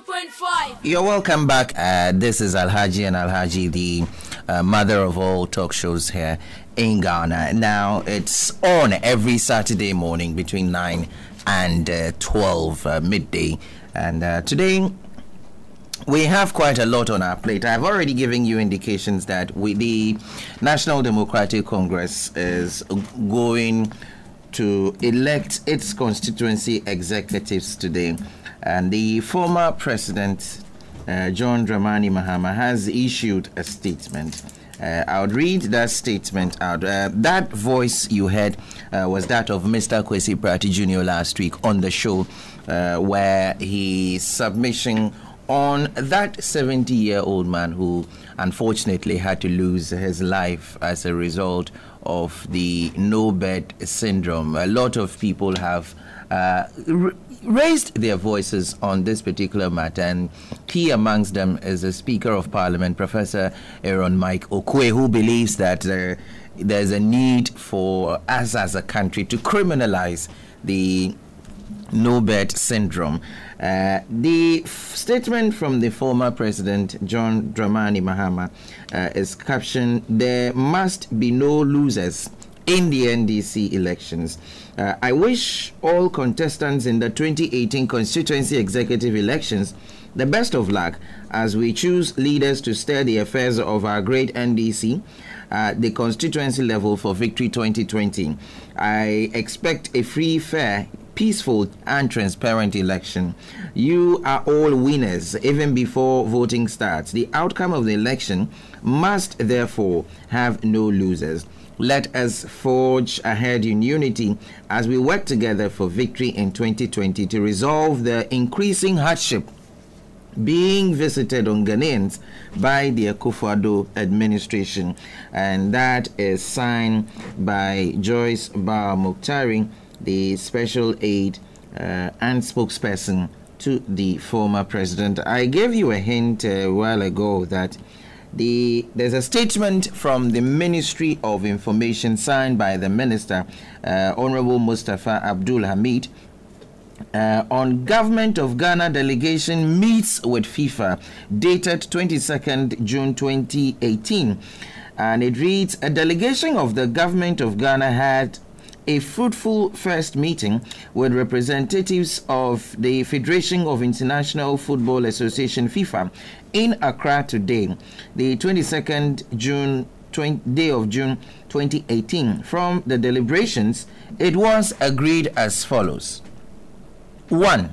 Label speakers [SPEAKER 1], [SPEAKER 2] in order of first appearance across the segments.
[SPEAKER 1] 102.5.
[SPEAKER 2] You're welcome back. This is Alhaji and Alhaji, the mother of all talk shows here in Ghana. Now, it's on every Saturday morning between 9 and 12 midday. And today, we have quite a lot on our plate. I've already given you indications that the National Democratic Congress is going to elect its constituency executives today. And the former president, John Dramani Mahama, has issued a statement. I would read that statement out. That voice you heard was that of Mr. Kwesi Prati Jr. last week on the show, where his submission on that 70-year-old man who unfortunately had to lose his life as a result of the no-bed syndrome. A lot of people have raised their voices on this particular matter, and key amongst them is the Speaker of Parliament, Professor Aaron Mike Okwe, who believes that there's a need for us as a country to criminalize the no-bed syndrome. The statement from the former president, John Dramani Mahama, is captioned, "There must be no losers in the NDC elections. I wish all contestants in the 2018 constituency executive elections the best of luck as we choose leaders to steer the affairs of our great NDC at the constituency level for Victory 2020. I expect a free, fair, peaceful and transparent election. You are all winners even before voting starts. The outcome of the election must therefore have no losers. Let us forge ahead in unity as we work together for victory in 2020 to resolve the increasing hardship being visited on Ghanaians by the Akufo-Addo administration." And that is signed by Joyce Bar Mukhtari, the special aide and spokesperson to the former president. I gave you a hint a while ago that there's a statement from the Ministry of Information signed by the Minister, Honorable Mustafa Abdul Hamid, on Government of Ghana delegation meets with FIFA, dated 22nd June 2018. And it reads, "A delegation of the Government of Ghana had a fruitful first meeting with representatives of the Federation of International Football Association, FIFA, in Accra today, the 22nd day of June 2018. From the deliberations, it was agreed as follows. 1.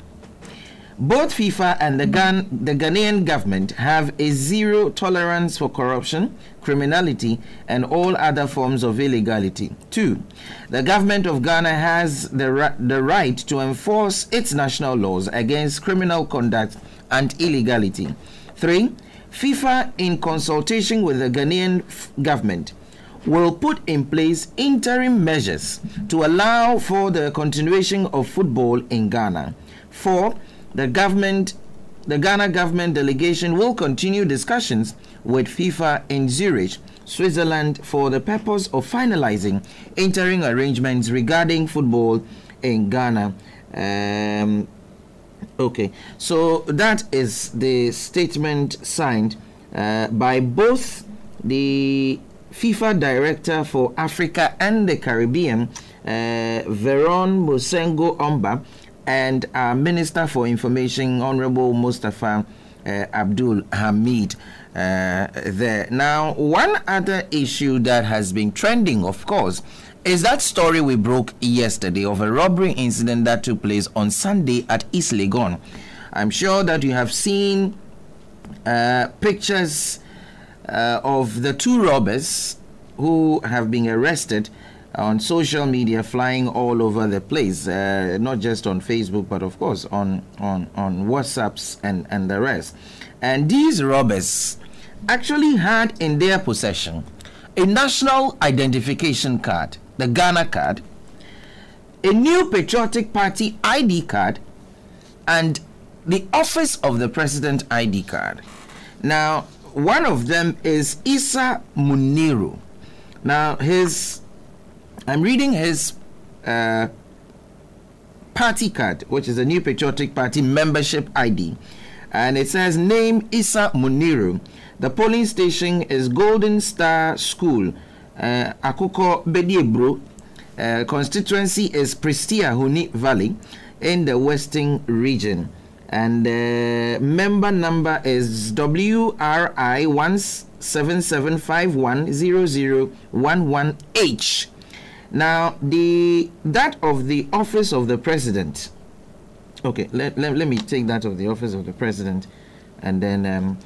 [SPEAKER 2] Both FIFA and the Ghanaian government have a zero tolerance for corruption, criminality, and all other forms of illegality. 2. The government of Ghana has the right to enforce its national laws against criminal conduct and illegality. 3. FIFA, in consultation with the Ghanaian government, will put in place interim measures to allow for the continuation of football in Ghana. 4. The Ghana government delegation will continue discussions with FIFA in Zurich, Switzerland, for the purpose of finalizing interim arrangements regarding football in Ghana." Okay, so that is the statement signed by both the FIFA Director for Africa and the Caribbean, Veron Mosengo Omba, and our Minister for Information, Honorable Mustafa Abdul Hamid, there. Now, one other issue that has been trending, of course, is that story we broke yesterday of a robbery incident that took place on Sunday at East Legon. I'm sure that you have seen pictures of the two robbers who have been arrested on social media, flying all over the place, not just on Facebook, but of course on WhatsApps and the rest. And these robbers actually had in their possession a national identification card, the Ghana card, a new Patriotic Party ID card, and the Office of the President ID card. Now, one of them is Issa Muniru. Now, I'm reading his party card, which is a New Patriotic Party membership ID. and it says name Isa Muniru. The polling station is Golden Star School, Akoko Bediebro. Constituency is Prestia Huni Valley in the Western region, and member number is WRI 177510011H. Now that of the office of the president. Okay, let me take that of the office of the president, and then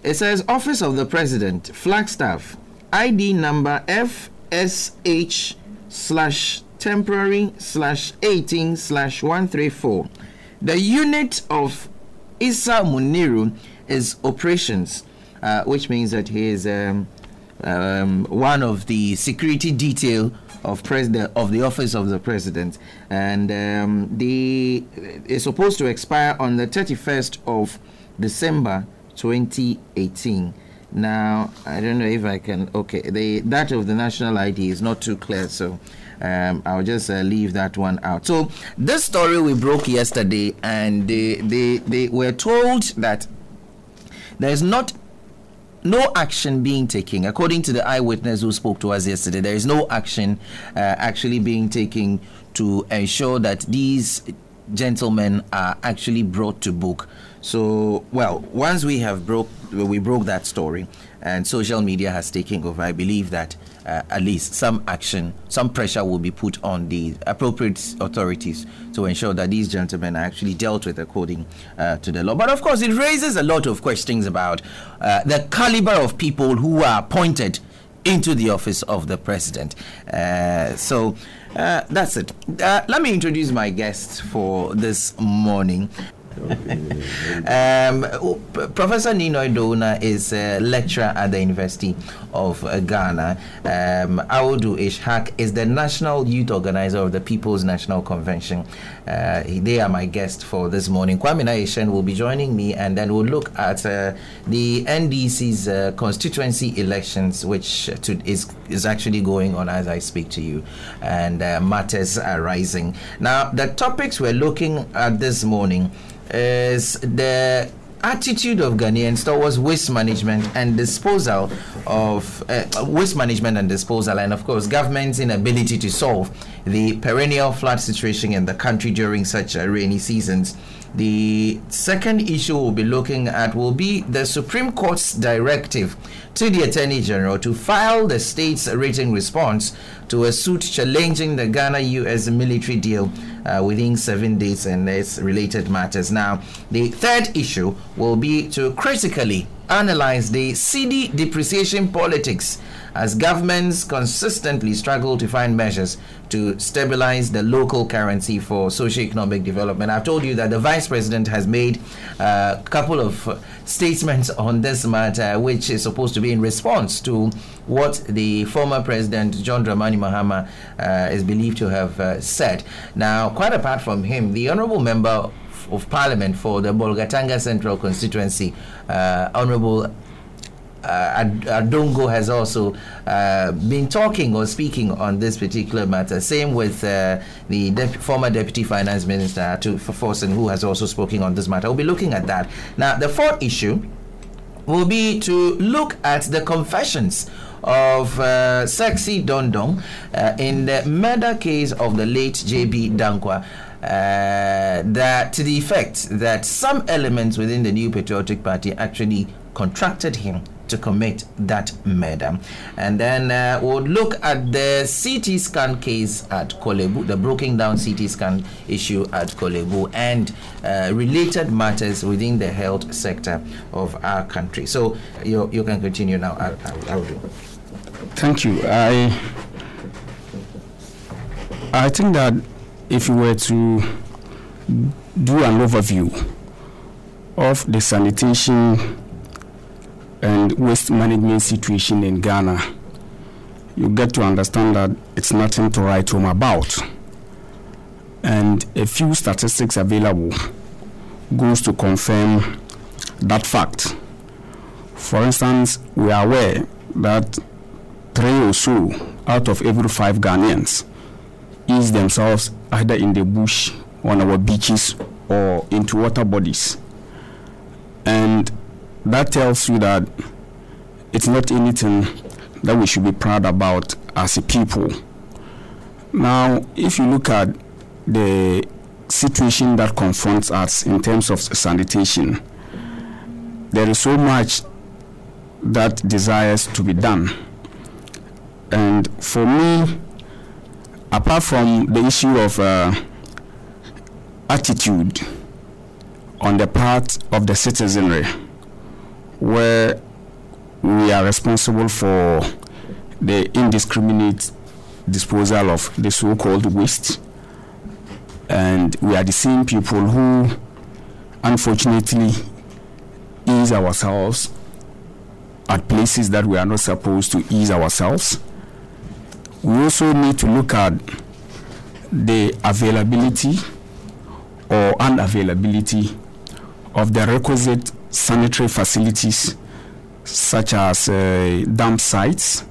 [SPEAKER 2] it says office of the president, Flagstaff, ID number FSH/temporary/18/134. The unit of Isa Muniru is operations, which means that he is one of the security detail of the office of the president, and is supposed to expire on the 31st of December 2018. Now I don't know if I can. Okay, that of the national ID is not too clear, so I'll just leave that one out. So this story we broke yesterday, and they were told that there is no action being taken. According to the eyewitness who spoke to us yesterday, there is no action actually being taken to ensure that these gentlemen are actually brought to book. So, well, once we broke that story, and social media has taken over, I believe that at least some action, some pressure will be put on the appropriate authorities to ensure that these gentlemen are actually dealt with according to the law. But of course, it raises a lot of questions about the caliber of people who are appointed into the office of the president. So that's it. Let me introduce my guest for this morning. Professor Ninoy Dona is a lecturer at the University of Ghana. Audu Ishak is the National Youth Organizer of the People's National Convention. They are my guest for this morning. Kwame Naishen will be joining me, and then we'll look at the NDC's constituency elections, which is actually going on as I speak to you, and matters are rising. Now, the topics we're looking at this morning is the attitude of Ghanaians towards waste management and disposal, and of course government's inability to solve the perennial flood situation in the country during such rainy seasons. The second issue we'll be looking at will be the Supreme Court's directive to the Attorney General to file the state's written response to a suit challenging the Ghana-US military deal within 7 days and its related matters. Now, the third issue will be to critically analyze the cedi depreciation politics as governments consistently struggle to find measures to stabilize the local currency for socio-economic development. I've told you that the Vice President has made a couple of statements on this matter, which is supposed to be in response to what the former President John Dramani Mahama is believed to have said. Now, quite apart from him, the Honourable Member of Parliament for the Bolgatanga Central Constituency, Honourable Adongo, has also been talking or speaking on this particular matter. Same with the former Deputy Finance Minister, Atu Forson, who has also spoken on this matter. We'll be looking at that. Now, the fourth issue will be to look at the confessions of Sexy Dondong in the murder case of the late J.B. Dankwa, that to the effect that some elements within the New Patriotic Party actually contracted him to commit that murder. And then we'll look at the CT scan case at Kolebu, the broken down CT scan issue at Kolebu, and related matters within the health sector of our country. So you can continue now. I will do.
[SPEAKER 1] Thank you. I think that if you were to do an overview of the sanitation and waste management situation in Ghana, you get to understand that it's nothing to write home about. And a few statistics available goes to confirm that fact. For instance, we are aware that 3 or so out of every 5 Ghanaians ease themselves either in the bush, on our beaches, or into water bodies. And that tells you that it's not anything that we should be proud about as a people. Now, if you look at the situation that confronts us in terms of sanitation, there is so much that desires to be done. And for me, apart from the issue of attitude on the part of the citizenry, where we are responsible for the indiscriminate disposal of the so-called waste, and we are the same people who unfortunately ease ourselves at places that we are not supposed to ease ourselves. We also need to look at the availability or unavailability of the requisite sanitary facilities, such as dump sites,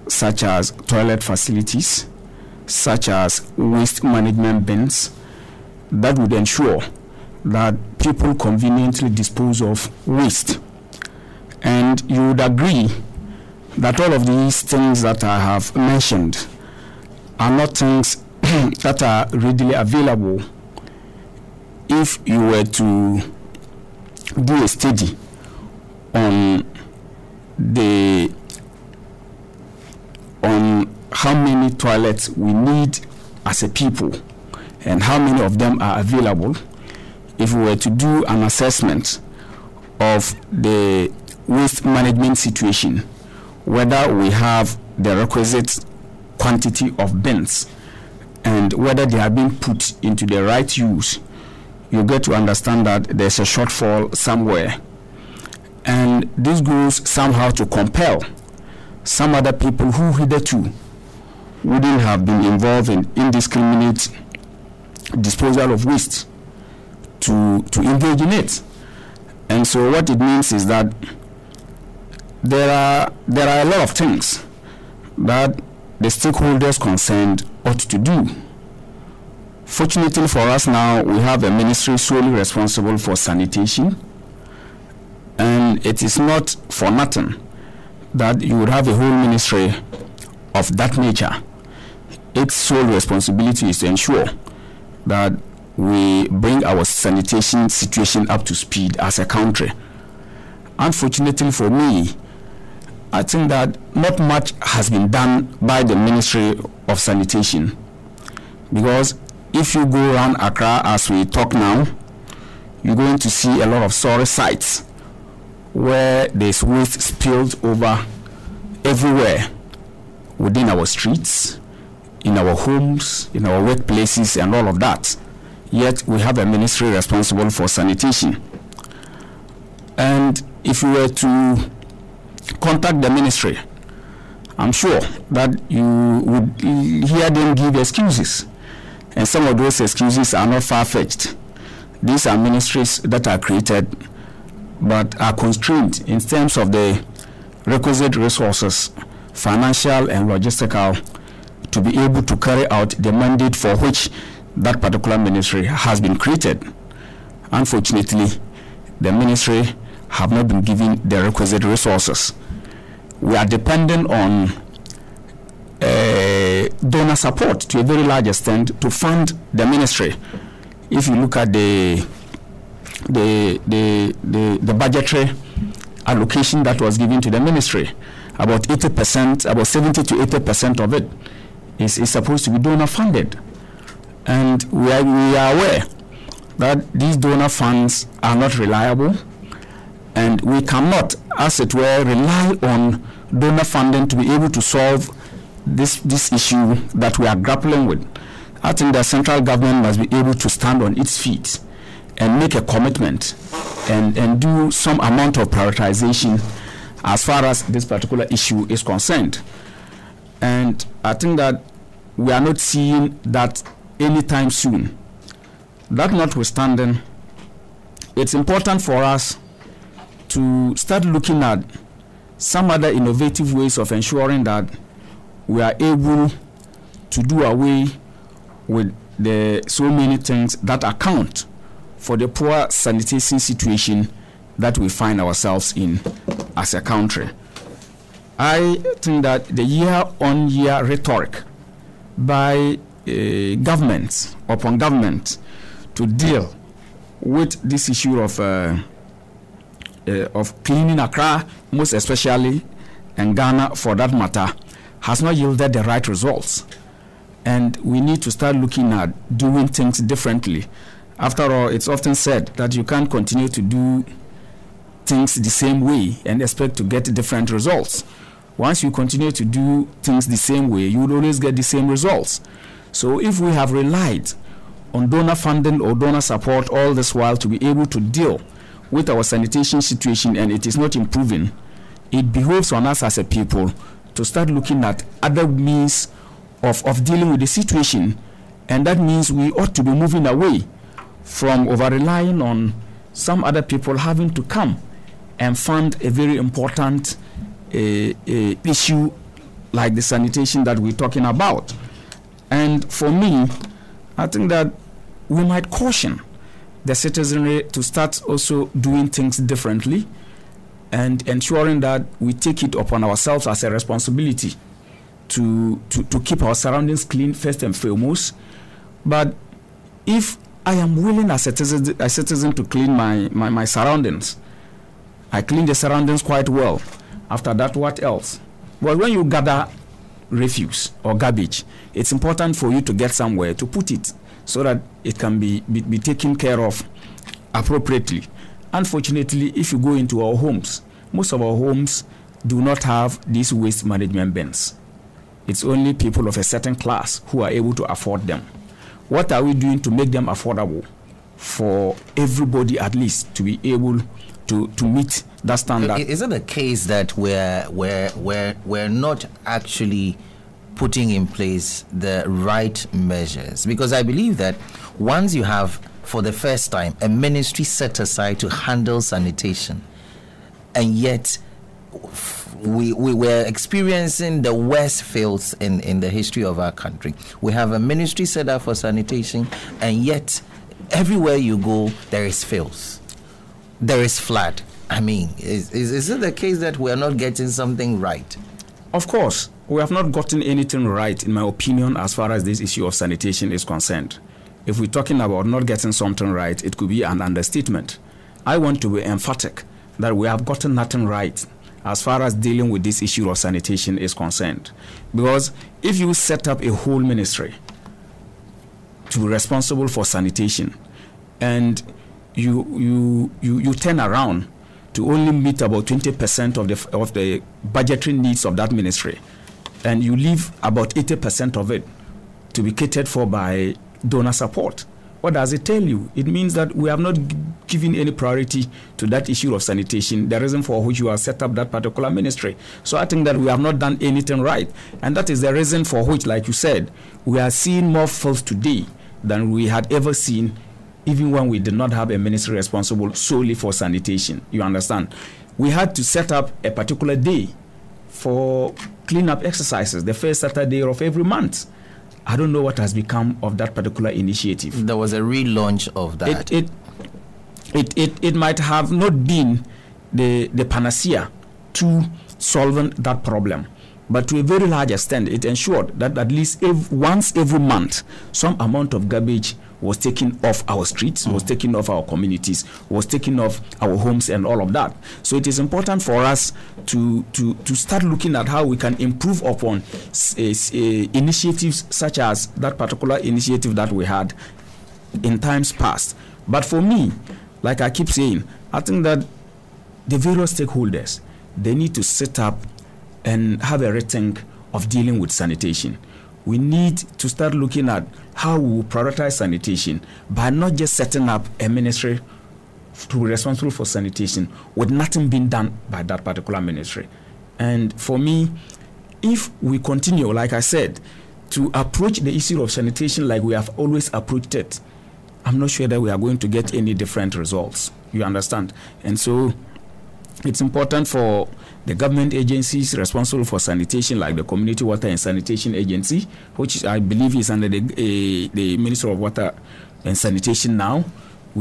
[SPEAKER 1] such as toilet facilities, such as waste management bins, that would ensure that people conveniently dispose of waste. And you would agree that all of these things that I have mentioned are not things that are readily available. If you were to do a study on how many toilets we need as a people and how many of them are available, if we were to do an assessment of the waste management situation, whether we have the requisite quantity of bins and whether they are being put into the right use, you get to understand that there's a shortfall somewhere. And this goes somehow to compel some other people who hitherto wouldn't have been involved in indiscriminate disposal of waste to engage in it. And so what it means is that there are a lot of things that the stakeholders concerned ought to do. Fortunately for us now, we have a ministry solely responsible for sanitation, and it is not for nothing that you would have a whole ministry of that nature. Its sole responsibility is to ensure that we bring our sanitation situation up to speed as a country. Unfortunately for me, I think that not much has been done by the Ministry of Sanitation, because if you go around Accra as we talk now, you're going to see a lot of sorry sites where there's waste spilled over everywhere within our streets, in our homes, in our workplaces, and all of that. Yet we have a ministry responsible for sanitation. And if you were to contact the ministry, I'm sure that you would hear them give excuses. And some of those excuses are not far-fetched. These are ministries that are created but are constrained in terms of the requisite resources, financial and logistical, to be able to carry out the mandate for which that particular ministry has been created. Unfortunately, the ministry have not been given the requisite resources. We are dependent on donor support to a very large extent to fund the ministry. If you look at the budgetary allocation that was given to the ministry, about 80%, about 70 to 80% of it is supposed to be donor funded. And we are aware that these donor funds are not reliable, and we cannot, as it were, rely on donor funding to be able to solve this issue that we are grappling with. I think the central government must be able to stand on its feet and make a commitment and do some amount of prioritization as far as this particular issue is concerned. And I think that we are not seeing that anytime soon. That notwithstanding, it's important for us to start looking at some other innovative ways of ensuring that we are able to do away with the so many things that account for the poor sanitation situation that we find ourselves in as a country. I think that the year-on-year rhetoric by governments upon government to deal with this issue of cleaning Accra, most especially, and Ghana for that matter, has not yielded the right results. And we need to start looking at doing things differently. After all, it's often said that you can't continue to do things the same way and expect to get different results. Once you continue to do things the same way, you will always get the same results. So if we have relied on donor funding or donor support all this while to be able to deal with our sanitation situation and it is not improving, it behoves on us as a people to start looking at other means of dealing with the situation, and that means we ought to be moving away from over-relying on some other people having to come and fund a very important issue like the sanitation that we're talking about. And for me, I think that we might caution the citizenry to start also doing things differently and ensuring that we take it upon ourselves as a responsibility to keep our surroundings clean first and foremost. But if I am willing as a citizen to clean my surroundings, I clean the surroundings quite well. After that, what else? Well, when you gather refuse or garbage, it's important for you to get somewhere to put it so that it can be taken care of appropriately. Unfortunately, if you go into our homes, most of our homes do not have these waste management bins. It's only people of a certain class who are able to afford them. What are we doing to make them affordable for everybody, at least to be able to meet that standard?
[SPEAKER 2] Is it the case that we're not actually putting in place the right measures? Because I believe that once you have, for the first time, a ministry set aside to handle sanitation, and yet we were experiencing the worst filth in the history of our country. We have a ministry set up for sanitation, and yet everywhere you go, there is filth. There is flood. I mean, is it the case that we are not getting something right?
[SPEAKER 1] Of course, we have not gotten anything right, in my opinion, as far as this issue of sanitation is concerned. If we're talking about not getting something right, it could be an understatement. I want to be emphatic that we have gotten nothing right as far as dealing with this issue of sanitation is concerned. Because if you set up a whole ministry to be responsible for sanitation, and you turn around to only meet about 20% of the budgetary needs of that ministry, and you leave about 80% of it to be catered for by donor support, what does it tell you? It means that we have not given any priority to that issue of sanitation, the reason for which you have set up that particular ministry. So I think that we have not done anything right. And that is the reason for which, like you said, we are seeing more filth today than we had ever seen, even when we did not have a ministry responsible solely for sanitation. You understand? We had to set up a particular day for cleanup exercises, the first Saturday of every month. I don't know what has become of that particular initiative.
[SPEAKER 2] There was a relaunch of that.
[SPEAKER 1] It might have not been the panacea to solving that problem, but to a very large extent, it ensured that at least once every month, some amount of garbage was taken off our streets, was taken off our communities, was taken off our homes and all of that. So it is important for us to start looking at how we can improve upon initiatives such as that particular initiative that we had in times past. But for me, like I keep saying, I think that the various stakeholders, they need to set up and have a rethink of dealing with sanitation. We need to start looking at how we prioritize sanitation by not just setting up a ministry to be responsible for sanitation with nothing being done by that particular ministry. And for me, if we continue, like I said, to approach the issue of sanitation like we have always approached it, I'm not sure that we are going to get any different results. You understand? And so it's important for the government agencies responsible for sanitation, like the Community Water and Sanitation Agency, which I believe is under the Ministry of Water and Sanitation now.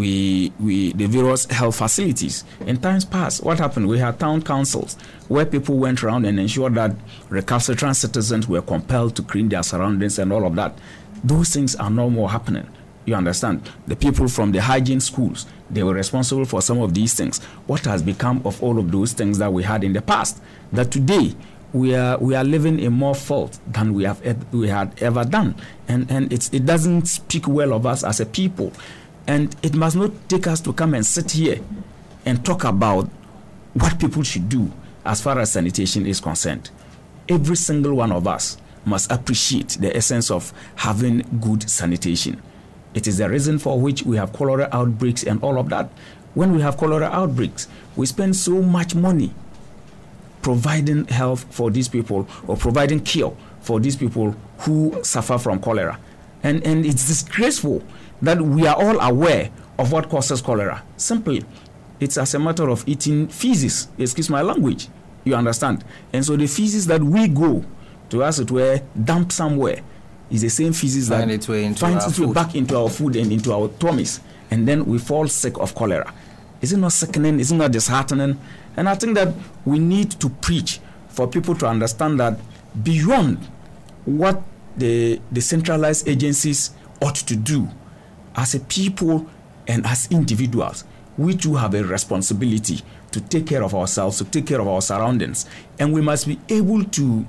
[SPEAKER 1] the various health facilities. In times past, what happened? We had town councils where people went around and ensured that recalcitrant citizens were compelled to clean their surroundings and all of that. Those things are no more happening. You understand? The people from the hygiene schools, they were responsible for some of these things. What has become of all of those things that we had in the past? That today we are living in more fault than we had ever done, and it doesn't speak well of us as a people. And it must not take us to come and sit here and talk about what people should do as far as sanitation is concerned. Every single one of us must appreciate the essence of having good sanitation. It is the reason for which we have cholera outbreaks and all of that. When we have cholera outbreaks, we spend so much money providing health for these people or providing cure for these people who suffer from cholera. And it's disgraceful that we are all aware of what causes cholera. Simply, it's as a matter of eating feces, excuse my language, you understand? And so the feces that we go to, as it were, dump somewhere, is the same feces that finds its way back into our food and into our tummies, and then we fall sick of cholera. Is it not sickening? Is it not disheartening? And I think that we need to preach for people to understand that beyond what the centralized agencies ought to do, as a people and as individuals, we too have a responsibility to take care of ourselves, to take care of our surroundings, and we must be able to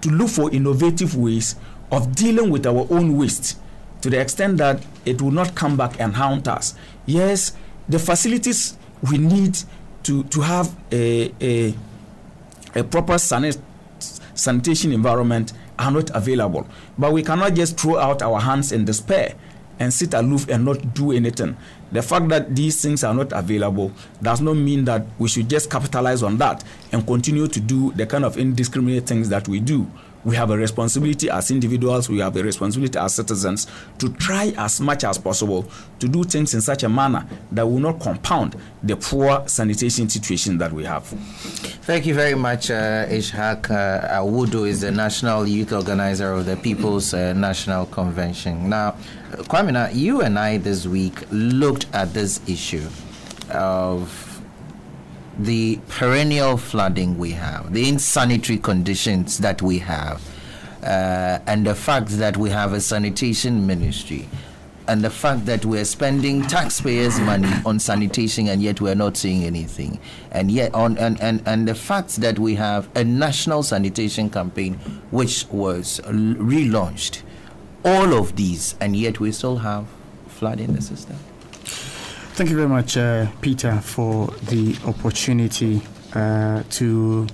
[SPEAKER 1] look for innovative ways of dealing with our own waste to the extent that it will not come back and haunt us. Yes, the facilities we need to have a proper sanitation environment are not available, but we cannot just throw out our hands in despair and sit aloof and not do anything. The fact that these things are not available does not mean that we should just capitalize on that and continue to do the kind of indiscriminate things that we do. We have a responsibility as individuals, we have a responsibility as citizens to try as much as possible to do things in such a manner that will not compound the poor sanitation situation that we have.
[SPEAKER 2] Thank you very much, Ishaq. Awudu is the National Youth Organizer of the People's National Convention. Now, Kwamina, you and I this week looked at this issue of the perennial flooding we have, the insanitary conditions that we have, and the fact that we have a sanitation ministry, and the fact that we're spending taxpayers' money on sanitation and yet we're not seeing anything, and yet and the fact that we have a national sanitation campaign which was relaunched, all of these, and yet we still have flood in the system.
[SPEAKER 3] Thank you very much, Peter, for the opportunity to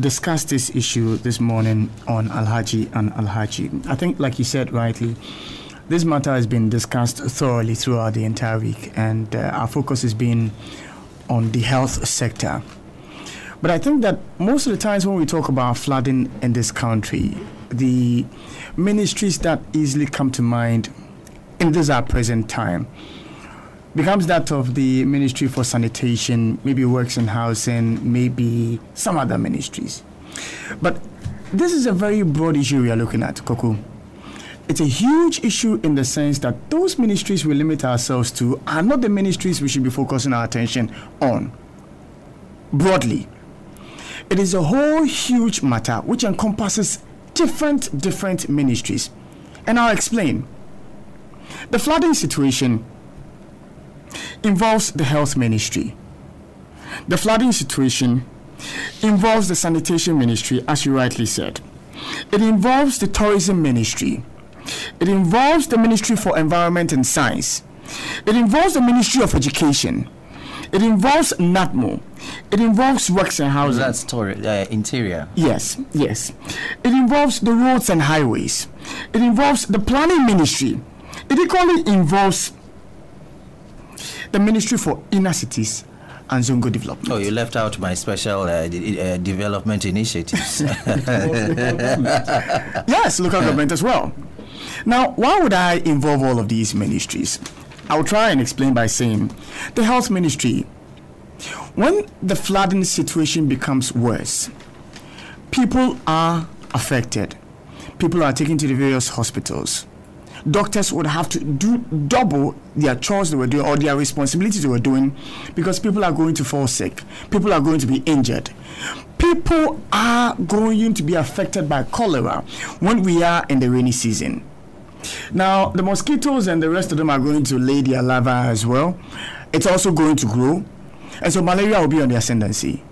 [SPEAKER 3] discuss this issue this morning on Alhaji and Alhaji. I think, like you said rightly, this matter has been discussed thoroughly throughout the entire week, and our focus has been on the health sector. But I think that most of the times when we talk about flooding in this country, the ministries that easily come to mind in this our present time becomes that of the Ministry for Sanitation, maybe Works and Housing, maybe some other ministries. But this is a very broad issue we are looking at, Koku. It's a huge issue in the sense that those ministries we limit ourselves to are not the ministries we should be focusing our attention on broadly. It is a whole huge matter which encompasses different ministries. And I'll explain. The flooding situation involves the health ministry. The flooding situation involves the sanitation ministry, as you rightly said. It involves the tourism ministry. It involves the Ministry for Environment and Science. It involves the Ministry of Education. It involves NATMO. It involves Works and Housing.
[SPEAKER 2] That's interior.
[SPEAKER 3] Yes. It involves the roads and highways. It involves the planning ministry. It equally involves the Ministry for Inner Cities and Zongo Development.
[SPEAKER 2] Oh, you left out my special development initiatives.
[SPEAKER 3] Yes, local government as well. Now, why would I involve all of these ministries? I'll try and explain by saying the health ministry, when the flooding situation becomes worse, people are affected. People are taken to the various hospitals. doctors would have to do double their chores they were doing or their responsibilities they were doing, because people are going to fall sick. People are going to be injured. People are going to be affected by cholera when we are in the rainy season. Now, the mosquitoes and the rest of them are going to lay their larvae as well. It's also going to grow. And so malaria will be on the ascendancy.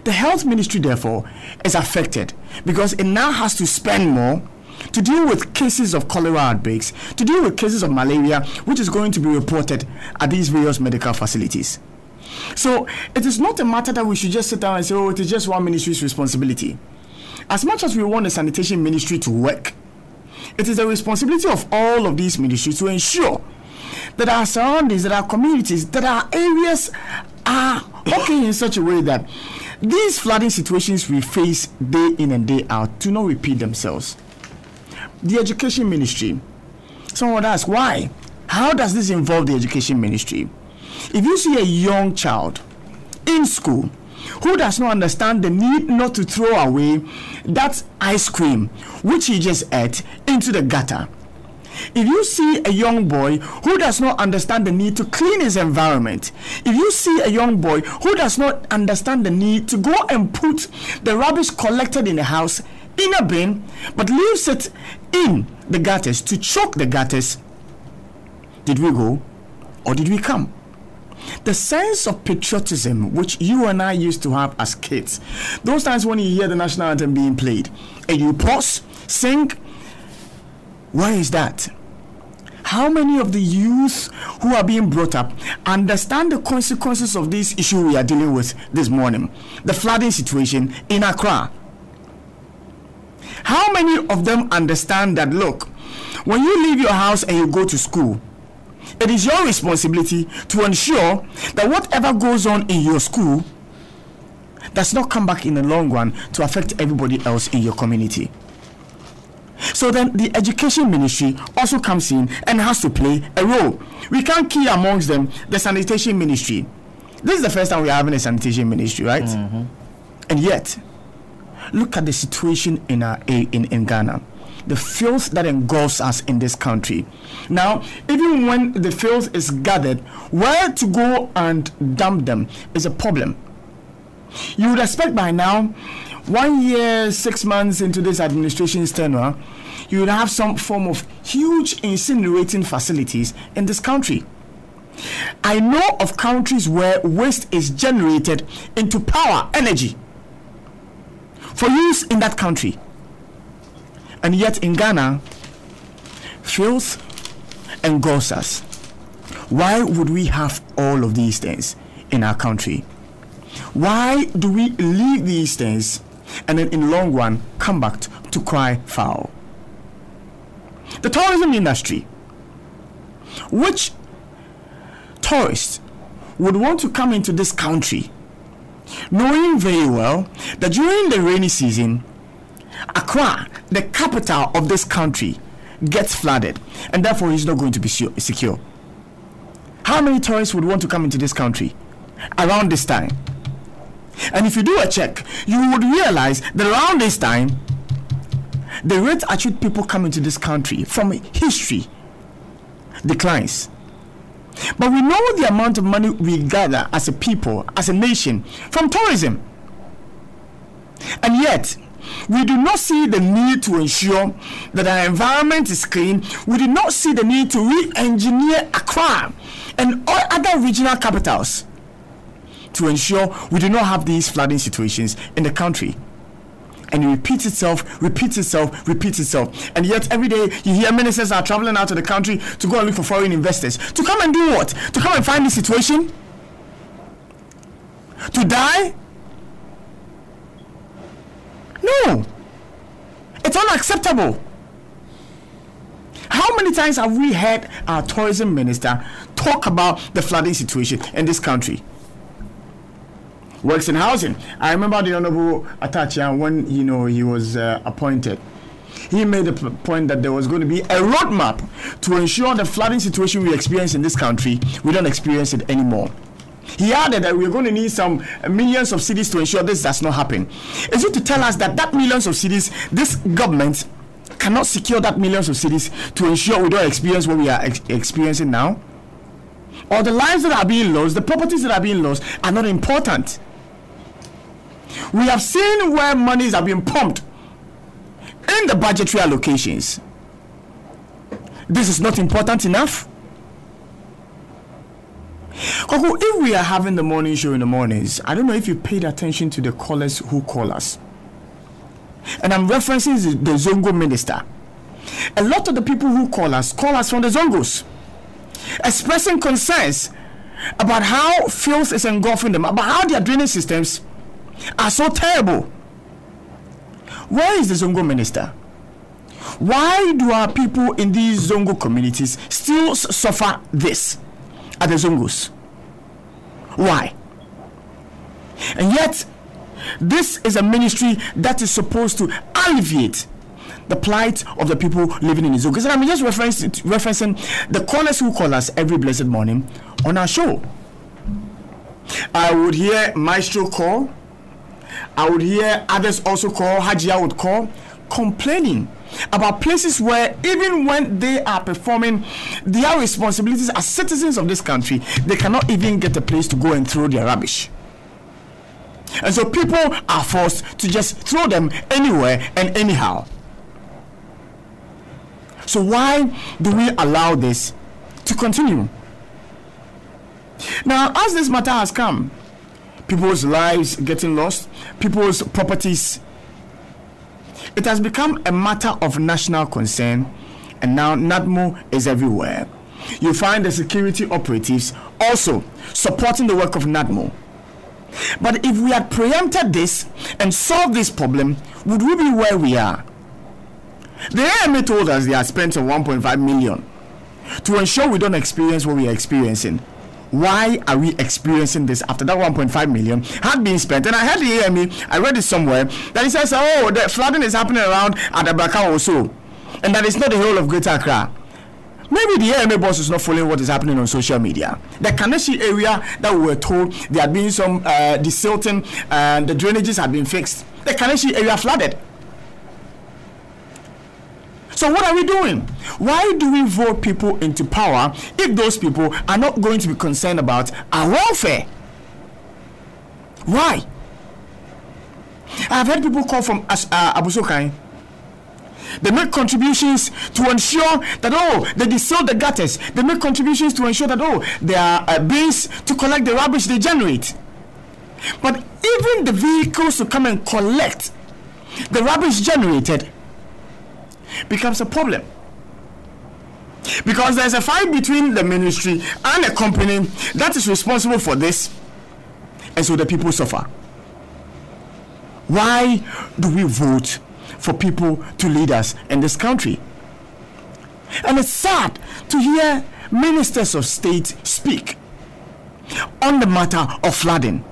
[SPEAKER 3] The health ministry, therefore, is affected because it now has to spend more to deal with cases of cholera outbreaks, to deal with cases of malaria, which is going to be reported at these various medical facilities. So it is not a matter that we should just sit down and say, oh, it is just one ministry's responsibility. As much as we want the sanitation ministry to work, it is the responsibility of all of these ministries to ensure that our surroundings, that our communities, that our areas are working in such a way that these flooding situations we face day in and day out do not repeat themselves. The education ministry. Someone would ask, why? How does this involve the education ministry? If you see a young child in school who does not understand the need not to throw away that ice cream which he just ate into the gutter, if you see a young boy who does not understand the need to clean his environment, if you see a young boy who does not understand the need to go and put the rubbish collected in the house in a bin, but leaves it in the gutters to choke the gutters, did we go or did we come? The sense of patriotism which you and I used to have as kids, those times when you hear the national anthem being played and you pause, sing, where is that? How many of the youth who are being brought up understand the consequences of this issue we are dealing with this morning, the flooding situation in Accra? How many of them understand that, look, when you leave your house and you go to school, it is your responsibility to ensure that whatever goes on in your school does not come back in the long run to affect everybody else in your community? So then the education ministry also comes in and has to play a role. We can't key amongst them the sanitation ministry. This is the first time we are having a sanitation ministry, right? Mm-hmm. And yet, look at the situation in Ghana. The filth that engulfs us in this country. Now, even when the filth is gathered, where to go and dump them is a problem. You would expect by now, 1 year, 6 months into this administration's tenure, you would have some form of huge incinerating facilities in this country. I know of countries where waste is generated into power, energy, for use in that country. And yet in Ghana, filth engulfs us. Why would we have all of these things in our country? Why do we leave these things and then in the long run come back to cry foul? The tourism industry. Which tourist would want to come into this country knowing very well that during the rainy season, Accra, the capital of this country, gets flooded and therefore he's not going to be secure? How many tourists would want to come into this country around this time? And if you do a check, you would realize that around this time, the rate at which people come into this country from history declines. But we know the amount of money we gather as a people, as a nation, from tourism. And yet, we do not see the need to ensure that our environment is clean. We do not see the need to re-engineer Accra and all other regional capitals to ensure we do not have these flooding situations in the country. And it repeats itself, repeats itself, repeats itself. And yet every day you hear ministers are traveling out of the country to go and look for foreign investors. To come and do what? To come and find the situation? To die? No. It's unacceptable. How many times have we heard our tourism minister talk about the flooding situation in this country? Works in housing. I remember the Honorable Atachian when he was appointed. He made the point that there was going to be a roadmap to ensure the flooding situation we experience in this country, we don't experience it anymore. He added that we're going to need some millions of cedis to ensure this does not happen. Is it to tell us that millions of cedis this government cannot secure that millions of cities to ensure we don't experience what we are experiencing now? Or the lives that are being lost, the properties that are being lost are not important? We have seen where monies are being pumped in the budgetary allocations. This is not important enough. Koko, if we are having the morning show in the mornings, I don't know if you paid attention to the callers who call us. And I'm referencing the Zongo minister. A lot of the people who call us from the Zongos, expressing concerns about how filth is engulfing them, about how their drainage systems are so terrible. Where is the Zongo minister? Why do our people in these Zongo communities still suffer this at the Zongos? Why? And yet, this is a ministry that is supposed to alleviate the plight of the people living in the Zongos. And I'm just referencing the callers who call us every blessed morning on our show. I would hear Maestro call. I would hear others also call. Hajia would call, complaining about places where even when they are performing their responsibilities as citizens of this country, they cannot even get a place to go and throw their rubbish. And so people are forced to just throw them anywhere and anyhow. So why do we allow this to continue? Now, as this matter has come, people's lives getting lost, people's properties, it has become a matter of national concern, and now NADMO is everywhere. You find the security operatives also supporting the work of NADMO. But if we had preempted this and solved this problem, would we be where we are? The AMA told us they had spent some 1.5 million to ensure we don't experience what we are experiencing. Why are we experiencing this after that 1.5 million had been spent? And I heard the AMA, I read it somewhere, that it says, oh, the flooding is happening around Adabraka also, and that it's not the whole of Greater Accra. Maybe the AMA boss is not following what is happening on social media. The Kaneshi area that we were told there had been some desilting and the drainages had been fixed. The Kaneshi area flooded. So what are we doing? Why do we vote people into power if those people are not going to be concerned about our welfare? Why? I've heard people call from Abusokai. They make contributions to ensure that, oh, they desill the gutters. They make contributions to ensure that, oh, there are bins to collect the rubbish they generate. But even the vehicles to come and collect the rubbish generated becomes a problem. Because there's a fight between the ministry and a company that is responsible for this, and so the people suffer. Why do we vote for people to lead us in this country? And it's sad to hear ministers of state speak on the matter of flooding,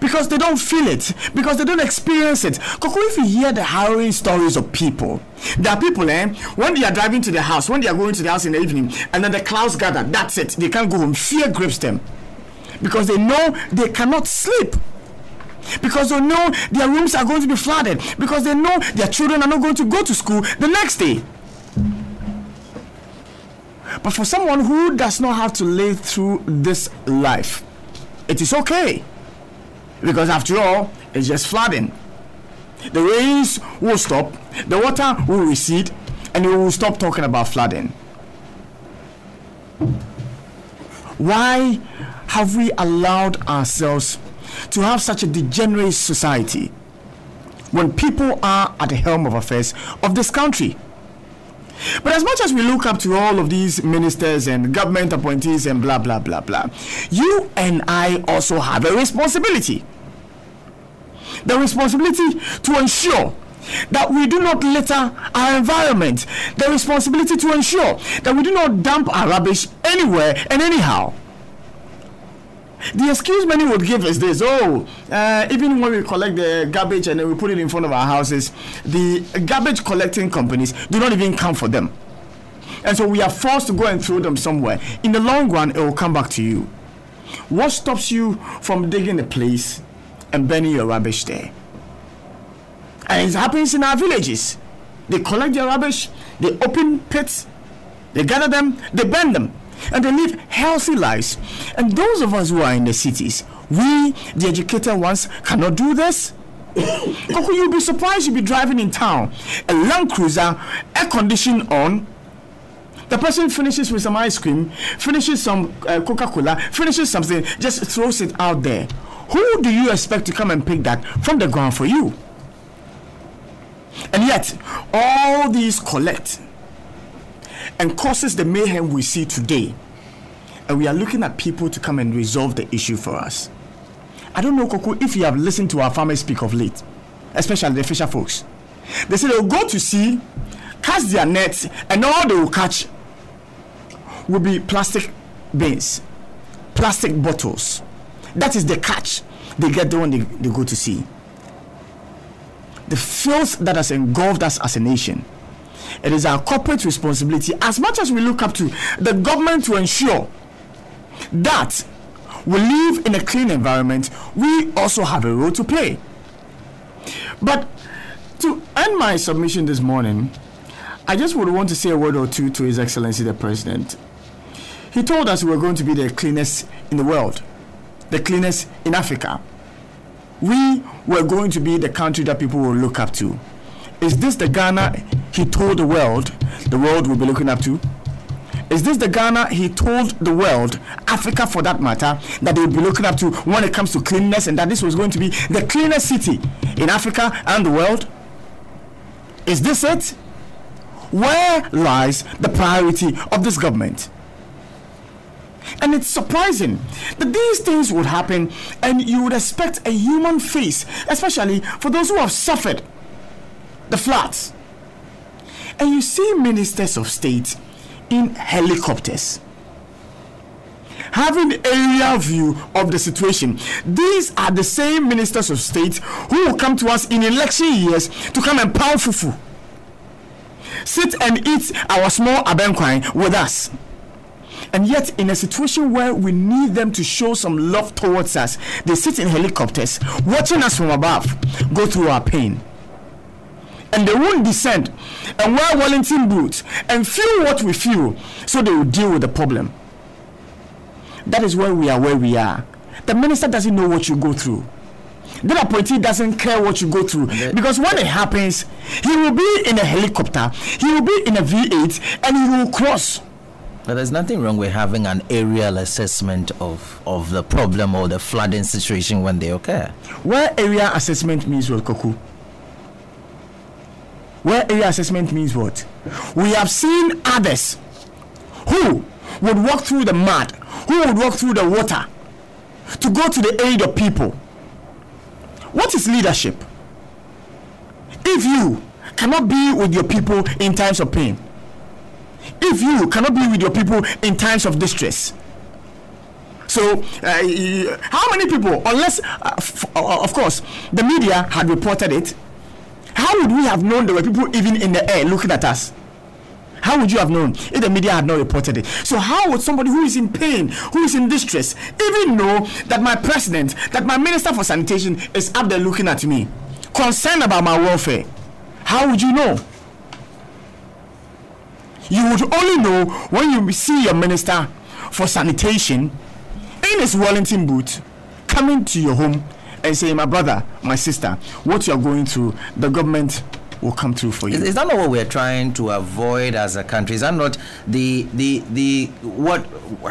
[SPEAKER 3] because they don't feel it, because they don't experience it. Koko, if you hear the harrowing stories of people, there are people, when they are driving to the house, when they are going to the house in the evening, and then the clouds gather, that's it, they can't go home. Fear grips them, because they know they cannot sleep, because they know their rooms are going to be flooded, because they know their children are not going to go to school the next day. But for someone who does not have to live through this life, it is okay. Because after all, it's just flooding. The rains will stop, the water will recede, and we will stop talking about flooding. Why have we allowed ourselves to have such a degenerate society when people are at the helm of affairs of this country? But as much as we look up to all of these ministers and government appointees and blah, blah, blah, blah, you and I also have a responsibility. The responsibility to ensure that we do not litter our environment. The responsibility to ensure that we do not dump our rubbish anywhere and anyhow. The excuse many would give is this: even when we collect the garbage and then we put it in front of our houses, the garbage collecting companies do not even come for them. And so we are forced to go and throw them somewhere. In the long run, it will come back to you. What stops you from digging a place and burning your rubbish there? And it happens in our villages. They collect their rubbish, they open pits, they gather them, they burn them, and they live healthy lives. And those of us who are in the cities, we, the educated ones, cannot do this. You'll be surprised you'll be driving in town, a Land Cruiser, air conditioning on. The person finishes with some ice cream, finishes some Coca-Cola, finishes something, just throws it out there. Who do you expect to come and pick that from the ground for you? And yet, all these collect and causes the mayhem we see today. And we are looking at people to come and resolve the issue for us. I don't know, Koko, if you have listened to our farmers speak of late, especially the fisher folks. They say they'll go to sea, cast their nets, and all they will catch will be plastic bins, plastic bottles. That is the catch they get when they go to sea. The filth that has engulfed us as a nation. It is our corporate responsibility, as much as we look up to the government, to ensure that we live in a clean environment. We also have a role to play. But to end my submission this morning, I just would want to say a word or two to His Excellency the President. He told us we were going to be the cleanest in the world, the cleanest in Africa. We were going to be the country that people will look up to. Is this the Ghana he told the world will be looking up to? Is this the Ghana he told the world, Africa for that matter, that they will be looking up to when it comes to cleanliness, and that this was going to be the cleanest city in Africa and the world? Is this it? Where lies the priority of this government? And it's surprising that these things would happen, and you would expect a human face, especially for those who have suffered the floods. And you see ministers of state in helicopters, having aerial view of the situation. These are the same ministers of state who will come to us in election years to come and pound fufu, sit and eat our small abenkwine with us. And yet, in a situation where we need them to show some love towards us, they sit in helicopters, watching us from above, go through our pain. And they won't descend and wear Wellington boots and feel what we feel, so they will deal with the problem. That is why we are where we are. The minister doesn't know what you go through. The appointee doesn't care what you go through, because when it happens, he will be in a helicopter, he will be in a V8, and he will cross.
[SPEAKER 2] But there's nothing wrong with having an aerial assessment of the problem or the flooding situation when they occur.
[SPEAKER 3] Where area assessment means what, Koku? Where area assessment means what? We have seen others who would walk through the mud, who would walk through the water to go to the aid of people. What is leadership? If you cannot be with your people in times of pain, if you cannot be with your people in times of distress, so how many people, unless of course the media had reported it, how would we have known there were people even in the air looking at us? How would you have known if the media had not reported it? So how would somebody who is in pain, who is in distress, even know that my president, that my minister for sanitation is up there looking at me, concerned about my welfare? How would you know? You would only know when you see your minister for sanitation in his Wellington boot coming to your home and saying, my brother, my sister, what you're going through, the government will come through for you.
[SPEAKER 2] Is that not what we're trying to avoid as a country? Is that not the what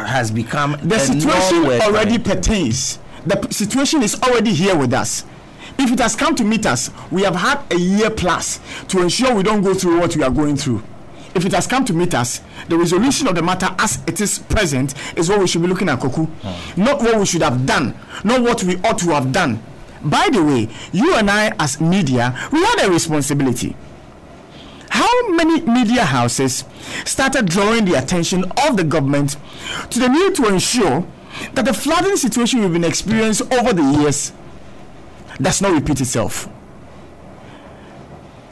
[SPEAKER 2] has become
[SPEAKER 3] the situation already pertains? The situation is already here with us. If it has come to meet us, we have had a year plus to ensure we don't go through what we are going through. If it has come to meet us, the resolution of the matter as it is present is what we should be looking at, Koku. Not what we should have done, not what we ought to have done. By the way, you and I as media, we had a responsibility. How many media houses started drawing the attention of the government to the need to ensure that the flooding situation we've been experiencing over the years does not repeat itself?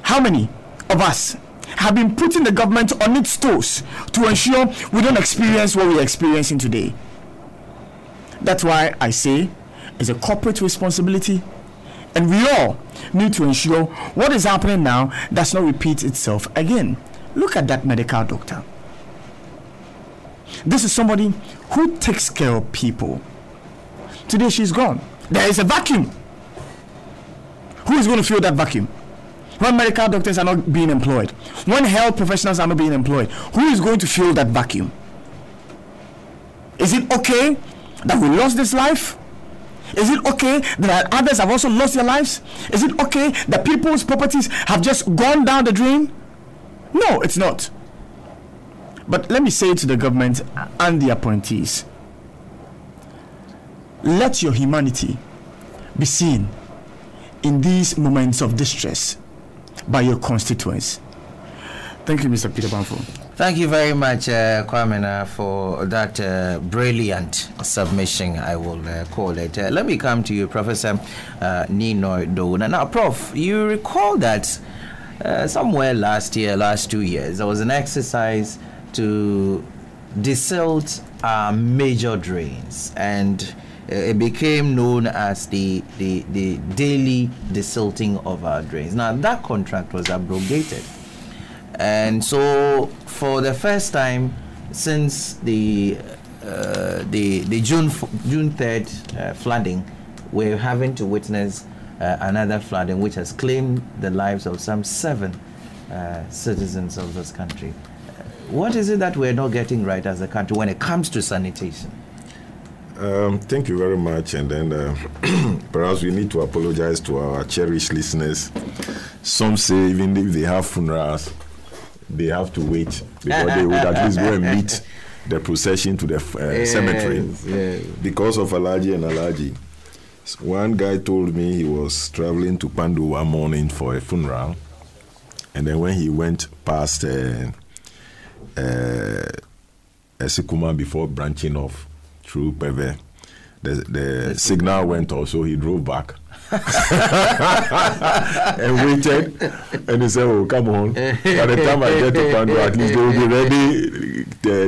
[SPEAKER 3] How many of us have been putting the government on its toes to ensure we don't experience what we're experiencing today? That's why I say it's a corporate responsibility, And we all need to ensure what is happening now does not repeat itself again. Look at that medical doctor. This is somebody who takes care of people. Today she's gone. There is a vacuum. Who is going to fill that vacuum? When medical doctors are not being employed, when health professionals are not being employed, who is going to fill that vacuum? Is it okay that we lost this life? Is it okay that others have also lost their lives? Is it okay that people's properties have just gone down the drain? No, it's not. But let me say to the government and the appointees, let your humanity be seen in these moments of distress by your constituents. Thank you, Mr. Peter Banfo.
[SPEAKER 2] Thank you very much, Kwamena, for that brilliant submission, I will call it. Let me come to you, Professor Nino Dona. Now, Prof, you recall that somewhere last 2 years, there was an exercise to desilt our major drains, and it became known as the daily desilting of our drains. Now, that contract was abrogated. And so, for the first time since the June 3rd flooding, we're having to witness another flooding which has claimed the lives of some 7 citizens of this country. What is it that we're not getting right as a country when it comes to sanitation?
[SPEAKER 4] Thank you very much. And then perhaps we need to apologize to our cherished listeners. Some say even if they have funerals, they have to wait because they would at least go and meet the procession to the cemetery.
[SPEAKER 2] Yes.
[SPEAKER 4] Because of Alhaji and Alhaji. One guy told me he was traveling to Pandu one morning for a funeral, and then when he went past Sikuma before branching off through Peve, the signal went off, so he drove back and waited, and he said, "Oh, come on, by the time I get to Pandu, at least they will be ready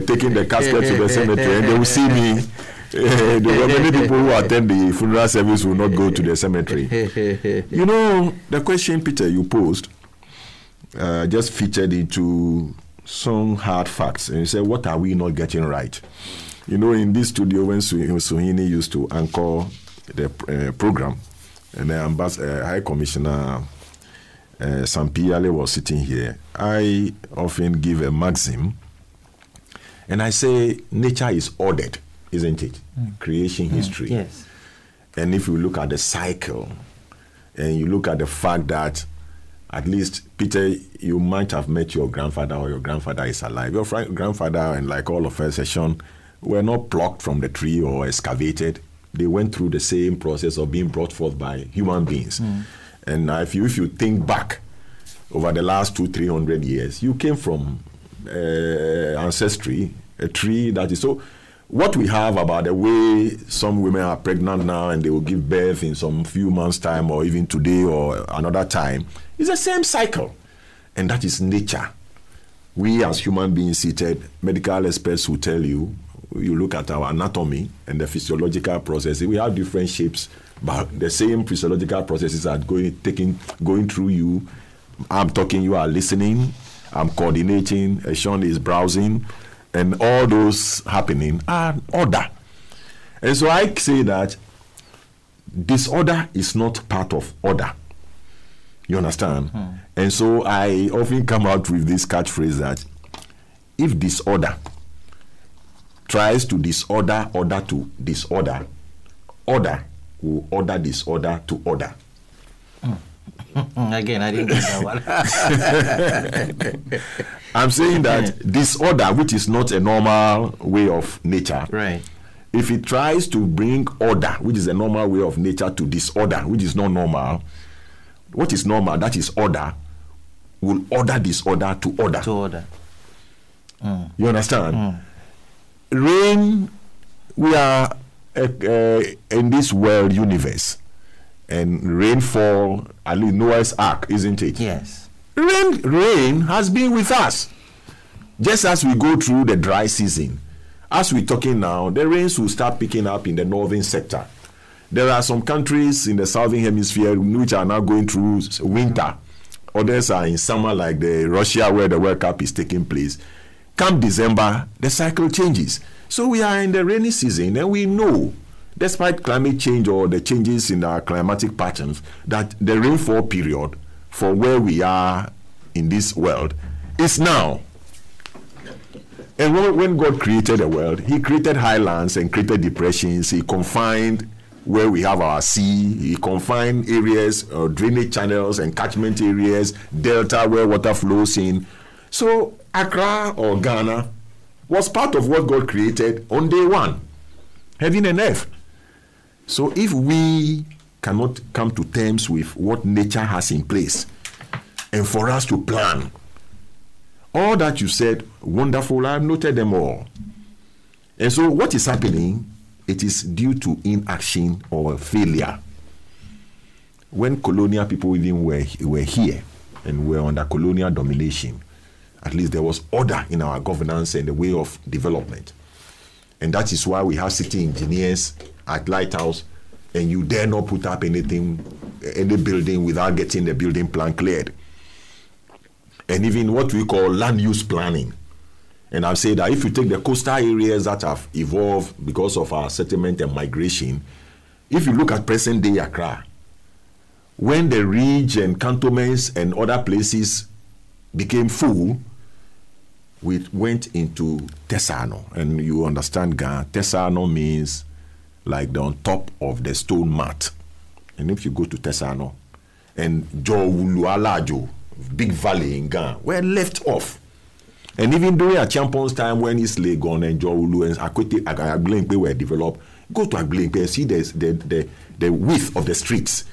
[SPEAKER 4] taking the casket to the cemetery, and they will see me." There were many people who attend the funeral service will not go to the cemetery. You know, the question, Peter, you posed just featured into some hard facts, and you said, what are we not getting right? You know, in this studio, when Suhini used to anchor the program, and the High Commissioner Sampiale was sitting here, I often give a maxim, and I say, nature is ordered, isn't it? Creation history.
[SPEAKER 2] Yes.
[SPEAKER 4] And if you look at the cycle, and you look at the fact that, at least, Peter, you might have met your grandfather, or your grandfather is alive. Your grandfather, and like all of us, Sean, were not plucked from the tree or excavated. They went through the same process of being brought forth by human beings. And if you think back over the last 200-300 years, you came from ancestry, a tree that is so. What we have about the way some women are pregnant now and they will give birth in some few months' time, or even today or another time, is the same cycle. And that is nature. We as human beings seated, medical experts will tell you, you look at our anatomy and the physiological processes, we have different shapes, but the same physiological processes are going through you. I'm talking, you are listening, I'm coordinating, Sean is browsing, and all those happening are order. And so I say that disorder is not part of order. You understand? And so I often come out with this catchphrase that if disorder tries to disorder order to disorder, order will order disorder to order.
[SPEAKER 2] Again, I didn't get that one.
[SPEAKER 4] I'm saying that disorder, which is not a normal way of nature,
[SPEAKER 2] right?
[SPEAKER 4] If it tries to bring order, which is a normal way of nature, to disorder, which is not normal, what is normal, that is order, will order disorder to order.
[SPEAKER 2] To order.
[SPEAKER 4] You understand? Rain, we are in this world universe, and rainfall, at least Noah's Ark, isn't it?
[SPEAKER 2] Yes.
[SPEAKER 4] Rain has been with us. Just as we go through the dry season, as we're talking now, the rains will start picking up in the northern sector. There are some countries in the southern hemisphere which are now going through winter. Others are in summer, like the Russia, where the World Cup is taking place. Come December, the cycle changes. So we are in the rainy season, and we know, despite climate change or the changes in our climatic patterns, that the rainfall period for where we are in this world is now. And when God created the world, he created highlands and created depressions. He confined where we have our sea. He confined areas, drainage channels and catchment areas, delta where water flows in. So Accra or Ghana was part of what God created on day one, heaven and earth. So if we cannot come to terms with what nature has in place, and for us to plan, all that you said, wonderful, I've noted them all. And so what is happening, it is due to inaction or failure. When colonial people even were here and were under colonial domination, at least there was order in our governance and the way of development. And that is why we have city engineers at Lighthouse, and you dare not put up anything, any building without getting the building plan cleared. And even what we call land use planning. And I've said that if you take the coastal areas that have evolved because of our settlement and migration, if you look at present day Accra, when the ridge and cantonments and other places became full, we went into Tesano. And you understand, Ghana, Tesano means like the on top of the stone mat. And if you go to Tesano and Jowulualajo, big valley in Ghana, were left off. And even during a champion's time, when East Legon and Jowulu and Agbelempe were developed, go to Agbelempe and see the width of the streets,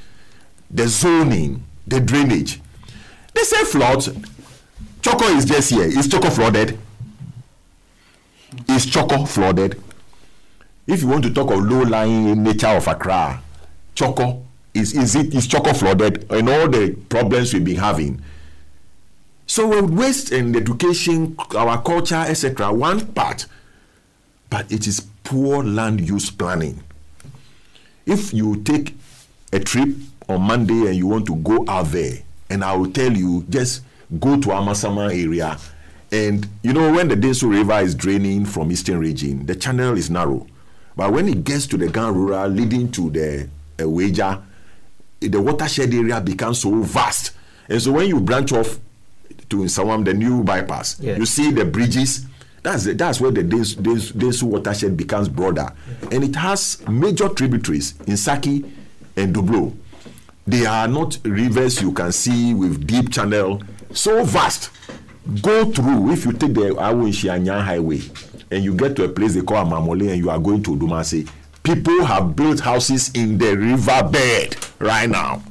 [SPEAKER 4] the zoning, the drainage. They say floods. Choco is just here. Is Choco flooded? Is Choco flooded? If you want to talk of low-lying nature of Accra, Choco, is Choco flooded? And all the problems we've been having. So with waste and education, our culture, etc., one part, but it is poor land use planning. If you take a trip on Monday and you want to go out there, and I will tell you, just go to Amasama area, and you know when the Denso River is draining from eastern region, the channel is narrow. But when it gets to the Gan Rural leading to the Weja, the watershed area becomes so vast. And so when you branch off to Nsawam, the new bypass, yes, you see the bridges. That's where the Densu watershed becomes broader. Yes. And it has major tributaries in Saki and Dublo. They are not rivers you can see with deep channel, so vast. Go through, if you take the Awunshianya Highway, and you get to a place they call Amamole and you are going to Dumasi, people have built houses in the riverbed right now.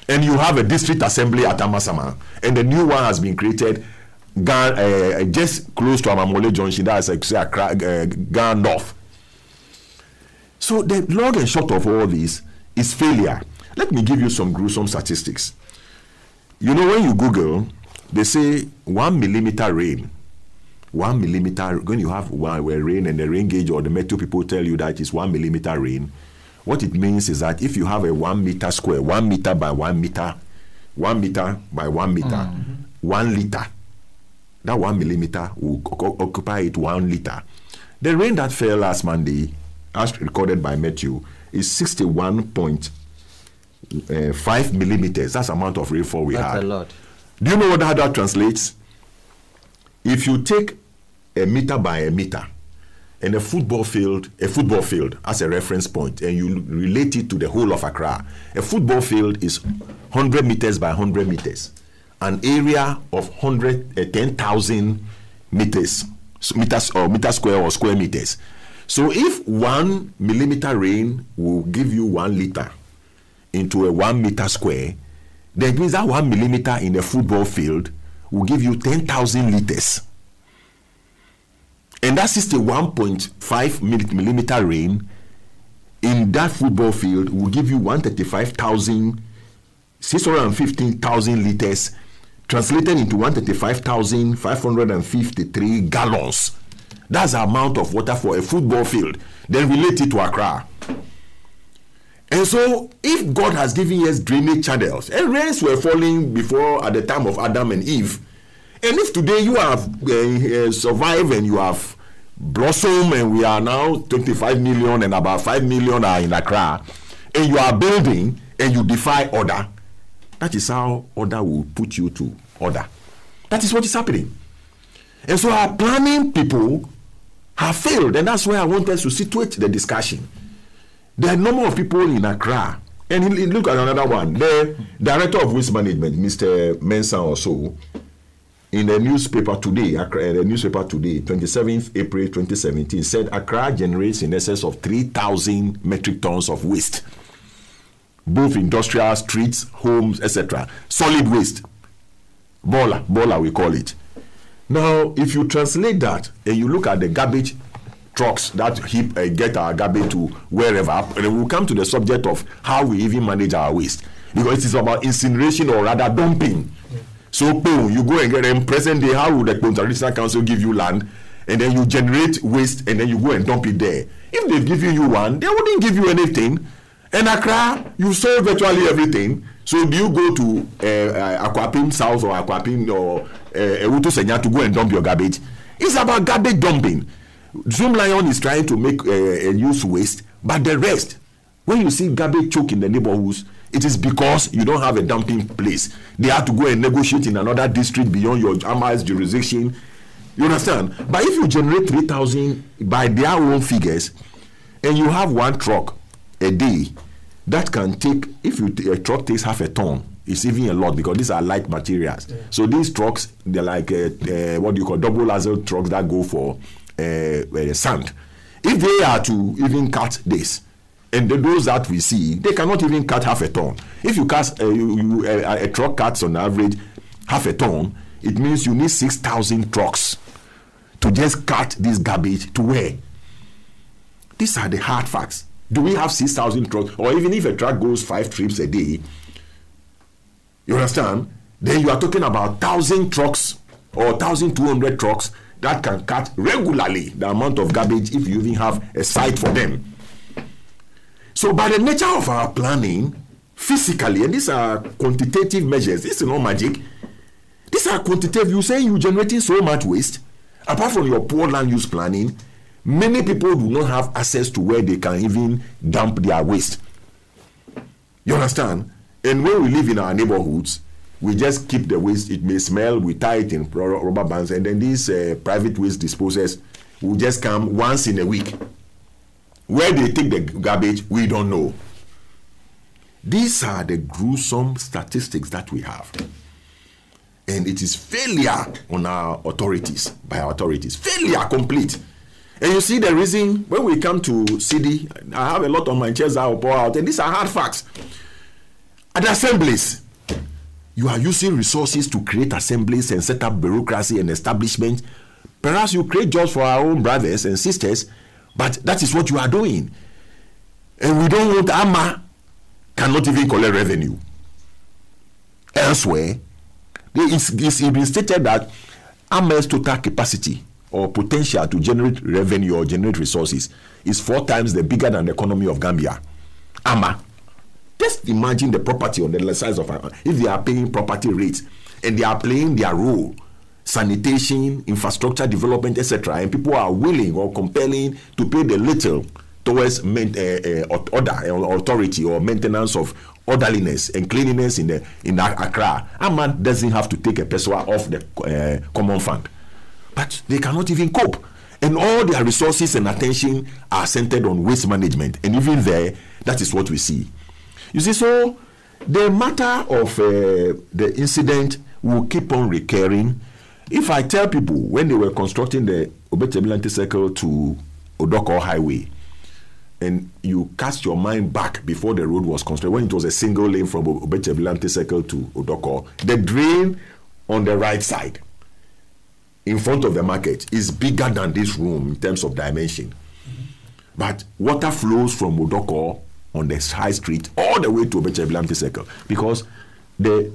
[SPEAKER 4] And you have a district assembly at Amasama, and the new one has been created just close to Amamole Junction, that's Ghana North. So the long and short of all this is failure. Let me give you some gruesome statistics. You know, when you Google, they say 1 millimeter rain. 1 millimeter, when you have rain and the rain gauge or the meteor people tell you that it's 1 millimeter rain, what it means is that if you have a 1 meter square, 1 meter by 1 meter, 1 meter by 1 meter, 1 liter, that 1 millimeter will occupy it 1 liter. The rain that fell last Monday, as recorded by Matthew, is 61.5 millimeters. That's the amount of rainfall we had.
[SPEAKER 2] That's a lot.
[SPEAKER 4] Do you know what that translates? If you take a meter by a meter and a football field as a reference point, and you relate it to the whole of Accra, a football field is 100 meters by 100 meters, an area of 10,000 meters or meter square or square meters. So if 1 millimeter rain will give you 1 liter into a 1 meter square, that means that 1 millimeter in a football field will give you 10,000 liters. And that 61.5 millimeter rain in that football field will give you 615,000 liters, translated into 135,553 gallons. That's the amount of water for a football field. Then relate it to Accra. And so, if God has given us drainage channels, and rains were falling before at the time of Adam and Eve, and if today you have survived and you have blossomed, and we are now 25 million and about 5 million are in Accra, and you are building and you defy order, that is how order will put you to order. That is what is happening. And so our planning people have failed, and that's why I want us to situate the discussion. There are a number of people in Accra, and look at another one. The director of waste management, Mr. Mensah or so, in the newspaper today, 27th April 2017, said Accra generates in excess of 3,000 metric tons of waste, both industrial, streets, homes, etc. Solid waste. Bola we call it. Now, if you translate that and you look at the garbage trucks that get our garbage to wherever, and we'll come to the subject of how we even manage our waste, because it is about incineration or rather dumping. So boom, you go and get them. Present day, how would the Traditional Council give you land, and then you generate waste, and then you go and dump it there? If they've given you one, they wouldn't give you anything. And Accra, you sold virtually everything. So do you go to Akwapim South or Akwapim or Ewutu Senya to go and dump your garbage? It's about garbage dumping. Zoom Lion is trying to make use waste, but the rest, when you see garbage choke in the neighborhoods, it is because you don't have a dumping place. They have to go and negotiate in another district beyond your AMA's jurisdiction. You understand? But if you generate 3,000 by their own figures, and you have one truck a day, that can take, if a truck takes half a ton, it's even a lot, because these are light materials. Yeah. So these trucks, they're like what do you call double axle trucks that go for sand. If they are to even cut this, and those that we see, they cannot even cut half a ton. If you cut a truck cuts on average half a ton, it means you need 6,000 trucks to just cut this garbage to where? These are the hard facts. Do we have 6,000 trucks? Or even if a truck goes 5 trips a day, you understand? Then you are talking about 1,000 trucks or 1,200 trucks that can cut regularly the amount of garbage if you even have a site for them. So by the nature of our planning, physically, and these are quantitative measures, this is not magic. These are quantitative. You say you're generating so much waste. Apart from your poor land use planning, many people do not have access to where they can even dump their waste. You understand? And when we live in our neighborhoods, we just keep the waste. It may smell, we tie it in rubber bands, and then these private waste disposers will just come once in a week. Where they take the garbage, we don't know. These are the gruesome statistics that we have. And it is failure on our authorities, by our authorities. Failure complete. And you see the reason, when we come to CD, I have a lot on my chest I will pour out, and these are hard facts. At the assemblies, you are using resources to create assemblies and set up bureaucracy and establishment. Perhaps you create jobs for our own brothers and sisters, but that is what you are doing. And we don't want AMA cannot even collect revenue. Elsewhere, it's been stated that AMA's total capacity or potential to generate revenue or generate resources is 4 times the bigger than the economy of Gambia. AMA. Just imagine the property on the size of AMA. If they are paying property rates and they are playing their role, sanitation, infrastructure development, etc., and people are willing or compelling to pay the little towards authority or maintenance of orderliness and cleanliness in Accra, AMA doesn't have to take a peswa off the common fund. But they cannot even cope. And all their resources and attention are centered on waste management. And even there, that is what we see. You see, so the matter of the incident will keep on recurring. If I tell people when they were constructing the Obechebilante Circle to Odoko Highway, and you cast your mind back before the road was constructed, when it was a single lane from Obechebilante Circle to Odoko, the drain on the right side in front of the market is bigger than this room in terms of dimension. Mm-hmm. But water flows from Odoko on the high street all the way to Obechebilante Circle because the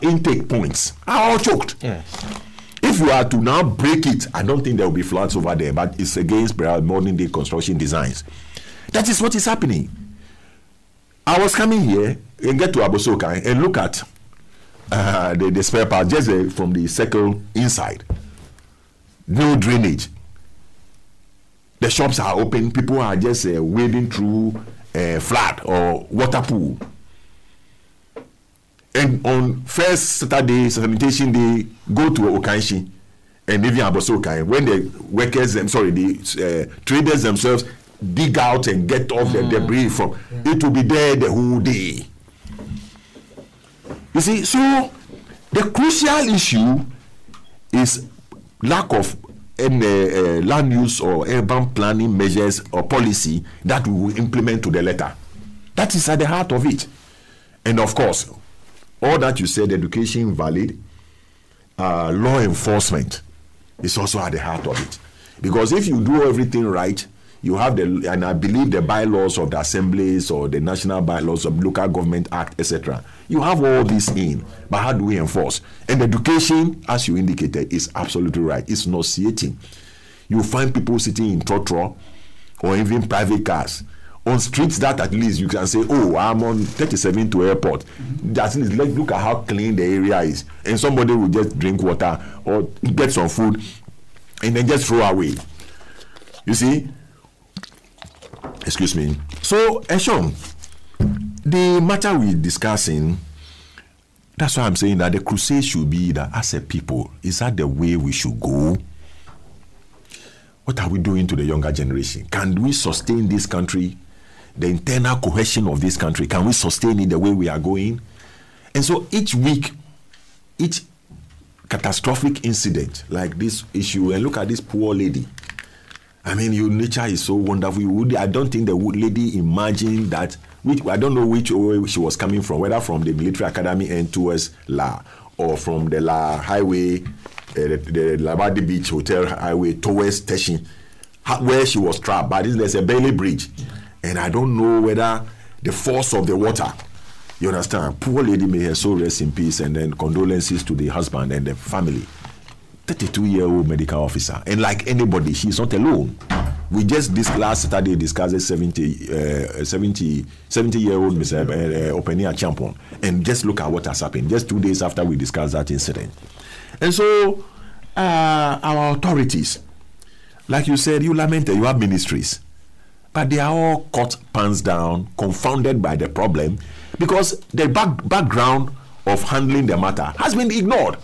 [SPEAKER 4] intake points are all choked. Yes. If you are to now break it, I don't think there will be floods over there, but it's against modern day construction designs. That is what is happening. I was coming here and get to Abosokai and look at the spare part just from the circle inside. No drainage. The shops are open. People are just wading through flood or water pool. And on first Saturday, sanitation day, go to Okanshi and even Abosokai. When the workers, the traders themselves dig out and get off the debris from, it will be there the whole day. You see, so the crucial issue is lack of land use or urban planning measures or policy that we will implement to the letter. That is at the heart of it. And of course, all that you said, education valid, law enforcement is also at the heart of it. Because if you do everything right, you have and I believe the bylaws of the assemblies or the national bylaws of local government act, etc. You have all this in, but how do we enforce? And education, as you indicated, is absolutely right. It's nauseating. You find people sitting in trotro or even private cars on streets that at least you can say, oh, I'm on 37 to airport. At least look at how clean the area is. And somebody will just drink water or get some food and then just throw away. You see? Excuse me. So, Eshon, the matter we're discussing, that's why I'm saying that the crusade should be that as a people, is that the way we should go? What are we doing to the younger generation? Can we sustain this country? The internal cohesion of this country, can we sustain it the way we are going? And so each week, each catastrophic incident like this issue, and look at this poor lady. I mean, your nature is so wonderful. I don't think the lady imagined that, I don't know which way she was coming from, whether from the military academy and towards La, or from the La highway, the Labadi Beach Hotel highway towards Teshin, where she was trapped. But there's a Bailey Bridge. And I don't know whether the force of the water, you understand? Poor lady, may her soul rest in peace, and then condolences to the husband and the family. 32-year-old medical officer. And like anybody, she's not alone. We just this last Saturday discussed a 70-year-old Mr. Openia Champon. And just look at what has happened just 2 days after we discussed that incident. And so our authorities, like you said, you lamented, you have ministries. But they are all caught pants down, confounded by the problem, because the background of handling the matter has been ignored.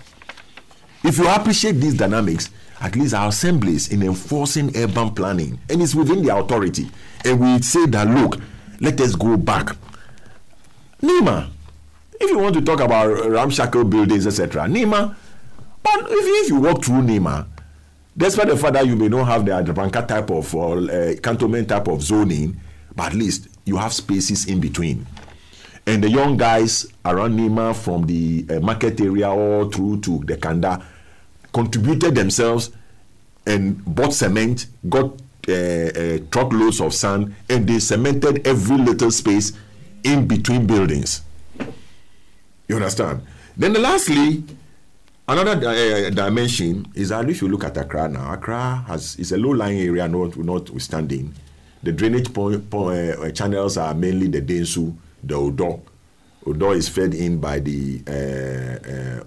[SPEAKER 4] If you appreciate these dynamics, at least our assemblies in enforcing urban planning, and it's within the authority, and we say that, look, let us go back. Nima, if you want to talk about ramshackle buildings, etc., Nima, but if you walk through Nima, despite the fact that you may not have the Adrabanka type of cantonment type of zoning, but at least you have spaces in between. And the young guys around Nima from the market area all through to the Kanda contributed themselves and bought cement, got truckloads of sand, and they cemented every little space in between buildings. You understand? Then lastly, another dimension is that if you look at Accra now, Accra is a low-lying area, notwithstanding. The drainage channels are mainly the Densu, the Odo. Odo is fed in by the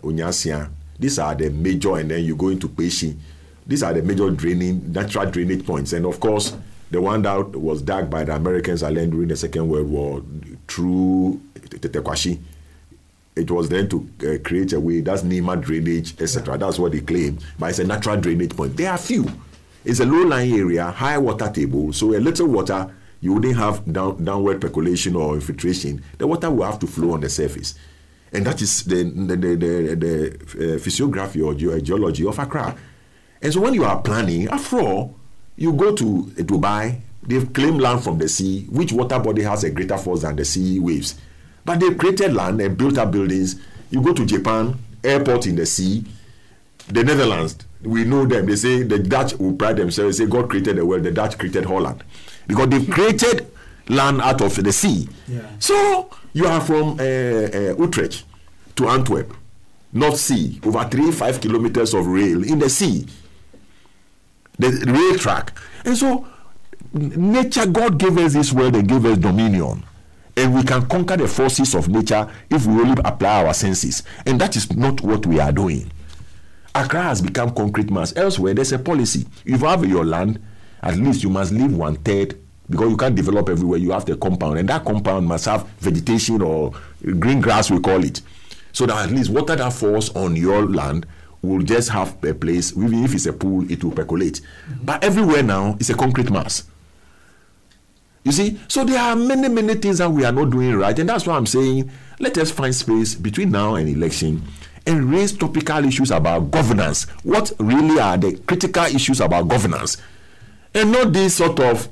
[SPEAKER 4] Onyasia. These are the major, and then you go into Peshi. These are the major natural drainage points. And of course, the one that was dug by the Americans during the Second World War through Tetekwashi. It was then to create a way, that's Nima drainage, etc. That's what they claim. But it's a natural drainage point. There are few. It's a low-lying area, high water table. So a little water, you wouldn't have downward percolation or infiltration. The water will have to flow on the surface. And that is the physiography or geology of Accra. And so when you are planning, after all, you go to Dubai, they've claimed land from the sea, which water body has a greater force than the sea waves. But they've created land and built up buildings. You go to Japan, airport in the sea. The Netherlands, we know them. They say the Dutch will pride themselves. They say God created the world. The Dutch created Holland. Because they've created land out of the sea. Yeah. So you are from Utrecht to Antwerp, North Sea, over 3-5 kilometers of rail in the sea. The rail track. And so nature, God gave us this world and gave us dominion. And we can conquer the forces of nature if we only apply our senses. And that is not what we are doing. Accra has become concrete mass. Elsewhere, there's a policy. If you have your land, at least you must leave 1/3, because you can't develop everywhere. You have the compound, and that compound must have vegetation or green grass, we call it. So that at least water that falls on your land will just have a place. Even if it's a pool, it will percolate. But everywhere now, it's a concrete mass. You see, so there are many, many things that we are not doing right. And that's why I'm saying, let us find space between now and election and raise topical issues about governance. What really are the critical issues about governance? And not this sort of,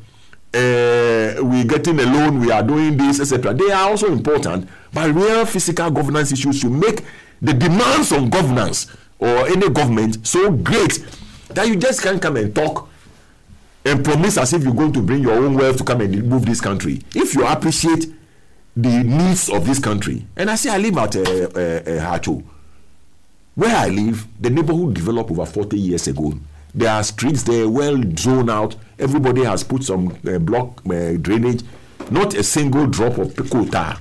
[SPEAKER 4] we're getting a loan, we are doing this, etc. They are also important, but real physical governance issues should make the demands on governance or any government so great that you just can't come and talk and promise as if you're going to bring your own wealth to come and move this country. If you appreciate the needs of this country, and I say I live at Hacho, where I live, the neighborhood developed over 40 years ago. There are streets there well zoned out. Everybody has put some block drainage. Not a single drop of quota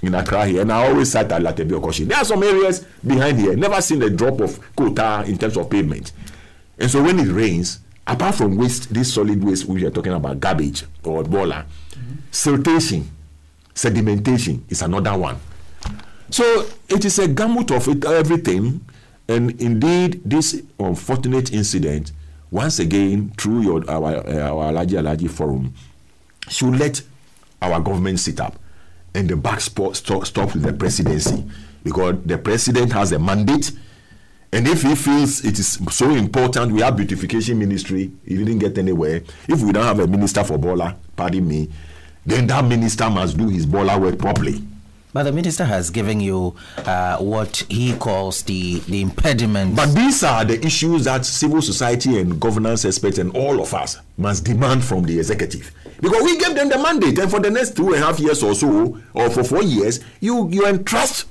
[SPEAKER 4] in Accra here. And I always cite Alatebio Koshi. There are some areas behind here. Never seen a drop of quota in terms of pavement. And so when it rains, apart from waste, this solid waste we are talking about, garbage or bola, siltation, sedimentation is another one. So it is a gamut of everything. And indeed, this unfortunate incident, once again, through our Alhaji And Alhaji forum, should let our government sit up and the back stop with the presidency, because the president has a mandate. And if he feels it is so important, we have beautification ministry, he didn't get anywhere. If we don't have a minister for Bola, pardon me, then that minister must do his Bola work properly.
[SPEAKER 2] But the minister has given you what he calls the impediment.
[SPEAKER 4] But these are the issues that civil society and governance experts and all of us must demand from the executive. Because we gave them the mandate, and for the next 2.5 years or so, or for 4 years, you entrust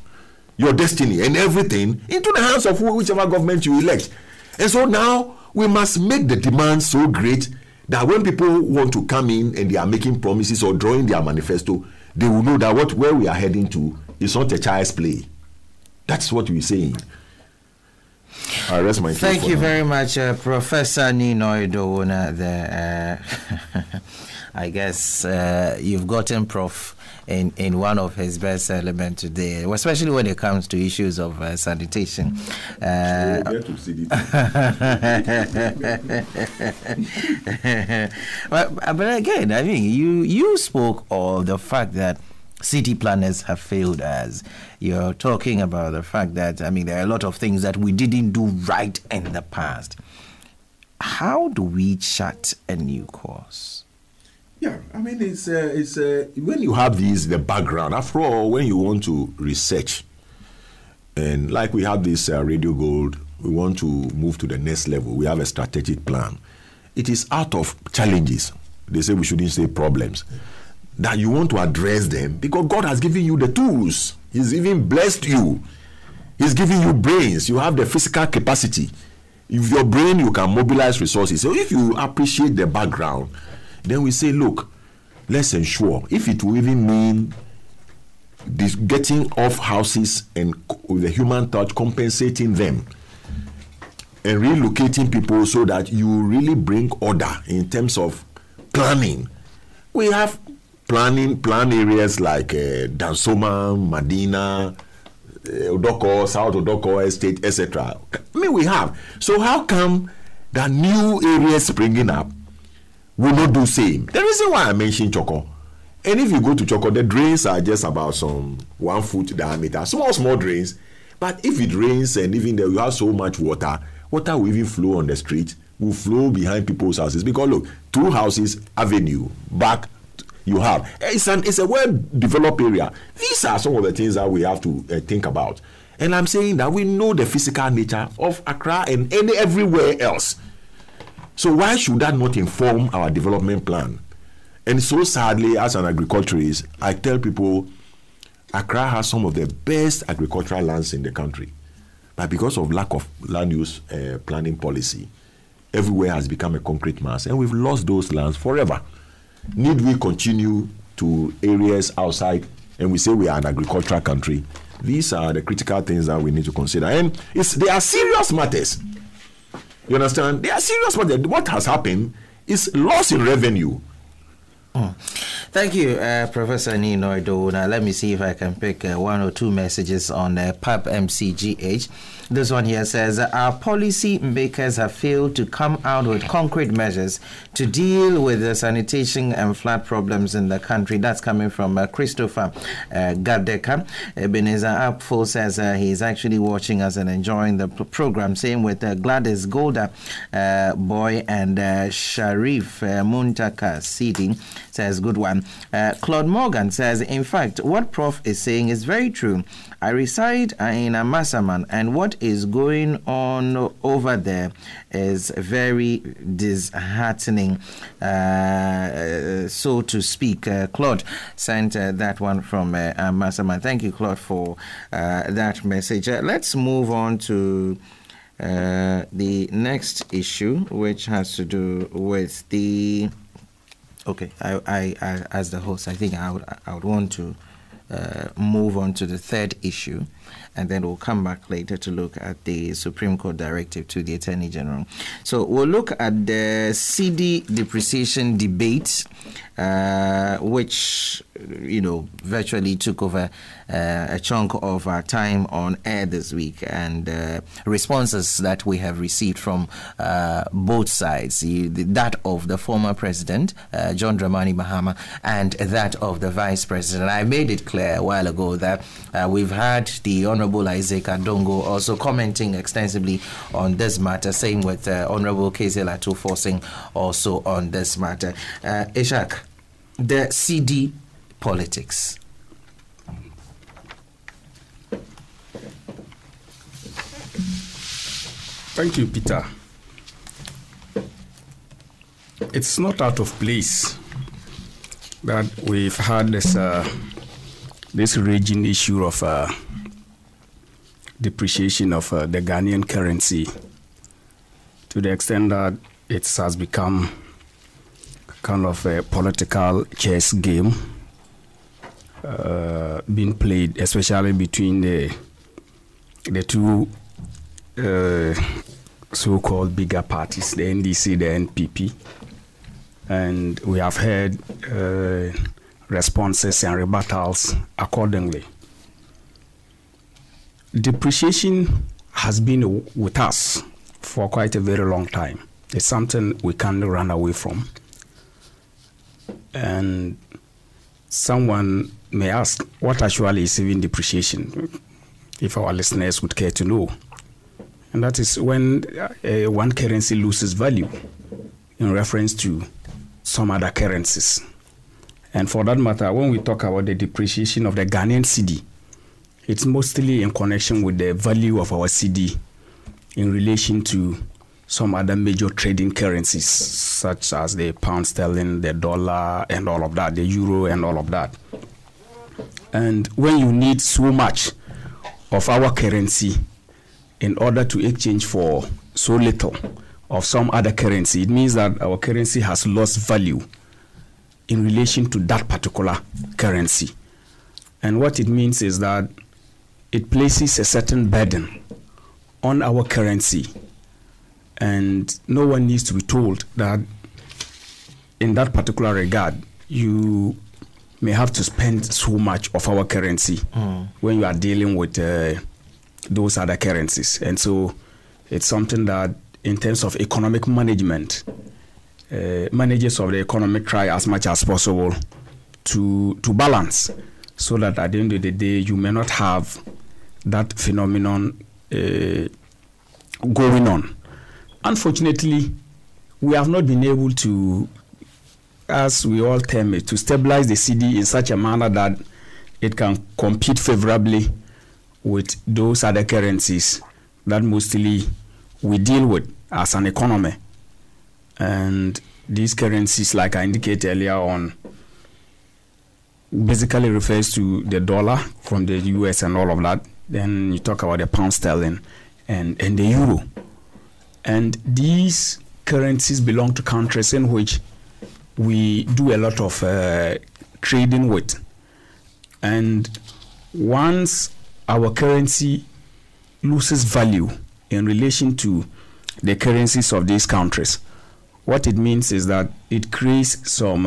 [SPEAKER 4] your destiny and everything into the hands of whichever government you elect. And so now we must make the demand so great that when people want to come in and they are making promises or drawing their manifesto, they will know that where we are heading to is not a child's play. That's what we're saying. I rest my case.
[SPEAKER 2] Thank you very much, Professor Ninoy Dowona. I guess you've gotten Prof in one of his best elements today, especially when it comes to issues of sanitation.
[SPEAKER 4] We'll get to see
[SPEAKER 2] but again, I mean, you spoke of the fact that city planners have failed us. You're talking about the fact that, I mean, there are a lot of things that we didn't do right in the past. How do we chart a new course?
[SPEAKER 4] Yeah, I mean, it's when you have the background, after all, when you want to research, and like we have this Radio Gold, we want to move to the next level, we have a strategic plan. It is out of challenges, they say we shouldn't say problems, that you want to address them, because God has given you the tools. He's even blessed you. He's giving you brains. You have the physical capacity. With your brain, you can mobilize resources. So if you appreciate the background, then we say, look, let's ensure, if it will even mean this getting off houses and with the human touch, compensating them and relocating people so that you really bring order in terms of planning. We have plan areas like Dansoma, Madina, Odoko, South Odoko Estate, etc. I mean, we have. So how come that new areas springing up will not do same? The reason why I mentioned Choco, and if you go to Choco, the drains are just about some 1 foot diameter, small drains. But if it rains and even there you have so much water will even flow on the street, will flow behind people's houses. Because look, 2 houses, avenue, back, you have. It's a well-developed area. These are some of the things that we have to think about. And I'm saying that we know the physical nature of Accra and everywhere else. So why should that not inform our development plan? And so sadly, as an agriculturist, I tell people Accra has some of the best agricultural lands in the country. But because of lack of land use planning policy, everywhere has become a concrete mass. And we've lost those lands forever. Need we continue to areas outside and we say we are an agricultural country, these are the critical things that we need to consider. And they are serious matters. You understand? They are serious matters. What has happened is loss in revenue.
[SPEAKER 2] Thank you, Professor Nino Edo. Now, let me see if I can pick one or two messages on PAP MCGH. This one here says, our policy makers have failed to come out with concrete measures to deal with the sanitation and flood problems in the country. That's coming from Christopher Gadeka. Ebenezer Apfel says he's actually watching us and enjoying the program. Same with Gladys Golda Boy and Sharif Muntaka Sidi says, good one. Claude Morgan says, in fact, what Prof is saying is very true. I reside in Amasaman, and what is going on over there is very disheartening, so to speak. Claude sent that one from Amasaman. Thank you, Claude, for that message. Let's move on to the next issue, which has to do with the... Okay, I as the host, I think I would want to move on to the third issue, and then we'll come back later to look at the Supreme Court directive to the Attorney General. So we'll look at the CD depreciation debate, which, virtually took over a chunk of our time on air this week, and responses that we have received from both sides, that of the former president, John Dramani Mahama, and that of the vice president. I made it clear a while ago that we've had the Honorable Isaac Adongo also commenting extensively on this matter, same with Honorable Keze Latu Forcing also on this matter. Ishak, the CD politics.
[SPEAKER 1] Thank you, Peter. It's not out of place that we've had this raging issue of depreciation of the Ghanaian currency, to the extent that it has become kind of a political chess game being played, especially between the two so-called bigger parties, the NDC, the NPP. And we have heard responses and rebuttals accordingly. Depreciation has been with us for quite a very long time. It's something we can't run away from. And someone may ask, what actually is even depreciation, if our listeners would care to know. And that is when one currency loses value in reference to some other currencies. And for that matter, when we talk about the depreciation of the Ghanaian cedi, it's mostly in connection with the value of our cedi in relation to some other major trading currencies, such as the pound sterling, the dollar, and all of that, the euro, and all of that. And when you need so much of our currency in order to exchange for so little of some other currency, it means that our currency has lost value in relation to that particular currency. And what it means is that it places a certain burden on our currency, and no one needs to be told that in that particular regard, you may have to spend so much of our currency when you are dealing with those other currencies. And so it's something that, in terms of economic management, managers of the economy try as much as possible to balance, so that at the end of the day, you may not have that phenomenon going on. Unfortunately, we have not been able to, as we all term it, to stabilize the cedi in such a manner that it can compete favorably with those other currencies that mostly we deal with as an economy. And these currencies, like I indicated earlier on, basically refers to the dollar from the US and all of that. Then you talk about the pound sterling and the euro. And these currencies belong to countries in which we do a lot of trading with. And once our currency loses value in relation to the currencies of these countries, what it means is that it creates some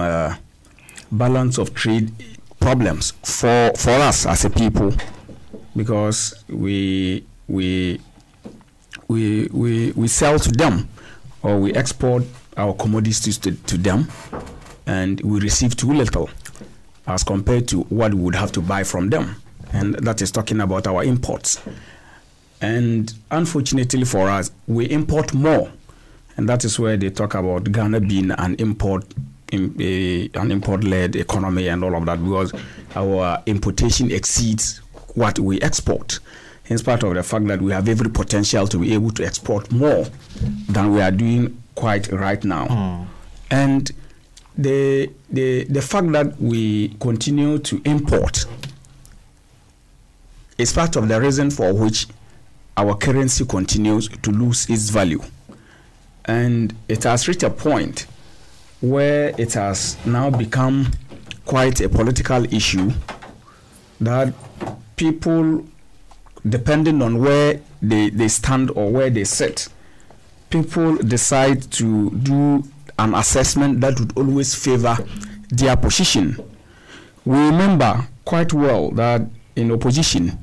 [SPEAKER 1] balance of trade problems for us as a people, because we sell to them, or we export our commodities to them, and we receive too little as compared to what we would have to buy from them. And that is talking about our imports. And unfortunately for us, we import more, and that is where they talk about Ghana being an import-led economy and all of that, because our importation exceeds what we export, in spite of the fact that we have every potential to be able to export more than we are doing quite right now. And the fact that we continue to import is part of the reason for which our currency continues to lose its value. And it has reached a point where it has now become quite a political issue that people, depending on where they stand or where they sit, people decide to do an assessment that would always favor their position. We remember quite well that in opposition,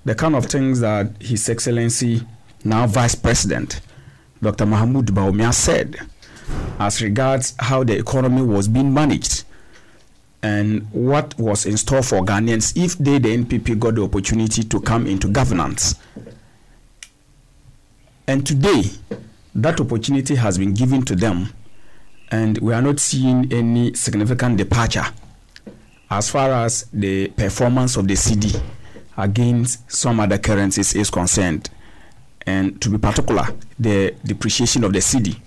[SPEAKER 1] the kind of things that His Excellency, now Vice President, Dr. Mahmoud Bawumia, said as regards how the economy was being managed and what was in store for Ghanaians if they, the NPP, got the opportunity to come into governance. And today, that opportunity has been given to them, and we are not seeing any significant departure as far as the performance of the cedi against some other currencies is concerned, and to be particular, the depreciation of the cedi.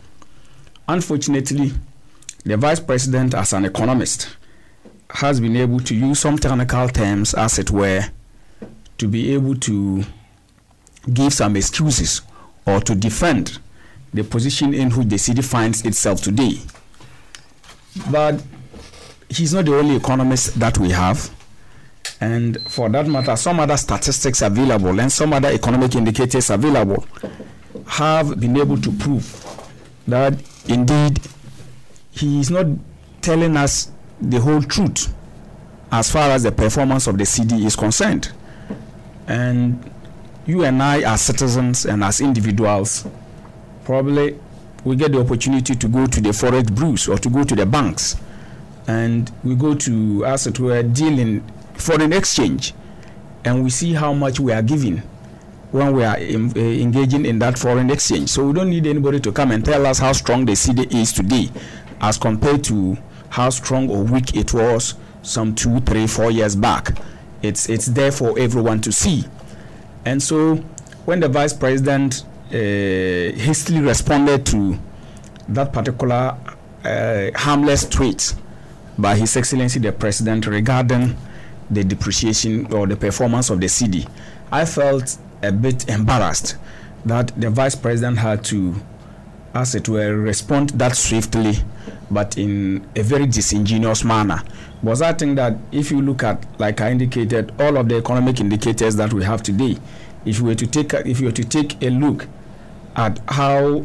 [SPEAKER 1] Unfortunately, the Vice President, as an economist, has been able to use some technical terms, as it were, to be able to give some excuses or to defend the position in which the cedi finds itself today. But he's not the only economist that we have. And for that matter, some other statistics available and some other economic indicators available have been able to prove that indeed he is not telling us the whole truth as far as the performance of the cedi is concerned. And you and I, as citizens and as individuals, probably we get the opportunity to go to the forex bureaus or to go to the banks, and we go to, as it were, deal in foreign exchange, and we see how much we are giving when we are engaging in that foreign exchange. So we don't need anybody to come and tell us how strong the cedi is today as compared to how strong or weak it was some 2, 3, 4 years back. It's there for everyone to see. And so when the Vice President hastily responded to that particular harmless tweet by His Excellency the President regarding the depreciation or the performance of the cedi, I felt a bit embarrassed that the Vice President had to, as it were, respond that swiftly, but in a very disingenuous manner. Because I think that if you look at, like I indicated, all of the economic indicators that we have today, if you were to take a look at how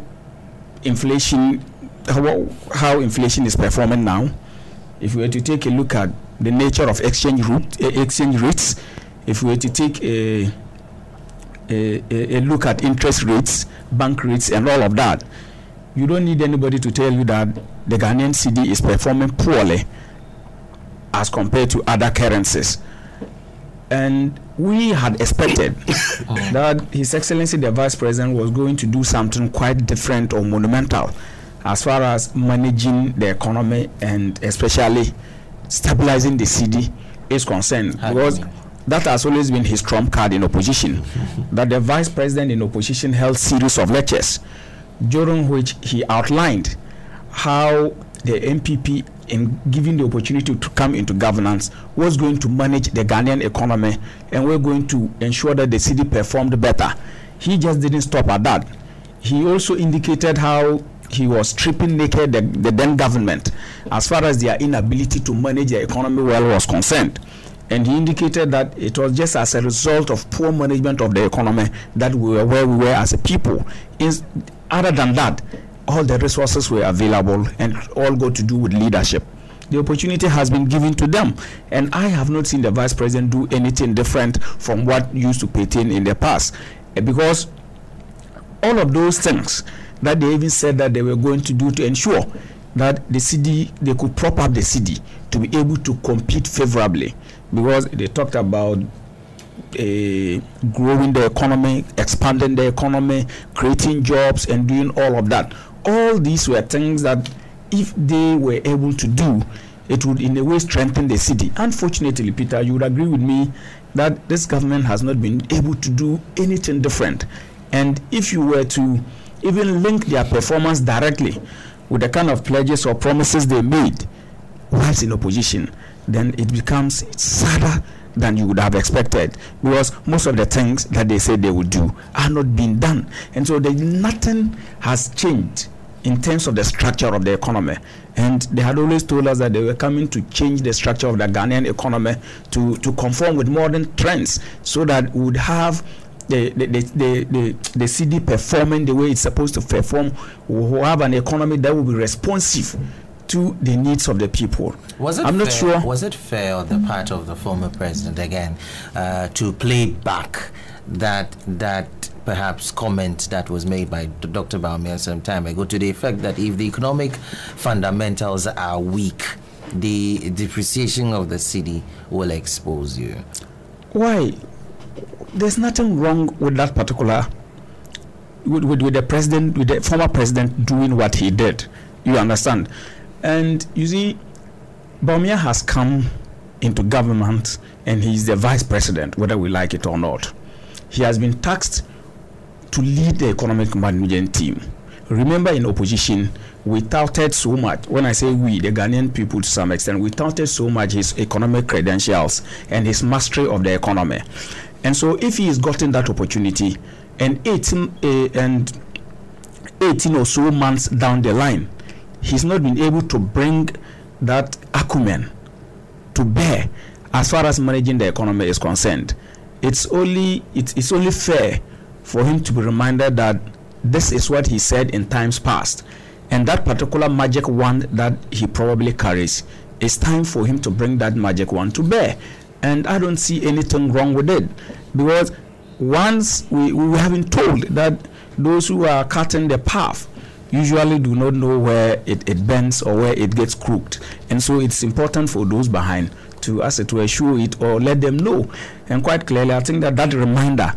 [SPEAKER 1] inflation is performing now, if we were to take a look at the nature of exchange rates, if we were to take a look at interest rates, bank rates, and all of that, you don't need anybody to tell you that the Ghanaian cedi is performing poorly as compared to other currencies. And we had expected that His Excellency the Vice President was going to do something quite different or monumental as far as managing the economy and especially stabilizing the cedi is concerned, because that has always been his trump card in opposition. That the Vice President in opposition held series of lectures during which he outlined how the NPP, in giving the opportunity to come into governance, was going to manage the Ghanaian economy, and we're going to ensure that the cedi performed better. He just didn't stop at that. He also indicated how he was stripping naked the then government as far as their inability to manage the economy well was concerned. And he indicated that it was just as a result of poor management of the economy that we were where we were as a people. Other than that, all the resources were available and all got to do with leadership. The opportunity has been given to them, and I have not seen the vice president do anything different from what used to pertain in the past, because all of those things that they even said that they were going to do to ensure that the city, they could prop up the city to be able to compete favorably, because they talked about growing the economy, expanding the economy, creating jobs, and doing all of that. All these were things that if they were able to do, it would in a way strengthen the city. Unfortunately, Peter, you would agree with me that this government has not been able to do anything different. And if you were to even link their performance directly with the kind of pledges or promises they made whilst in opposition, then it becomes sadder than you would have expected, because most of the things that they said they would do are not being done. And so nothing has changed in terms of the structure of the economy. And they had always told us that they were coming to change the structure of the Ghanaian economy to conform with modern trends, so that we would have the city performing the way it's supposed to perform. We'll have an economy that will be responsive to the needs of the people. I'm not sure.
[SPEAKER 2] Was it fair on the part of the former president again to play back that perhaps comment that was made by Dr. Bawumia some time ago, to the effect that if the economic fundamentals are weak, the depreciation of the city will expose you?
[SPEAKER 1] Why? There's nothing wrong with that particular, with the president, with the former president doing what he did. You understand? And you see, Bawumia has come into government and he's the vice president, whether we like it or not. He has been tasked to lead the economic management team. Remember, in opposition, we touted so much. When I say we, the Ghanaian people to some extent, we touted so much his economic credentials and his mastery of the economy. And so if he has gotten that opportunity, and 18 or so months down the line, he's not been able to bring that acumen to bear as far as managing the economy is concerned, it's only fair for him to be reminded that this is what he said in times past, and that particular magic wand that he probably carries, it's time for him to bring that magic wand to bear. And I don't see anything wrong with it, because once we have been told that those who are cutting the path usually do not know where it bends or where it gets crooked, and so it's important for those behind to, as it were, show it or let them know. And quite clearly, I think that reminder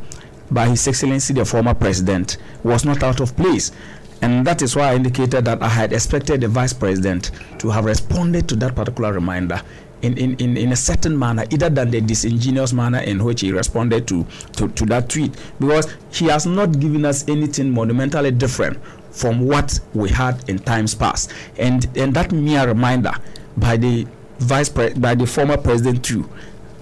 [SPEAKER 1] by His Excellency the former president was not out of place, and that is why I indicated that I had expected the vice president to have responded to that particular reminder in a certain manner, either than the disingenuous manner in which he responded to that tweet, because he has not given us anything monumentally different from what we had in times past. And that mere reminder by the former president too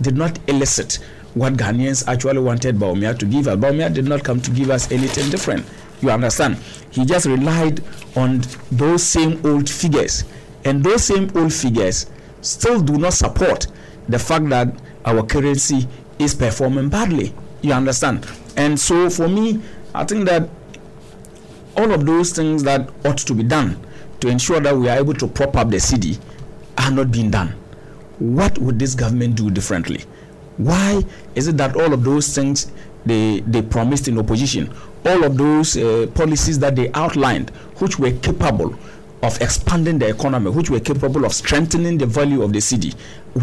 [SPEAKER 1] did not elicit what Ghanaians actually wanted Bawumia to give us. Bawumia did not come to give us anything different. You understand? He just relied on those same old figures, and those same old figures still do not support the fact that our currency is performing badly. You understand? And so for me, I think that all of those things that ought to be done to ensure that we are able to prop up the city are not being done. What would this government do differently? Why is it that all of those things they promised in opposition, all of those policies that they outlined, which were capable of expanding the economy, which were capable of strengthening the value of the city,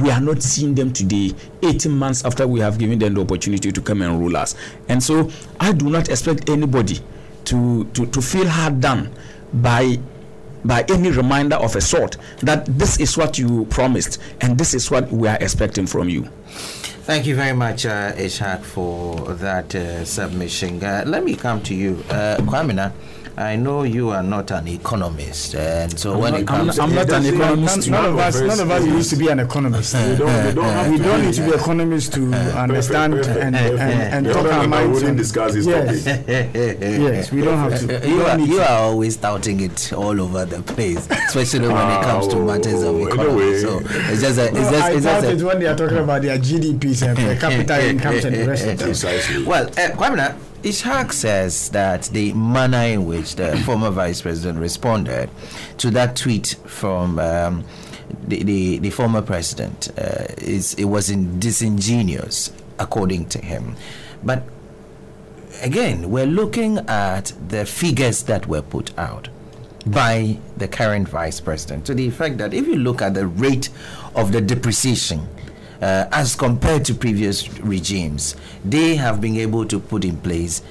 [SPEAKER 1] we are not seeing them today, 18 months after we have given them the opportunity to come and rule us? And so I do not expect anybody to feel hard done by any reminder of a sort that this is what you promised and this is what we are expecting from you.
[SPEAKER 2] Thank you very much, Ishaq, for that submission. Let me come to you, Kwamina. I know you are not an economist, and so when it comes,
[SPEAKER 3] I'm not an economist. None of us used to be an economist. We don't need to be economists to understand and talk our minds.
[SPEAKER 4] Discuss this topic.
[SPEAKER 3] Yes, we don't have to.
[SPEAKER 2] You are always touting it all over the place, especially when it comes to matters of economy. So it's just
[SPEAKER 3] it's when they are talking about their GDPs and per capita incomes and the rest of them.
[SPEAKER 4] Precisely.
[SPEAKER 2] Well, Kwamina, Ishaq says that the manner in which the former vice president responded to that tweet from the former president it was disingenuous, according to him. But again, we're looking at the figures that were put out by the current vice president, to the effect that if you look at the rate of the depreciation as compared to previous regimes, they have been able to put in place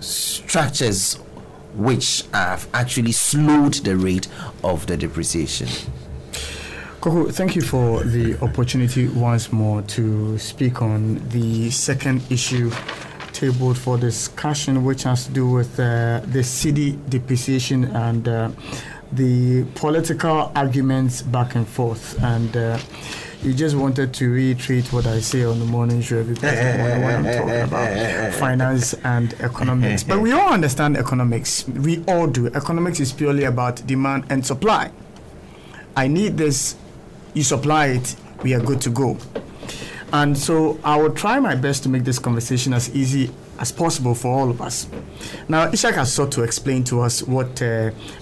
[SPEAKER 2] structures which have actually slowed the rate of the depreciation.
[SPEAKER 3] Koko, thank you for the opportunity once more to speak on the second issue tabled for discussion, which has to do with the cedi depreciation and the political arguments back and forth. And you just wanted to reiterate what I say on the morning show every morning when I'm talking about finance and economics. But we all understand economics. We all do. Economics is purely about demand and supply. I need this, you supply it, we are good to go. And so I will try my best to make this conversation as easy as possible for all of us. Now, Ishaq has sought to explain to us what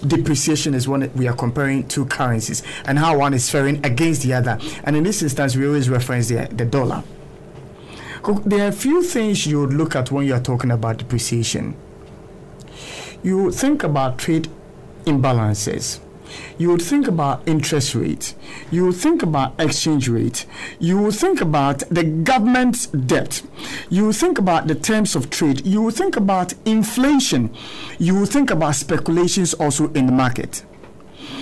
[SPEAKER 3] depreciation is when we are comparing two currencies and how one is faring against the other. And in this instance, we always reference the dollar. There are a few things you would look at when you are talking about depreciation. You think about trade imbalances. You would think about interest rate. You would think about exchange rate. You would think about the government's debt. You would think about the terms of trade. You would think about inflation. You would think about speculations also in the market.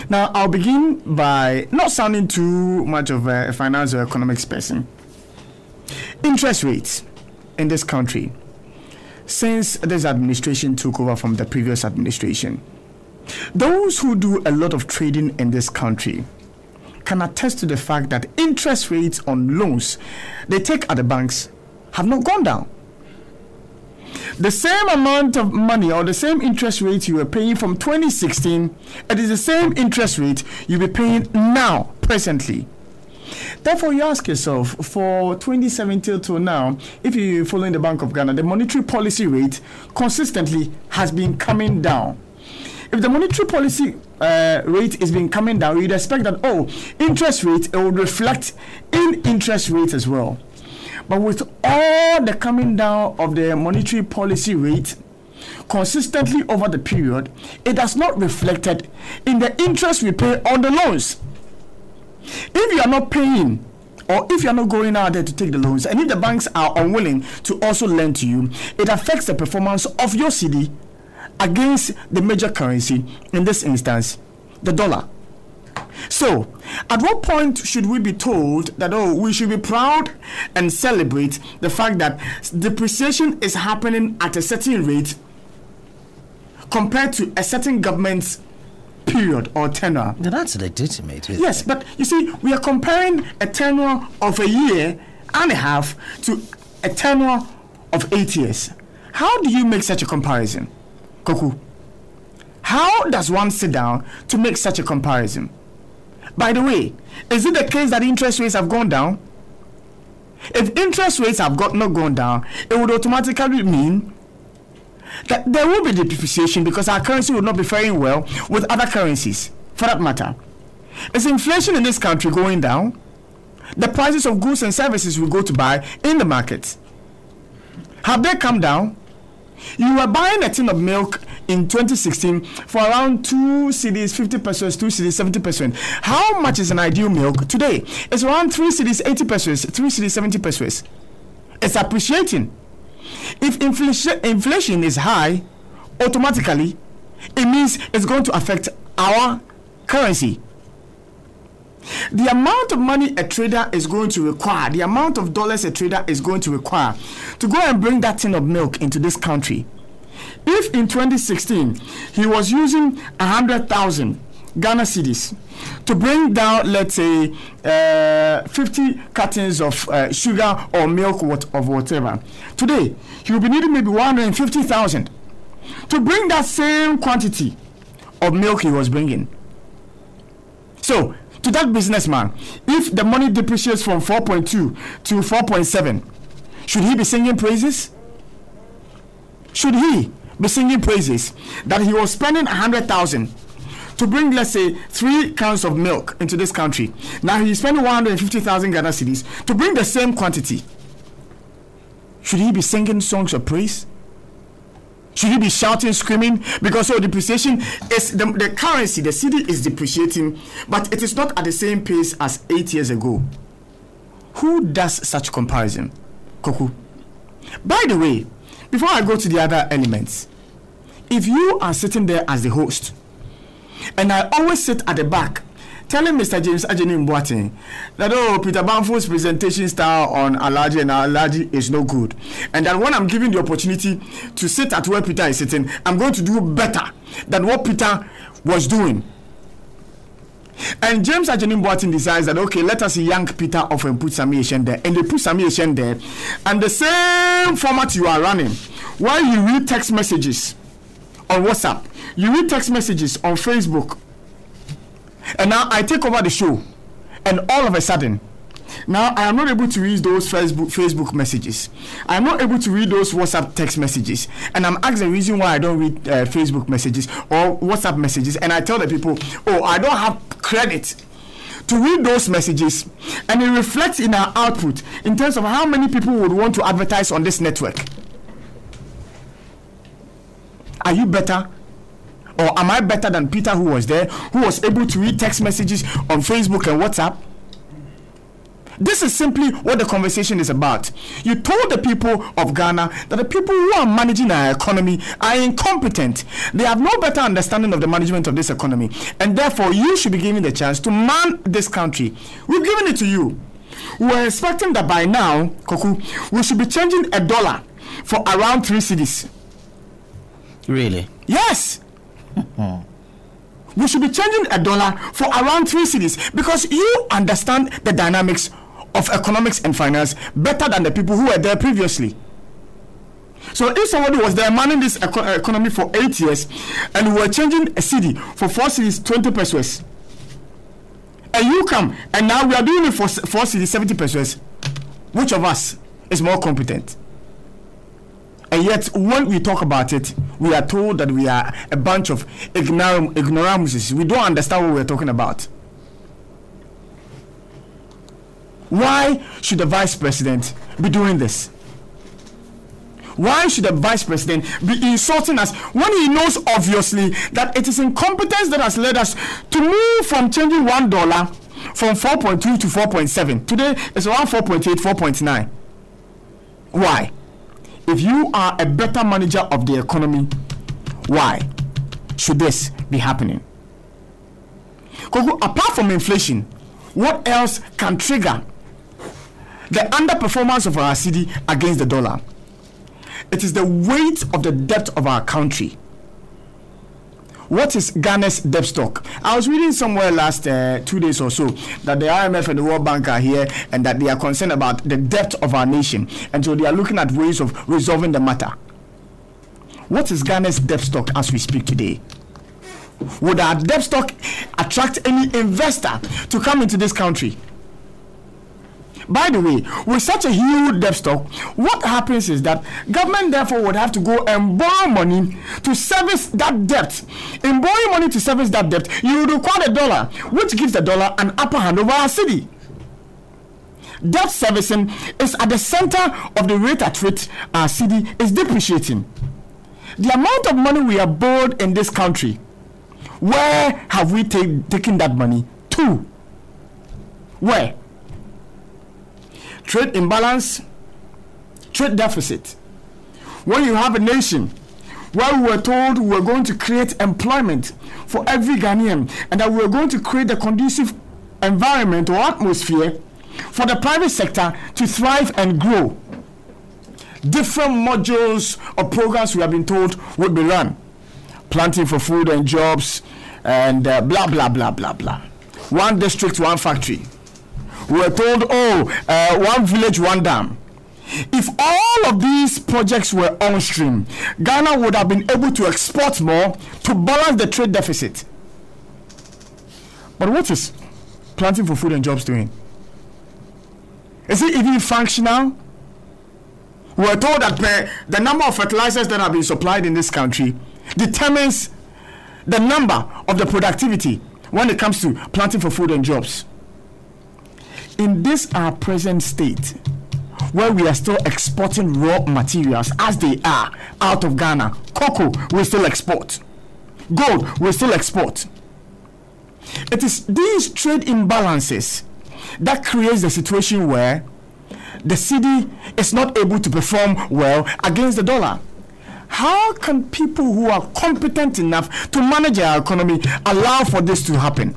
[SPEAKER 3] Now, I'll begin by not sounding too much of a finance or economics person. Interest rates in this country, since this administration took over from the previous administration, those who do a lot of trading in this country can attest to the fact that interest rates on loans they take at the banks have not gone down. The same amount of money or the same interest rate you were paying from 2016, it is the same interest rate you'll be paying now, presently. Therefore, you ask yourself, for 2017 till now, if you're following the Bank of Ghana, the monetary policy rate consistently has been coming down. If the monetary policy rate is been coming down, you'd expect that, interest rate, it will reflect in interest rate as well. But with all the coming down of the monetary policy rate consistently over the period, it has not reflected in the interest we pay on the loans. If you are not paying, or if you are not going out there to take the loans, and if the banks are unwilling to also lend to you, it affects the performance of your cedi against the major currency, in this instance, the dollar. So, at what point should we be told that, we should be proud and celebrate the fact that depreciation is happening at a certain rate compared to a certain government's period or tenure?
[SPEAKER 2] Now that's legitimate.
[SPEAKER 3] Yes, but you see, we are comparing a tenure of a year and a half to a tenure of 8 years. How do you make such a comparison? Koku, how does one sit down to make such a comparison? By the way, is it the case that interest rates have gone down? If interest rates have not gone down, it would automatically mean that there will be depreciation because our currency will not be faring well with other currencies, for that matter. Is inflation in this country going down? The prices of goods and services we go to buy in the market, have they come down? You were buying a tin of milk in 2016 for around 2 cedis 50 pesos, 2 cedis 70 pesos. How much is an ideal milk today? It's around 3 cedis 80 pesos, 3 cedis 70 pesos. It's appreciating. If inflation is high, automatically, it means it's going to affect our currency. The amount of money a trader is going to require, the amount of dollars a trader is going to require to go and bring that tin of milk into this country If in 2016 he was using 100,000 Ghana cedis to bring down, let's say, 50 cartons of sugar or milk of whatever, today he will be needing maybe 150,000 to bring that same quantity of milk he was bringing. So, to that businessman, if the money depreciates from 4.2 to 4.7, should he be singing praises? Should he be singing praises that he was spending 100,000 to bring, let's say, 3 cans of milk into this country? Now he's spending 150,000 Ghana cedis to bring the same quantity. Should he be singing songs of praise? Should he be shouting, screaming? Because depreciation is the currency, the cedi is depreciating, but it is not at the same pace as 8 years ago. Who does such comparison? Koku. By the way, before I go to the other elements, if you are sitting there as the host, and I always sit at the back telling Mr. James Ajeni Mboating that Peter Bamfo's presentation style on Alhaji and Alhaji is no good, and that when I'm given the opportunity to sit at where Peter is sitting, I'm going to do better than what Peter was doing. And James Ajeni Mboating decides that, okay, let us yank Peter off and put Sami Eshen there, and they put Sami Eshen there, and the same format you are running, while you read text messages on WhatsApp, you read text messages on Facebook, and now I take over the show, and all of a sudden, now I am not able to read those Facebook messages. I am not able to read those WhatsApp text messages, and I'm asked the reason why I don't read Facebook messages or WhatsApp messages, and I tell the people, I don't have credit to read those messages, and it reflects in our output in terms of how many people would want to advertise on this network. Are you better? Or am I better than Peter, who was there, who was able to read text messages on Facebook and WhatsApp? This is simply what the conversation is about. You told the people of Ghana that the people who are managing our economy are incompetent. They have no better understanding of the management of this economy, and therefore you should be given the chance to man this country. We've given it to you. We were expecting that by now, Koku, we should be changing $1 for around 3 cedis.
[SPEAKER 2] Really?
[SPEAKER 3] Yes. We should be changing $1 for around 3 cedis, because you understand the dynamics of economics and finance better than the people who were there previously. So if somebody was there managing this economy for 8 years, and we were changing a cedi for 4 cedis 20 pesos, and you come and now we are doing it for 4 cedis 70 pesos, which of us is more competent? And yet, when we talk about it, we are told that we are a bunch of ignoramuses. We don't understand what we're talking about. Why should the vice president be doing this? Why should the vice president be insulting us when he knows obviously that it is incompetence that has led us to move from changing $1 from 4.2 to 4.7? Today, it's around 4.8, 4.9. Why? If you are a better manager of the economy, why should this be happening? Apart from inflation, what else can trigger the underperformance of our cedi against the dollar? It is the weight of the debt of our country. What is Ghana's debt stock? I was reading somewhere last 2 days or so that the IMF and the World Bank are here, and that they are concerned about the debt of our nation, and so they are looking at ways of resolving the matter. What is Ghana's debt stock as we speak today? Would our debt stock attract any investor to come into this country? By the way, with such a huge debt stock, what happens is that government therefore would have to go and borrow money to service that debt. In borrowing money to service that debt, you would require the dollar, which gives the dollar an upper hand over our cedi. Debt servicing is at the center of the rate at which our cedi is depreciating. The amount of money we have borrowed in this country, where have we taken that money to? Where? Trade imbalance, trade deficit. When you have a nation where we were told we were going to create employment for every Ghanaian, and that we were going to create a conducive environment or atmosphere for the private sector to thrive and grow. different modules of programs we have been told would be run. Planting for food and jobs and blah, blah, blah, blah, blah. One district, one factory. We were told, one village, one dam. If all of these projects were on stream, Ghana would have been able to export more to balance the trade deficit. But what is planting for food and jobs doing? Is it even functional? We were told that the number of fertilizers that have been supplied in this country determines the number of the productivity when it comes to planting for food and jobs. In this our present state, where we are still exporting raw materials as they are out of Ghana, cocoa we still export, gold we still export. It is these trade imbalances that creates the situation where the cedi is not able to perform well against the dollar. How can people who are competent enough to manage our economy allow for this to happen?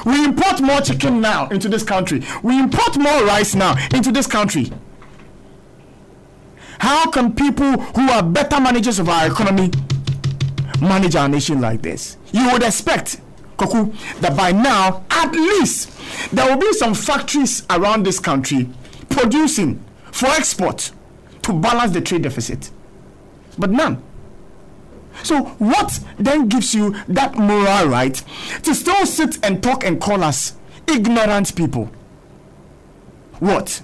[SPEAKER 3] We import more chicken now into this country. We import more rice now into this country. How can people who are better managers of our economy manage our nation like this? You would expect, Koku, that by now, at least, there will be some factories around this country producing for export to balance the trade deficit. But none. So what then gives you that moral right to still sit and talk and call us ignorant people? What?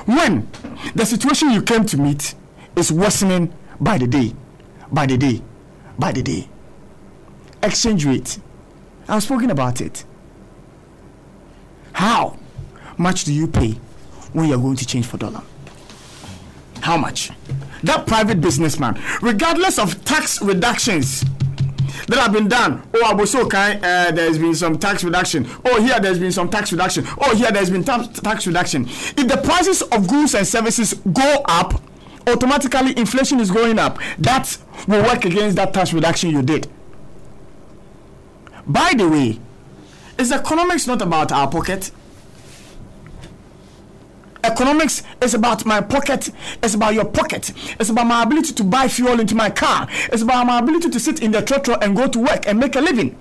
[SPEAKER 3] When the situation you came to meet is worsening by the day, by the day, by the day. Exchange rate. I've spoken about it. How much do you pay when you're going to change for dollar? How much? That private businessman, regardless of tax reductions that have been done, there's been some tax reduction. Here there's been some tax reduction. Here there's been tax reduction. If the prices of goods and services go up, automatically inflation is going up. That will work against that tax reduction you did. By the way, is economics not about our pocket? Economics is about my pocket. It's about your pocket. It's about my ability to buy fuel into my car. It's about my ability to sit in the trotro and go to work and make a living.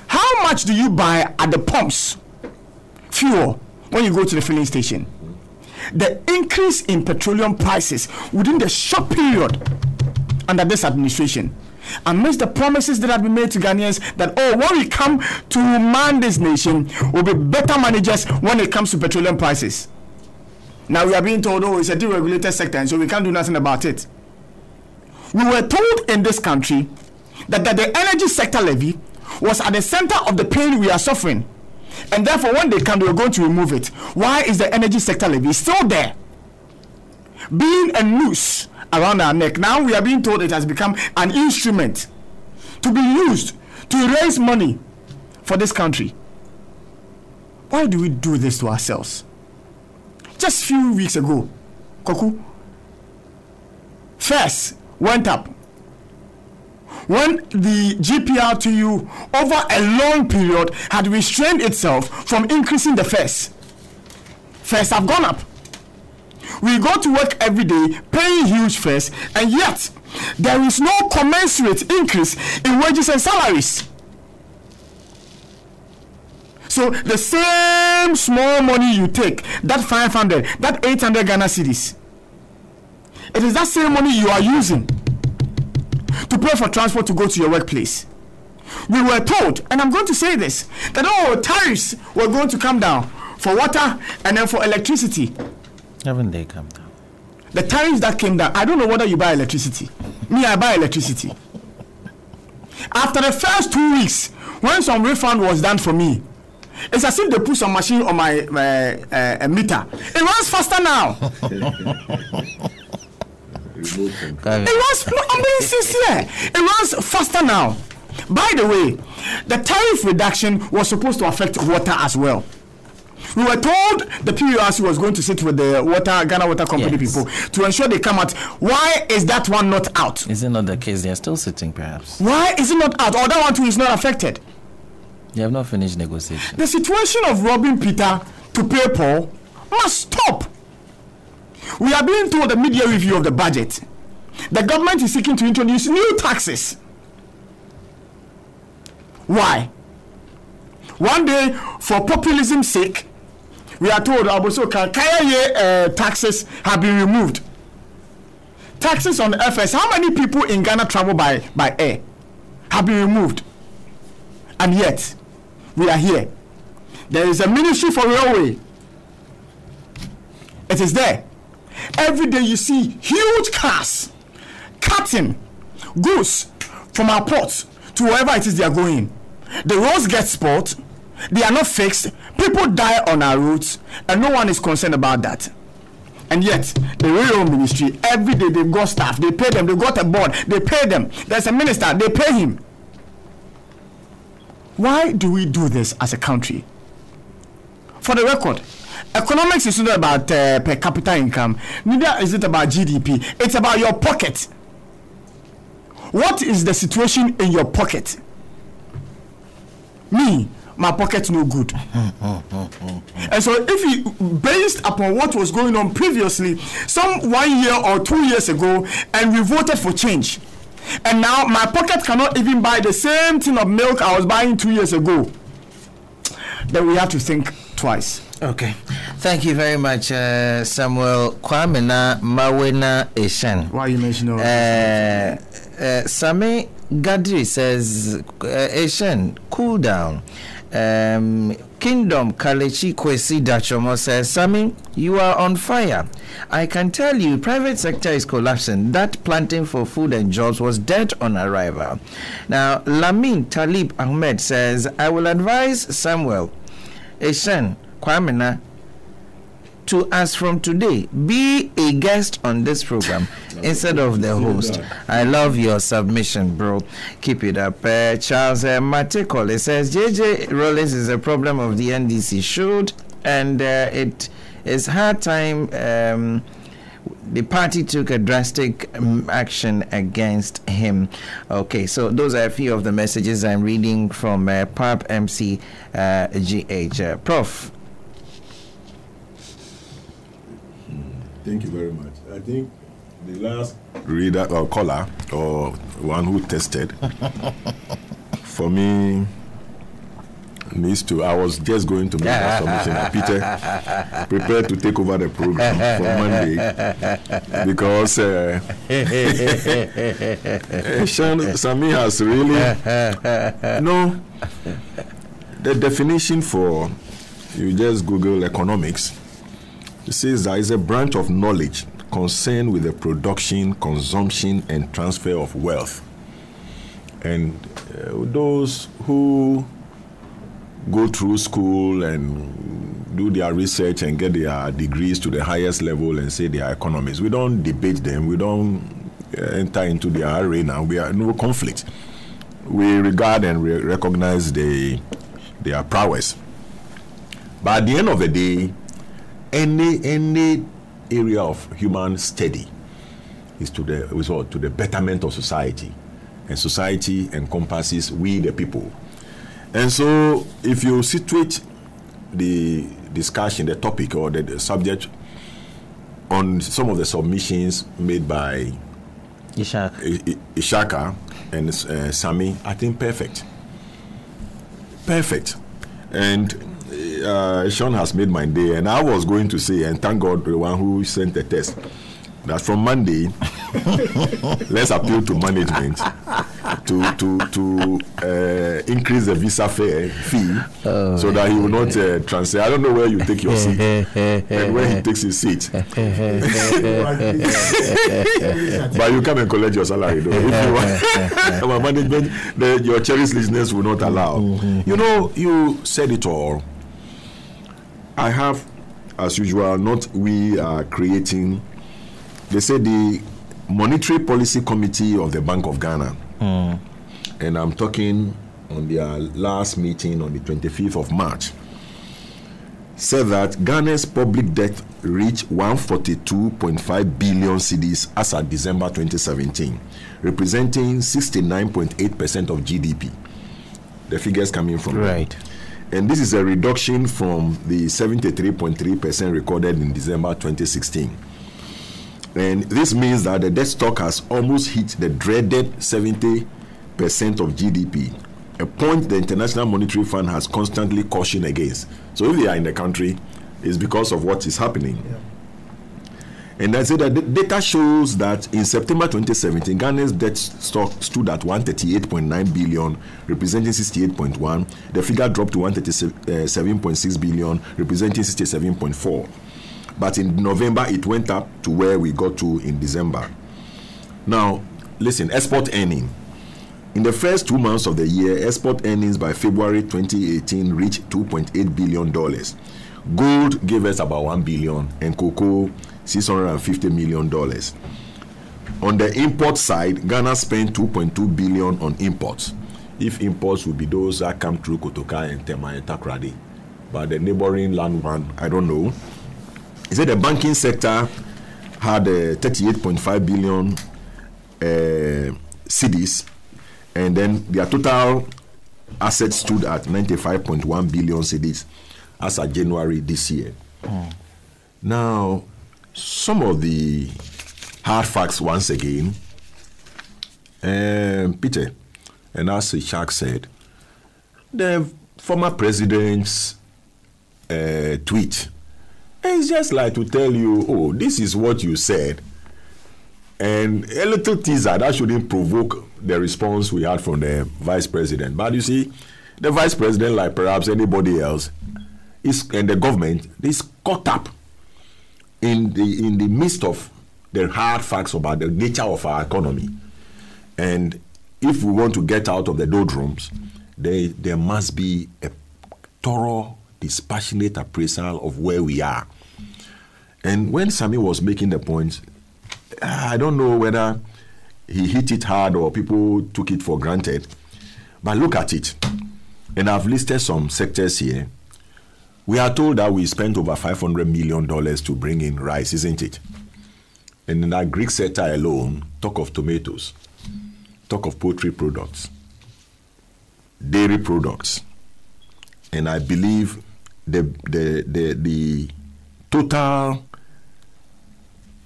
[SPEAKER 3] How much do you buy at the pumps fuel when you go to the filling station? The increase in petroleum prices within the short period under this administration, amidst the promises that have been made to Ghanaians that, when we come to man this nation, we'll be better managers when it comes to petroleum prices. Now we are being told, it's a deregulated sector, and so we can't do nothing about it. We were told in this country that the energy sector levy was at the center of the pain we are suffering, and therefore when they come, they are going to remove it. Why is the energy sector levy still there, being a noose around our neck? Now we are being told it has become an instrument to be used to raise money for this country. Why do we do this to ourselves? Just a few weeks ago, Koku, first went up when the GPRTU over a long period had restrained itself from increasing the fares. Fares have gone up. We go to work every day paying huge fares, and yet there is no commensurate increase in wages and salaries. So the same small money you take, that 500, that 800 Ghana cedis, it is that same money you are using to pay for transport to go to your workplace. We were told, and I'm going to say this, that tariffs were going to come down for water and then for electricity.
[SPEAKER 2] Haven't they come down?
[SPEAKER 3] The tariffs that came down, I don't know whether you buy electricity. Me, I buy electricity. After the first 2 weeks, when some refund was done for me, it's as if they put some machine on my meter. It runs faster now. I'm being sincere. It runs faster now. By the way, the tariff reduction was supposed to affect water as well. We were told the PURC was going to sit with the Ghana Water Company people to ensure they come out. Why is that one not out?
[SPEAKER 2] Is it not the case? They are still sitting, perhaps.
[SPEAKER 3] Why is it not out? Or that one too is not affected?
[SPEAKER 2] They have not finished negotiation.
[SPEAKER 3] The situation of robbing Peter to pay Paul must stop. We are being told the media review of the budget. The government is seeking to introduce new taxes. Why? One day, for populism's sake, we are told taxes have been removed. Taxes on FS. How many people in Ghana travel by air? Have been removed. And yet, we are here. There is a ministry for railway. It is there. Every day you see huge cars cutting goods from our ports to wherever it is they are going. The roads get spoiled. They are not fixed. People die on our roads, and no one is concerned about that. And yet, the railway ministry, every day they've got staff, they pay them, they've got a board, they pay them. There's a minister, they pay him. Why do we do this as a country? For the record, economics is not about per capita income, neither is it about GDP. It's about your pocket. What is the situation in your pocket? Me, my pocket no good. And so if you based upon what was going on previously, some 1 year or 2 years ago, and we voted for change, and now my pocket cannot even buy the same tin of milk I was buying 2 years ago, then we have to think twice.
[SPEAKER 2] Okay. Thank you very much, Samuel. Kwamena Mawena Eshan.
[SPEAKER 3] Why you mentioning
[SPEAKER 2] Sami Gadri says, Eshan, cool down. Kingdom Kalechi Kwesi Dachomo says, Sami, you are on fire. I can tell you, private sector is collapsing. That planting for food and jobs was dead on arrival. Now, Lamin Talib Ahmed says, I will advise Samuel Eshan Kwamena to, as from today, be a guest on this program instead of the host. I love your submission, bro. Keep it up. Charles Matekole says, JJ Rollins is a problem of the NDC. Should, and it is hard time. The party took a drastic action against him. Okay, so those are a few of the messages I'm reading from PAP MC GH. Prof.
[SPEAKER 4] Thank you very much. I think the last reader or caller or one who tested for me needs to. I was just going to make a submission. Peter, prepare to take over the program for Monday because Sami has really the definition for, you just Google economics. It says that it's a branch of knowledge concerned with the production, consumption, and transfer of wealth. And those who go through school and do their research and get their degrees to the highest level and say they are economists, we don't debate them. We don't enter into their arena. We are no conflict. We regard and recognize their prowess. But at the end of the day, any area of human study is to the betterment of society, and society encompasses we the people. And so if you situate the discussion, the topic or the subject on some of the submissions made by Ishaka and Sami, I think perfect. And Sean has made my day, and I was going to say, and thank God the one who sent the test, that from Monday let's appeal to management to increase the visa fee so that he will not transfer. I don't know where you take your seat and where he takes his seat, but you come and collect your salary though. If you want, our management, your cherished listeners will not allow. You know, you said it all. I have, as usual, we are creating, they say the Monetary Policy Committee of the Bank of Ghana. And I'm talking on their last meeting on the 25th of March, said that Ghana's public debt reached 142.5 billion cedis as at December 2017, representing 69.8% of GDP. The figures coming from
[SPEAKER 2] right.
[SPEAKER 4] There. And this is a reduction from the 73.3% recorded in December 2016. And this means that the debt stock has almost hit the dreaded 70% of GDP, a point the International Monetary Fund has constantly cautioned against. So if they are in the country, it's because of what is happening. Yeah. And I say that the data shows that in September 2017, Ghana's debt stock stood at 138.9 billion, representing 68.1. The figure dropped to 137.6 billion, representing 67.4. But in November, it went up to where we got to in December. Now, listen, export earning. In the first 2 months of the year, export earnings by February 2018 reached $2.8 billion. Gold gave us about $1 billion, and cocoa $650 million. On the import side, Ghana spent $2.2 billion on imports. If imports would be those that come through Kotoka and Tema and Takrady, but the neighboring land one, I don't know. He said the banking sector had 38.5 billion cedis, and then their total assets stood at 95.1 billion cedis as of January this year. Now, some of the hard facts once again. Peter, and as Ishak said, the former president's tweet is just like to tell you, oh, this is what you said. And a little teaser that shouldn't provoke the response we had from the vice president. But you see, the vice president, like perhaps anybody else, and the government is caught up in the midst of the hard facts about the nature of our economy. And if we want to get out of the doldrums, there must be a thorough, dispassionate appraisal of where we are. And when Sami was making the point, I don't know whether he hit it hard or people took it for granted, but look at it. And I've listed some sectors here. We are told that we spent over $500 million to bring in rice, isn't it? And in that Greek sector alone, talk of tomatoes, talk of poultry products, dairy products. And I believe the total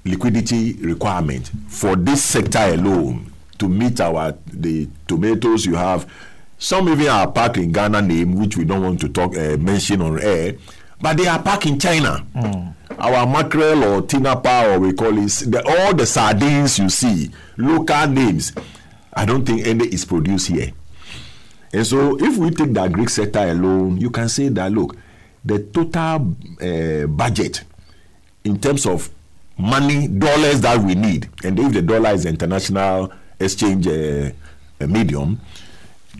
[SPEAKER 4] liquidity requirement for this sector alone to meet the tomatoes you have. Some even are packed in Ghana name, which we don't want to mention on air, but they are packed in China. Our mackerel or tinapa, or we call it, all the sardines you see, local names, I don't think any is produced here. And so if we take that Greek sector alone, you can say that, look, the total budget in terms of money, dollars that we need, and if the dollar is the international exchange medium,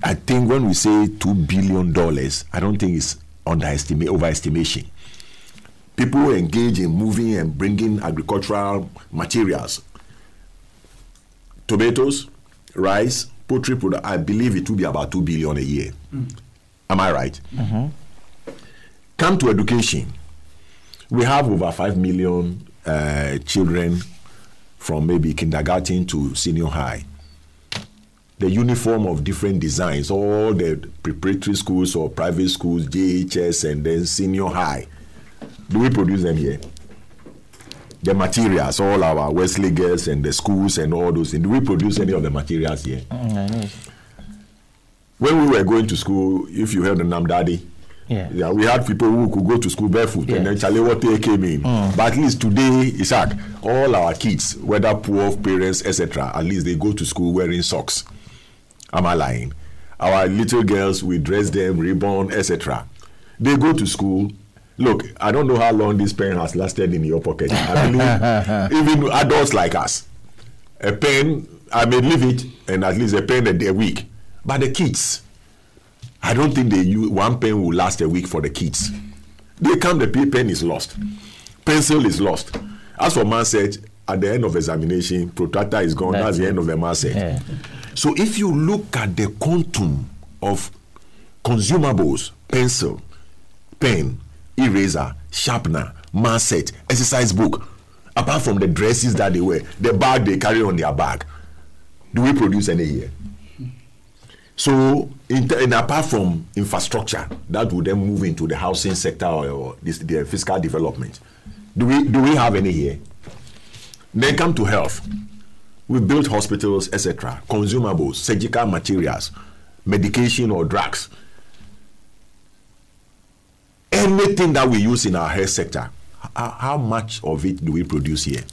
[SPEAKER 4] I think when we say $2 billion, I don't think it's overestimation. People engage in moving and bringing agricultural materials, tomatoes, rice, poultry product. I believe it will be about $2 billion a year. Am I right? Come to education. We have over 5 million children from maybe kindergarten to senior high. The uniform of different designs, all the preparatory schools or private schools, JHS, and then senior high. Do we produce them here? The materials, all our Wesley girls and the schools and all those things. Do we produce any of the materials here? When we were going to school, if you heard the name Daddy, yeah, we had people who could go to school barefoot, and then Chalewote came in. But at least today, Isaac, all our kids, whether poor parents, etc., at least they go to school wearing socks. Am I lying? Our little girls, we dress them, ribbon, etc. They go to school. Look, I don't know how long this pen has lasted in your pocket. I believe even adults like us, a pen, I may leave it, and at least a pen a week. But the kids, I don't think they use one pen will last a week for the kids. They come, the pen is lost. Pencil is lost. As for mindset, at the end of examination, protractor is gone. That's the end of the mindset. Yeah. So if you look at the quantum of consumables, pencil, pen, eraser, sharpener, mindset, exercise book, apart from the dresses that they wear, the bag they carry on their back, do we produce any here? So And apart from infrastructure, that would then move into the housing sector or the fiscal development. Do we have any here? Then come to health. We built hospitals, etc., consumables, surgical materials, medication or drugs. Anything that we use in our health sector, how much of it do we produce here?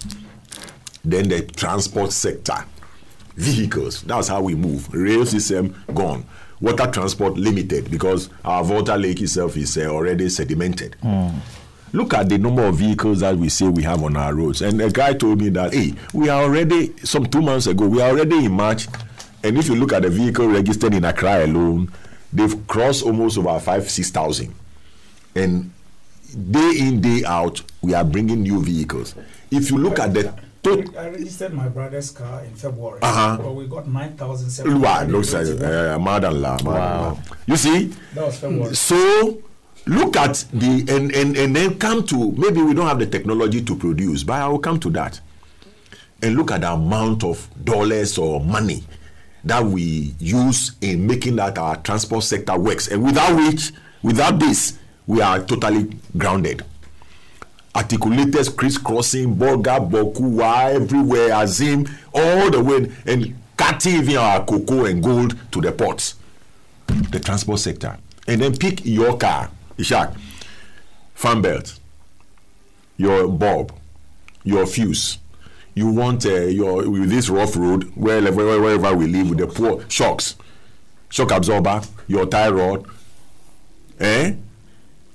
[SPEAKER 4] Then the transport sector, vehicles, that's how we move. Rail system, gone. Water transport, limited, because our Volta Lake itself is already sedimented. Look at the number of vehicles that we say we have on our roads. And a guy told me that, hey, we are already, 2 months ago, we are already in March. And if you look at the vehicle registered in Accra alone, they've crossed almost over 6,000. And day in, day out, we are bringing new vehicles. If you look at the total...
[SPEAKER 5] I registered my brother's car in February.
[SPEAKER 4] But
[SPEAKER 5] we got 9,700.
[SPEAKER 4] Looks like wow. You see?
[SPEAKER 5] That was February.
[SPEAKER 4] So... look at the and then come to, maybe we don't have the technology to produce, but I will come to that. And look at the amount of dollars or money that we use in making that our transport sector works. And without this, we are totally grounded. Articulators crisscrossing, Bolga, Bokuwa, everywhere, Azim, all the way, and cutting even our cocoa and gold to the ports. The transport sector. And then pick your car. Ishak, fan belt, your bulb, your fuse. You want with this rough road, wherever we live, with the poor shocks, shock absorber, your tie rod,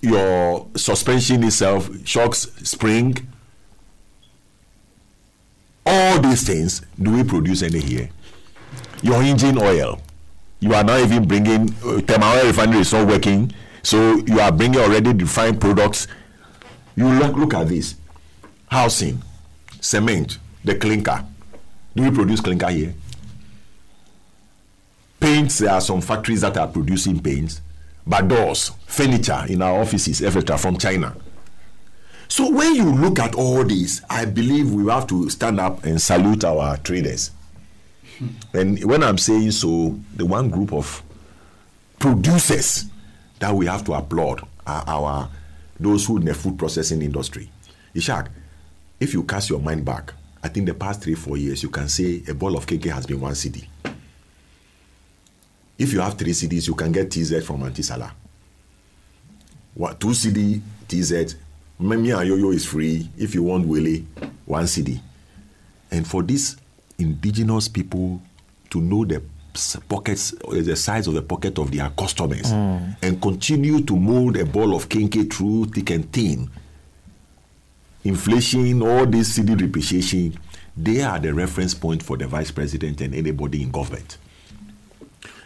[SPEAKER 4] your suspension itself, shocks, spring. All these things, do we produce any here? Your engine oil, you are not even bringing. Thermal oil refinery is not working. So you are bringing already defined products. You look at this. Housing, cement, the clinker. Do we produce clinker here? Paints, there are some factories that are producing paints. But doors, furniture in our offices, etc., from China. So when you look at all this, I believe we have to stand up and salute our traders. And when I'm saying so, the one group of producers that we have to applaud are those who in the food processing industry. Ishak, if you cast your mind back, I think the past 3-4 years, you can say a ball of cake has been 1 cedi. If you have 3 cedis, you can get TZ from Antisala. 2 cedi TZ, Memi and Yo-Yo is free. If you want Willy, 1 cedi. And for these indigenous people to know the pockets, the size of the pocket of their customers, and continue to mold a ball of kinky through thick and thin. Inflation, all this city depreciation, they are the reference point for the vice president and anybody in government.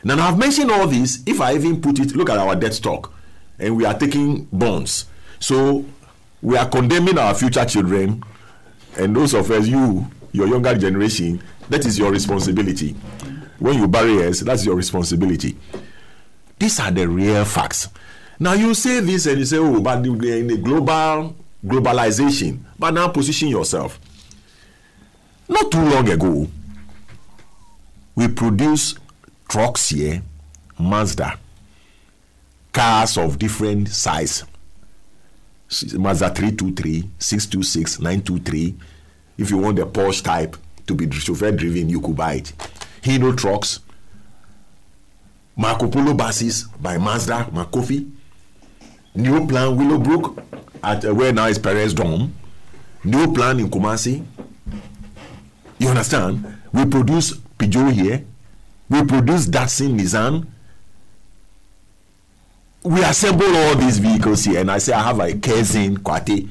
[SPEAKER 4] Now, I've mentioned all this. If I even put it, look at our debt stock, and we are taking bonds. So we are condemning our future children, and those of us, your younger generation, that is your responsibility. When you bury us, that's your responsibility. These are the real facts. Now you say this and you say, oh, but in the globalization, but now position yourself. Not too long ago, we produced trucks here, Mazda, cars of different size. Mazda 323, 626, 923. If you want the Porsche type to be chauffeur driven, you could buy it. Hino trucks, Marco Polo buses by Mazda, Makofi, new plan Willowbrook at where now is Perez Dome, new plan in Kumasi. You understand? We produce Peugeot here, we produce Datsun, Nissan. We assemble all these vehicles here, and I say I have a cousin, Kwate.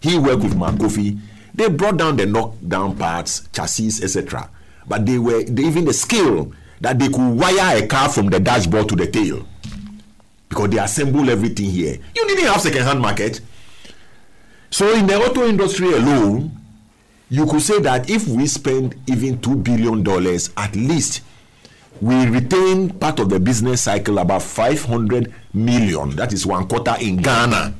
[SPEAKER 4] He worked with Makofi. They brought down the knockdown parts, chassis, etc. But they even the skill that they could wire a car from the dashboard to the tail, because they assemble everything here. You didn't have second-hand market. So in the auto industry alone, you could say that if we spend even $2 billion, at least we retain part of the business cycle, about 500 million. That is 1/4 in Ghana.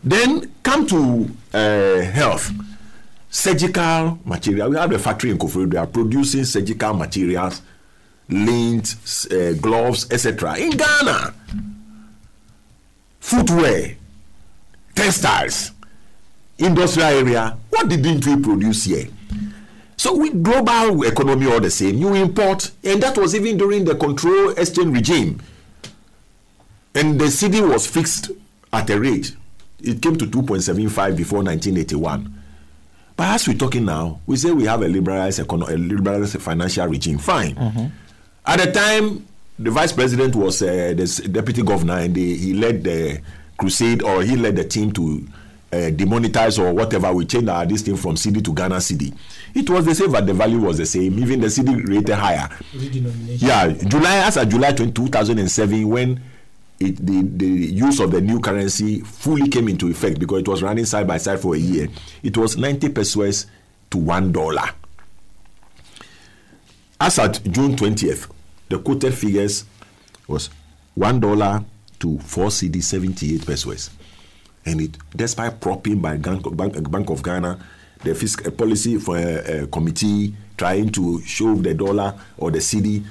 [SPEAKER 4] Then come to health. Surgical material. We have a factory in Koforidua. They are producing surgical materials lint, gloves, etc. in Ghana. Footwear, textiles, industrial area. What didn't we produce here? So with global economy all the same, you import, and that was even during the control exchange regime. And the cedi was fixed at a rate. It came to 2.75 before 1981. But as we're talking now, we say we have a liberalized financial regime. Fine. Mm-hmm. At the time, the vice president was the deputy governor, and he led the crusade, or he led the team to demonetize or whatever. We changed this thing from cedi to Ghana cedi. It was the same, but the value was the same. Even the cedi rated higher. Yeah, July 2007, when the use of the new currency fully came into effect, because it was running side by side for a year. It was 90 pesos to $1. As at June 20th, the quoted figures was $1 to 4 cedi 78 pesos. And it, despite propping by Bank of Ghana, the fiscal policy for a committee trying to show the dollar or the cedi,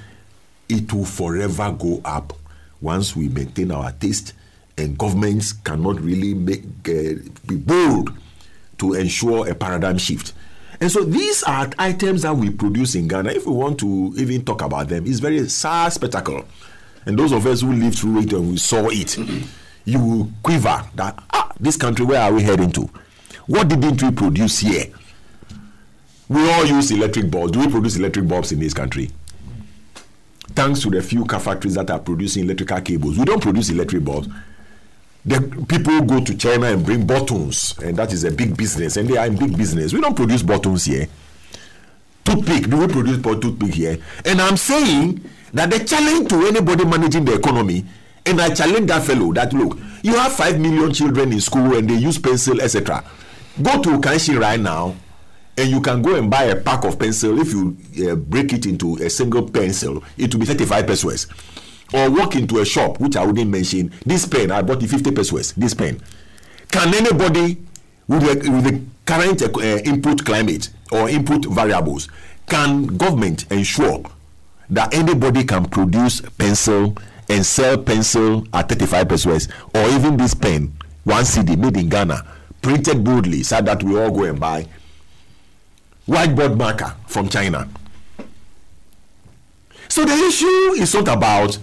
[SPEAKER 4] it will forever go up once we maintain our taste, and governments cannot really be bold to ensure a paradigm shift. And so these are items that we produce in Ghana. If we want to even talk about them, it's very sad spectacle. And those of us who lived through it and we saw it, you will quiver that, this country, where are we heading to? What didn't we produce here? We all use electric bulbs. Do we produce electric bulbs in this country? Thanks to the few car factories that are producing electrical cables, we don't produce electric bulbs. The people go to China and bring buttons, and that is a big business, and they are in big business. We don't produce buttons here. Toothpick, do we produce toothpick here? And I'm saying that the challenge to anybody managing the economy, and I challenge that fellow that, look, you have 5 million children in school and they use pencil, etc. Go to Kanshi right now, and you can go and buy a pack of pencil. If you break it into a single pencil, it will be 35 pesos. Or walk into a shop, which I wouldn't mention. This pen, I bought it 50 pesos. This pen. Can anybody, with the current input climate or input variables, can government ensure that anybody can produce pencil and sell pencil at 35 pesos? Or even this pen, 1 cedi made in Ghana, printed boldly, so that we all go and buy whiteboard marker from China. So the issue is not about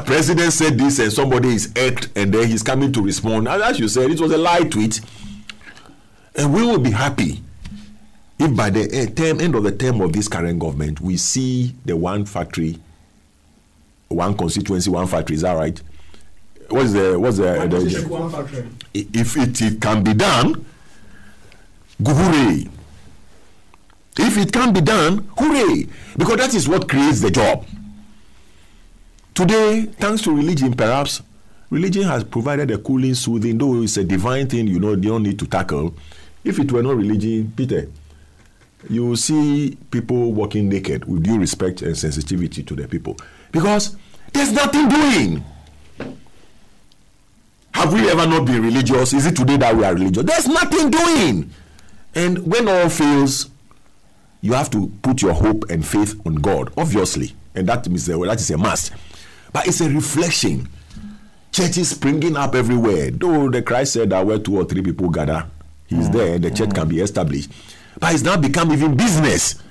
[SPEAKER 4] president said this and somebody is irked and then he's coming to respond. As you said, it was a lie tweet. And we will be happy if by the end of the term of this current government, we see the one factory, one constituency, one factory. Is that right? What's the
[SPEAKER 5] one factory?
[SPEAKER 4] If it can be done, hooray. If it can be done, hooray. Because that is what creates the job. Today, thanks to religion, perhaps, religion has provided a cooling, soothing, though it's a divine thing, you don't need to tackle. If it were not religion, Peter, you will see people walking naked with due respect and sensitivity to the people. Because there's nothing doing. Have we ever not been religious? Is it today that we are religious? There's nothing doing. And when all fails, you have to put your hope and faith on God, obviously. And that is a must. But it's a reflection. Churches springing up everywhere. Though the Christ said that where 2 or 3 people gather, he's there, the church can be established. But it's now become even business.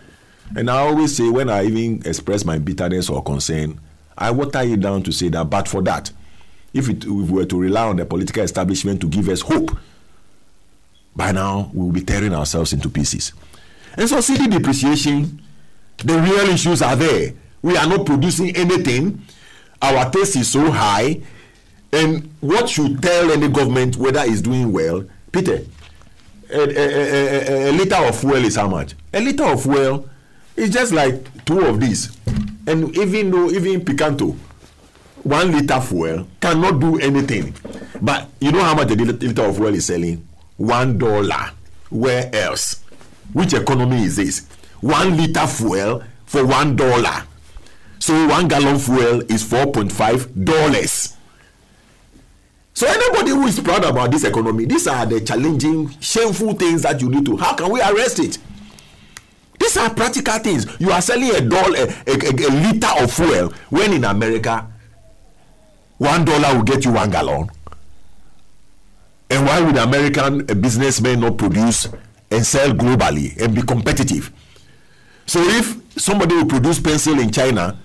[SPEAKER 4] And I always say, when I even express my bitterness or concern, I water it down to say that, but for that, if we were to rely on the political establishment to give us hope, by now we will be tearing ourselves into pieces. And so cedi depreciation, the real issues are there. We are not producing anything. Our taste is so high. And what should tell any government whether it's doing well? Peter, a liter of fuel is how much? A liter of fuel is just like 2 of these. And even Picanto, 1 liter fuel cannot do anything. But you know how much a liter of fuel is selling? $1. Where else? Which economy is this? 1 liter fuel for $1. So 1 gallon fuel is $4.5. So anybody who is proud about this economy, these are the challenging, shameful things that you need to. How can we arrest it? This These are practical things. You are selling a liter of fuel, when in America, $1 will get you 1 gallon. And why would American businessmen not produce and sell globally and be competitive? So if somebody will produce pencil in China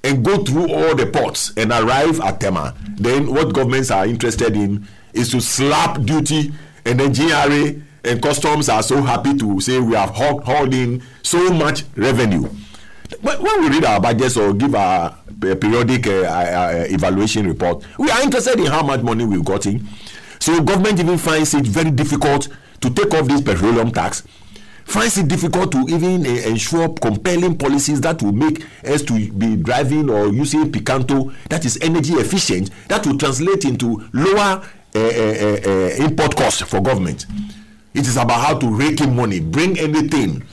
[SPEAKER 4] and go through all the ports and arrive at Tema, then what governments are interested in is to slap duty, and then GRA and customs are so happy to say we have hauled in so much revenue. But when we read our budgets or give our periodic evaluation report, we are interested in how much money we've gotten. So government even finds it very difficult to take off this petroleum tax, finds it difficult to even ensure compelling policies that will make us to be driving or using Picanto that is energy efficient, that will translate into lower import costs for government. It is about how to rake in money, bring anything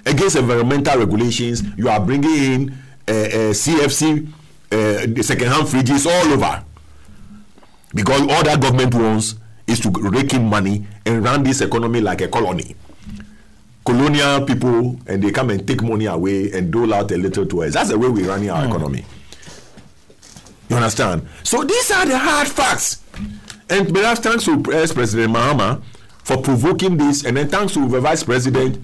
[SPEAKER 4] against environmental regulations. You are bringing in CFC, the second-hand fridges all over, because all that government wants is to rake in money and run this economy like a colony. Colonial people, and they come and take money away and dole out a little to us. That's the way we're running our economy. You understand? So these are the hard facts. And perhaps thanks to President Mahama for provoking this, and then thanks to the Vice President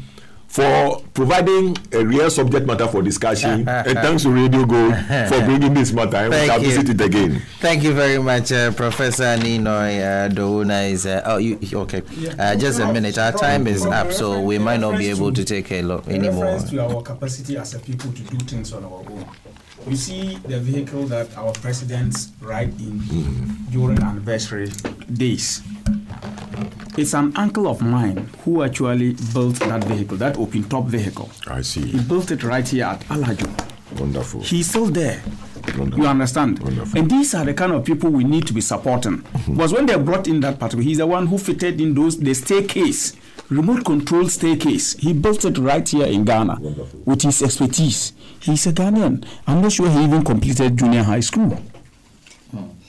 [SPEAKER 4] for providing a real subject matter for discussion, and thanks to Radio Gold for bringing this matter. And we shall visit it again.
[SPEAKER 2] Thank you very much, Professor Ninoy Douna. Is okay? Yeah. Just a minute. Our time is up, so we might not be able to take a lot anymore.
[SPEAKER 1] Reference to our capacity as a people to do things on our own. You see the vehicle that our presidents ride in during anniversary days. It's an uncle of mine who actually built that vehicle, that open top vehicle.
[SPEAKER 4] I see.
[SPEAKER 1] He built it right here at Alhaji.
[SPEAKER 4] Wonderful.
[SPEAKER 1] He's still there.
[SPEAKER 4] Wonderful.
[SPEAKER 1] You understand?
[SPEAKER 4] Wonderful.
[SPEAKER 1] And these are the kind of people we need to be supporting. Because when they brought in that particular, he's the one who fitted in the staircase, remote control staircase. He built it right here in Ghana. Wonderful. With his expertise. He's a Ghanaian. I'm not sure he even completed junior high school.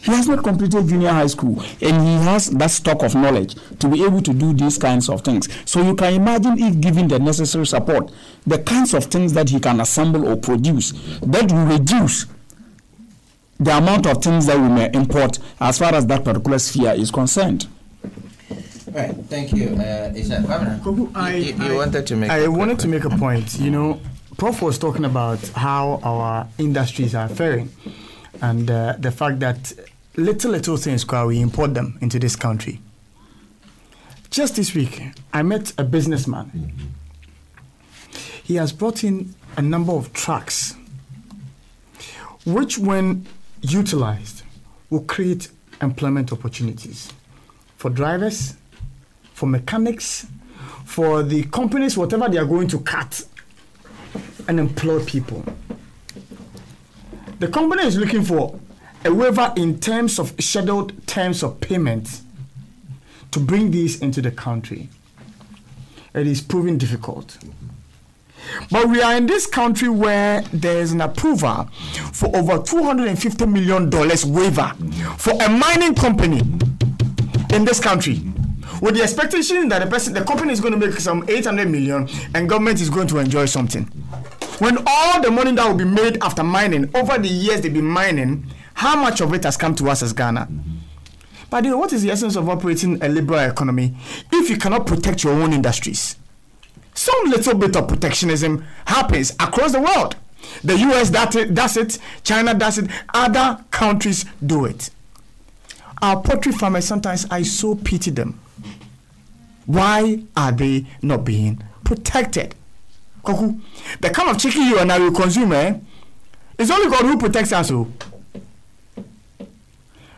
[SPEAKER 1] He has not completed junior high school, and he has that stock of knowledge to be able to do these kinds of things. So you can imagine, if given the necessary support, the kinds of things that he can assemble or produce that will reduce the amount of things that we may import as far as that particular sphere is concerned.
[SPEAKER 2] Right. Thank you. You wanted to make.
[SPEAKER 3] I wanted to make a point. You know, Prof was talking about how our industries are faring, and the fact that little things, we import them into this country. Just this week, I met a businessman. He has brought in a number of trucks, which, when utilized, will create employment opportunities for drivers, for mechanics, for the companies, whatever they are going to cut and employ people. The company is looking for a waiver in terms of scheduled terms of payment to bring these into the country. It is proving difficult. But we are in this country where there is an approval for over $250 million waiver for a mining company in this country, with the expectation that the company is going to make some 800 million and government is going to enjoy something. When all the money that will be made after mining, over the years they've been mining, how much of it has come to us as Ghana? But what is the essence of operating a liberal economy if you cannot protect your own industries? Some little bit of protectionism happens across the world. The US does it, China does it, other countries do it. Our poultry farmers, sometimes I so pity them. Why are they not being protected? Koku, the kind of chicken you and I will consume, it's only God who protects us.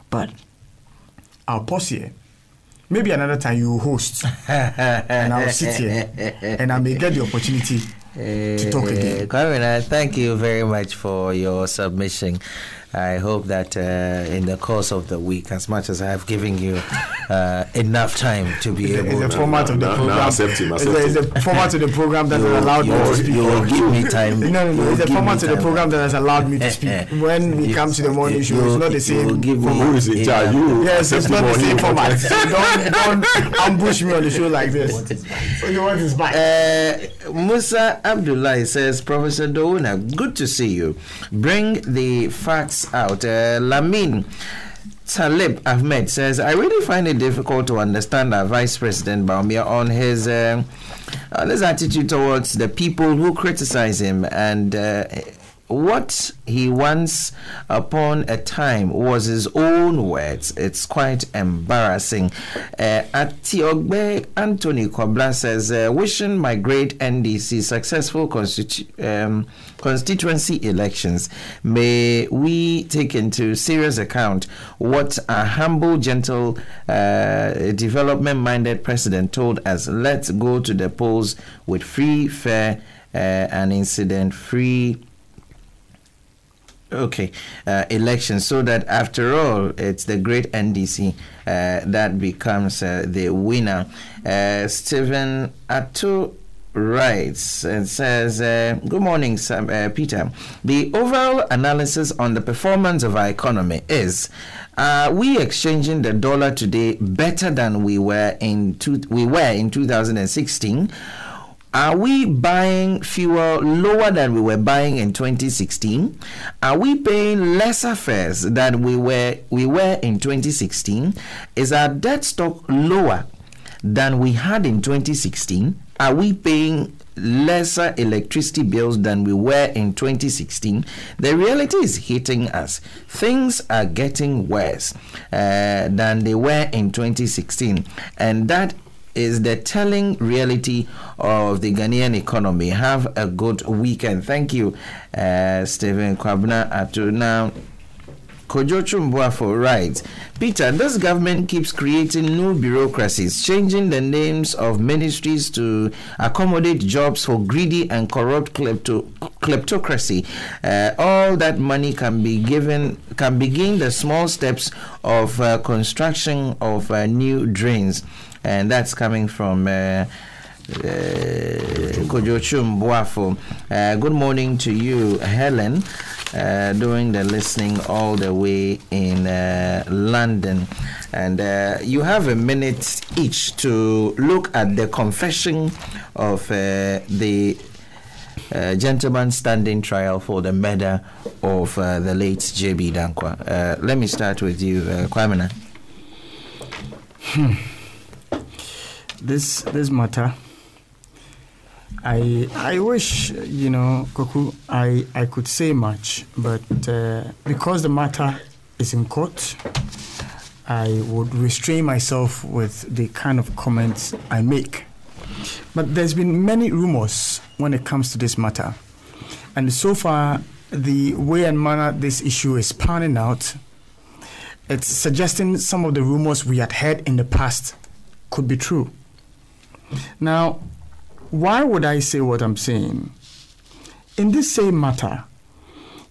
[SPEAKER 3] But I'll pause here. Maybe another time you host and I'll sit here and I may get the opportunity to talk again.
[SPEAKER 2] Kwame, thank you very much for your submission. I hope that in the course of the week, as much as I have given you enough time to be able to...
[SPEAKER 3] It's the format of the program. It's the format of the program that has allowed me to speak.
[SPEAKER 2] You will give me time.
[SPEAKER 3] No. It's the format of the program that has allowed me to speak. When we come to the morning show, it's not the same.
[SPEAKER 4] Who is in charge?
[SPEAKER 3] Yes, it's not the same format. So don't ambush me on the show like this. What is back?
[SPEAKER 2] Musa Abdullah says, Professor Douna, good to see you. Bring the facts out. Lamin Talib Ahmed says, I really find it difficult to understand our Vice President Baumia on his attitude towards the people who criticize him, and what he wants upon a time was his own words. It's quite embarrassing. Atiogbe Anthony Kobla says, wishing my great NDC successful constituency elections. May we take into serious account what a humble, gentle, development-minded president told us. Let's go to the polls with free, fair, and incident-free elections, so that after all, it's the great NDC that becomes the winner. Stephen Atto writes and says, good morning, Peter. The overall analysis on the performance of our economy is, we exchanging the dollar today better than we were in 2016? Are we buying fuel lower than we were buying in 2016? Are we paying lesser fares than we were in 2016? Is our debt stock lower than we had in 2016? Are we paying lesser electricity bills than we were in 2016? The reality is hitting us. Things are getting worse than they were in 2016, and that is the telling reality of the Ghanaian economy. Have a good weekend. Thank you, Stephen Kwabna Atu. Now, Kojochu Mbuafo writes, Peter, this government keeps creating new bureaucracies, changing the names of ministries to accommodate jobs for greedy and corrupt kleptocracy. All that money can begin the small steps of construction of new drains. And that's coming from Kojochu Mbuafo. Good morning to you, Helen, doing the listening all the way in London. And you have a minute each to look at the confession of the gentleman standing trial for the murder of the late J.B. Dankwa. Let me start with you, Kwamina.
[SPEAKER 3] This matter, I wish, Koku, I could say much, but because the matter is in court, I would restrain myself with the kind of comments I make. But there's been many rumors when it comes to this matter, and so far, the way and manner this issue is panning out, it's suggesting some of the rumors we had heard in the past could be true. Now, why would I say what I'm saying? In this same matter,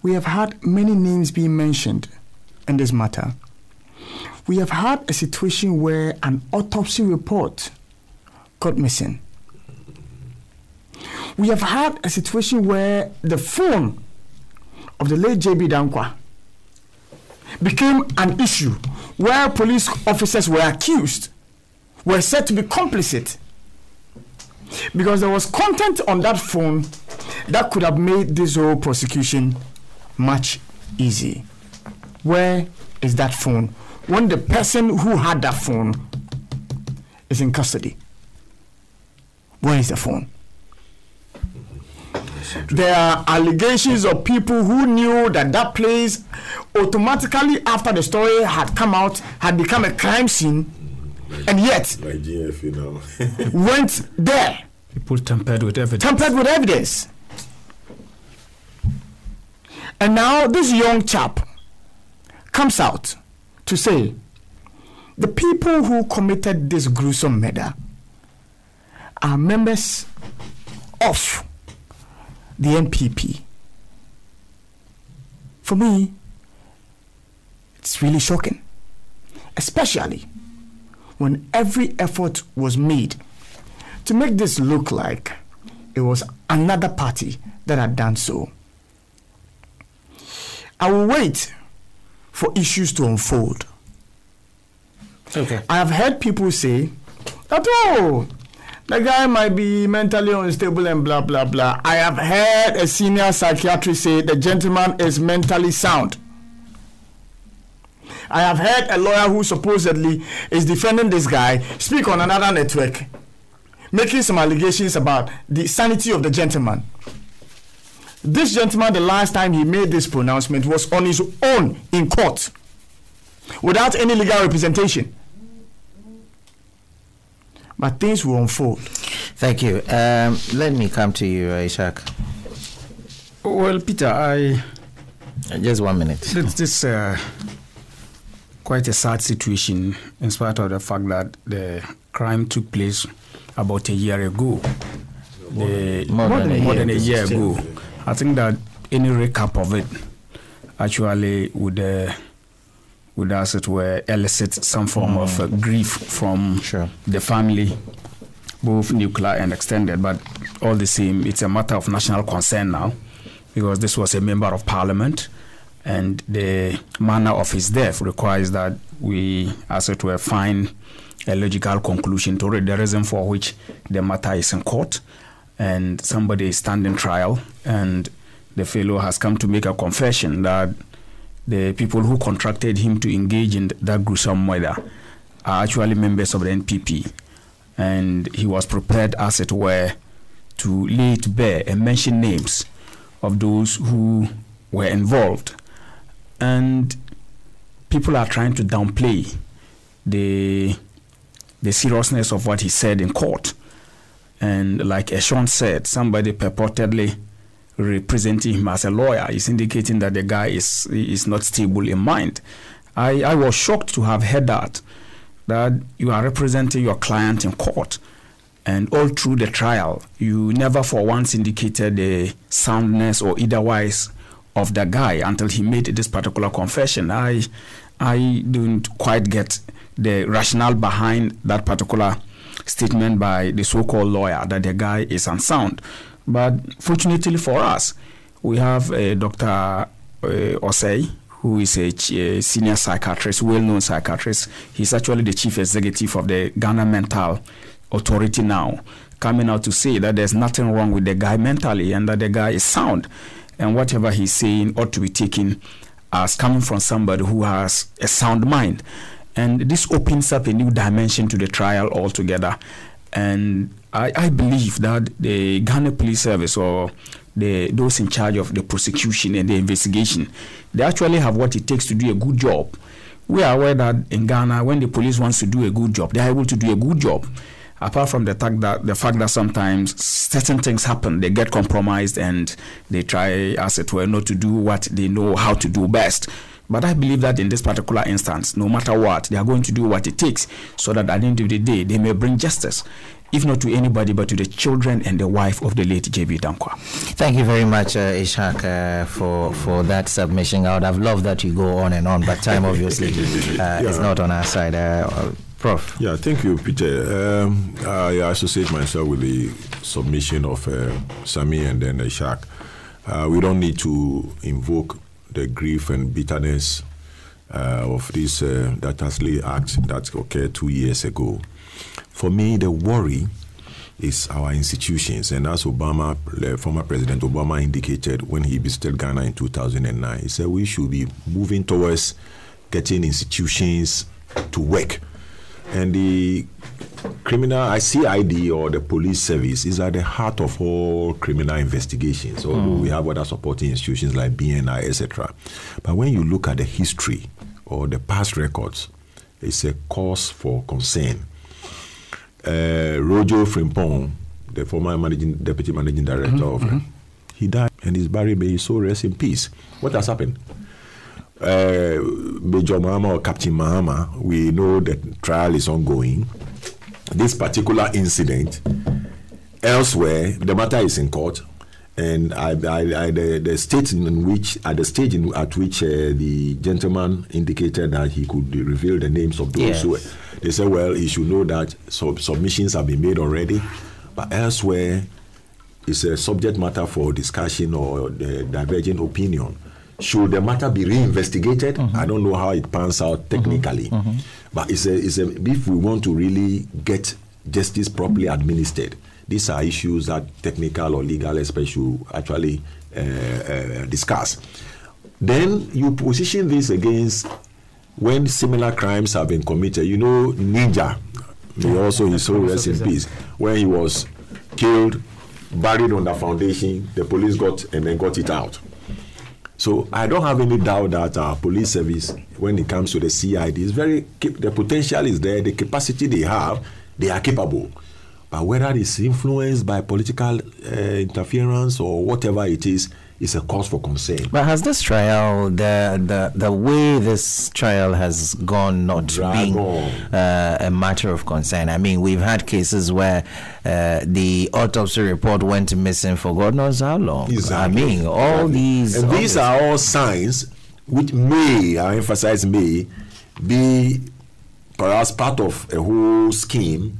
[SPEAKER 3] we have had many names being mentioned in this matter. We have had a situation where an autopsy report got missing. We have had a situation where the phone of the late J.B. Dankwa became an issue where police officers were said to be complicit, because there was content on that phone that could have made this whole prosecution much easier. Where is that phone when the person who had that phone is in custody? Where is the phone? There are allegations of people who knew that place automatically after the story had come out had become a crime scene, and yet went there.
[SPEAKER 1] People tampered with evidence.
[SPEAKER 3] And now this young chap comes out to say the people who committed this gruesome murder are members of the NPP. For me, It's really shocking, especially when every effort was made to make this look like it was another party that had done so. I will wait for issues to unfold.
[SPEAKER 1] Okay.
[SPEAKER 3] I have heard people say that, oh, the guy might be mentally unstable and blah, blah, blah. I have heard a senior psychiatrist say the gentleman is mentally sound. I have heard a lawyer who supposedly is defending this guy speak on another network, making some allegations about the sanity of the gentleman. This gentleman, the last time he made this pronouncement was on his own in court, without any legal representation. But things will unfold.
[SPEAKER 2] Thank you. Let me come to you, Ishak.
[SPEAKER 1] Well, Peter,
[SPEAKER 2] Just 1 minute.
[SPEAKER 1] This quite a sad situation, in spite of the fact that the crime took place about a year ago. More than a year ago. I think that any recap of it actually would as it were, elicit some form of grief from the family, both nuclear and extended. But all the same, it's a matter of national concern now, because this was a member of parliament, and the manner of his death requires that we, as it were, find a logical conclusion to the reason for which the matter is in court, and somebody is standing trial, and the fellow has come to make a confession that the people who contracted him to engage in that gruesome murder are actually members of the NPP, and he was prepared, as it were, to lay it bare and mention names of those who were involved. And people are trying to downplay the seriousness of what he said in court. And like Eshon said, somebody purportedly representing him as a lawyer is indicating that the guy is not stable in mind. I was shocked to have heard that you are representing your client in court, and all through the trial, you never for once indicated the soundness or otherwise of the guy until he made this particular confession. I don't quite get the rationale behind that particular statement by the so-called lawyer that the guy is unsound. But fortunately for us, we have Dr. Osei, who is a senior psychiatrist, well-known psychiatrist. He's actually the chief executive of the Ghana Mental Authority now, coming out to say that there's nothing wrong with the guy mentally and that the guy is sound. And whatever he's saying ought to be taken as coming from somebody who has a sound mind. And this opens up a new dimension to the trial altogether. And I believe that the Ghana Police Service, or those in charge of the prosecution and the investigation, they actually have what it takes to do a good job. We are aware that in Ghana, when the police wants to do a good job, they are able to do a good job. Apart from the fact that sometimes certain things happen, they get compromised and they try, as it were, not to do what they know how to do best. But I believe that in this particular instance, no matter what, they are going to do what it takes so that at the end of the day, they may bring justice, if not to anybody, but to the children and the wife of the late J.B. Dankwa.
[SPEAKER 2] Thank you very much, Ishak, for that submission. I would have loved that you go on and on, but time obviously is not on our side. Prof.
[SPEAKER 4] Yeah, thank you, Peter. I associate myself with the submission of Sami and then Ishak. We don't need to invoke the grief and bitterness of this dastardly act that occurred 2 years ago. For me, the worry is our institutions, and as former President Obama indicated when he visited Ghana in 2009, he said we should be moving towards getting institutions to work. And the criminal CID, or the police service, is at the heart of all criminal investigations, although we have other supporting institutions like BNI, etc. But when you look at the history or the past records, it's a cause for concern. Roger Frimpong, the former deputy managing director of he died and is buried, may his soul rest in peace. What has happened? Major Mahama or Captain Mahama, we know that trial is ongoing. This particular incident, elsewhere, the matter is in court, And the state in which, at the stage at which the gentleman indicated that he could reveal the names of those who, they said, well, he should know that submissions have been made already, but elsewhere, it's a subject matter for discussion or divergent opinion. Should the matter be reinvestigated? I don't know how it pans out technically, but it's a if we want to really get justice properly administered, these are issues that technical or legal experts should actually discuss. Then you position this against when similar crimes have been committed. You know, Ninja, also his soul rest in peace, when he was killed, buried under foundation, the police got it out. So I don't have any doubt that our police service, when it comes to the CID, the potential is there, the capacity they have, they are capable. But whether it's influenced by political interference or whatever it is a cause for concern.
[SPEAKER 2] But has this trial, the way this trial has gone, not being a matter of concern? I mean, we've had cases where the autopsy report went missing for God knows how long.
[SPEAKER 4] Exactly.
[SPEAKER 2] I mean, all these...
[SPEAKER 4] And these are all signs which may, I emphasize may, be perhaps part of a whole scheme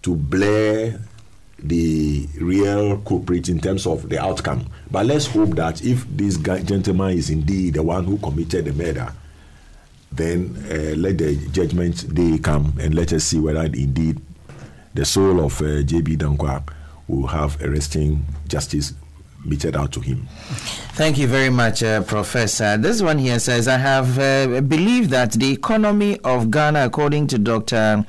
[SPEAKER 4] to blur the real culprit in terms of the outcome. But let's hope that if this gentleman is indeed the one who committed the murder, then let the judgment day come and let us see whether indeed the soul of J.B. Dankwa will have a resting justice meted out to him.
[SPEAKER 2] Thank you very much, Professor. This one here says, I have believed that the economy of Ghana, according to Dr.